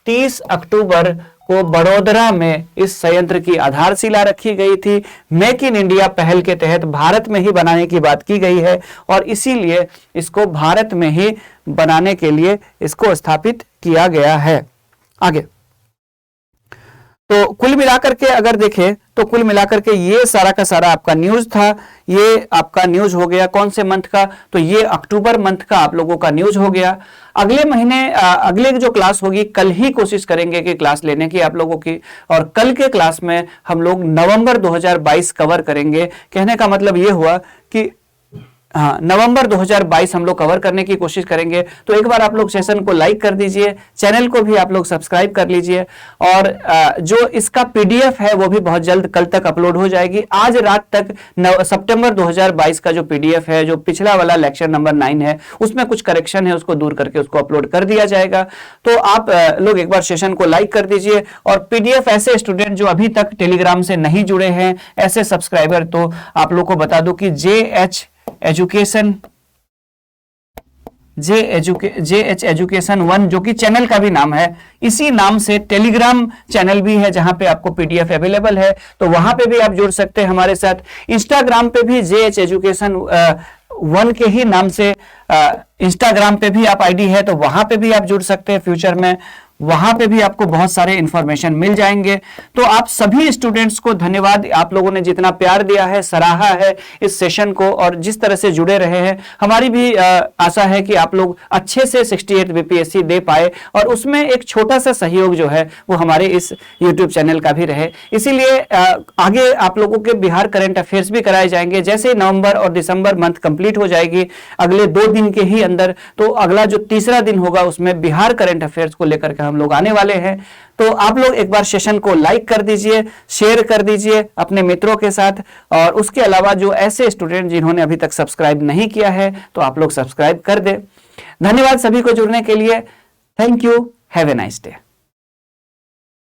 30 अक्टूबर को बड़ोदरा में इस संयंत्र की आधारशिला रखी गई थी। मेक इन इंडिया पहल के तहत भारत में ही बनाने की बात की गई है और इसीलिए इसको भारत में ही बनाने के लिए इसको स्थापित किया गया है। आगे तो कुल मिलाकर के अगर देखें तो कुल मिलाकर के ये सारा का सारा आपका न्यूज था। ये आपका न्यूज हो गया कौन से मंथ का? तो ये अक्टूबर मंथ का आप लोगों का न्यूज हो गया। अगले महीने अगले जो क्लास होगी, कल ही कोशिश करेंगे कि क्लास लेने की आप लोगों की, और कल के क्लास में हम लोग नवंबर 2022 कवर करेंगे। कहने का मतलब ये हुआ कि हाँ, नवंबर 2022 हम लोग कवर करने की कोशिश करेंगे। तो एक बार आप लोग सेशन को लाइक कर दीजिए, चैनल को भी आप लोग सब्सक्राइब कर लीजिए और जो इसका पीडीएफ है वो भी बहुत जल्द कल तक अपलोड हो जाएगी। आज रात तक सितंबर 2022 का जो पीडीएफ है, जो पिछला वाला लेक्चर नंबर 9 है, उसमें कुछ करेक्शन है, उसको दूर करके उसको अपलोड कर दिया जाएगा। तो आप लोग एक बार सेशन को लाइक कर दीजिए और पीडीएफ ऐसे स्टूडेंट जो अभी तक टेलीग्राम से नहीं जुड़े हैं, ऐसे सब्सक्राइबर, तो आप लोग को बता दूं कि JH एजुकेशन 1 जो कि चैनल का भी नाम है, इसी नाम से टेलीग्राम चैनल भी है जहां पे आपको पीडीएफ अवेलेबल है। तो वहां पे भी आप जुड़ सकते हैं हमारे साथ। इंस्टाग्राम पे भी JH एजुकेशन 1 के ही नाम से इंस्टाग्राम पे भी आप आईडी है, तो वहां पे भी आप जुड़ सकते हैं फ्यूचर में। वहां पे भी आपको बहुत सारे इंफॉर्मेशन मिल जाएंगे। तो आप सभी स्टूडेंट्स को धन्यवाद, आप लोगों ने जितना प्यार दिया है, सराहा है इस सेशन को और जिस तरह से जुड़े रहे हैं। हमारी भी आशा है कि आप लोग अच्छे से 68 बीपीएससी दे पाए और उसमें एक छोटा सा सहयोग जो है वो हमारे इस यूट्यूब चैनल का भी रहे। इसीलिए आगे आप लोगों के बिहार करंट अफेयर्स भी कराए जाएंगे। जैसे नवंबर और दिसंबर मंथ कंप्लीट हो जाएगी अगले 2 दिन के ही अंदर, तो अगला जो तीसरा दिन होगा उसमें बिहार करंट अफेयर्स को लेकर के हम लोग आने वाले हैं। तो आप लोग एक बार सेशन को लाइक कर दीजिए, शेयर कर दीजिए अपने मित्रों के साथ, और उसके अलावा जो ऐसे स्टूडेंट जिन्होंने अभी तक सब्सक्राइब नहीं किया है तो आप लोग सब्सक्राइब कर दें। धन्यवाद सभी को जुड़ने के लिए। Thank you, have a nice day.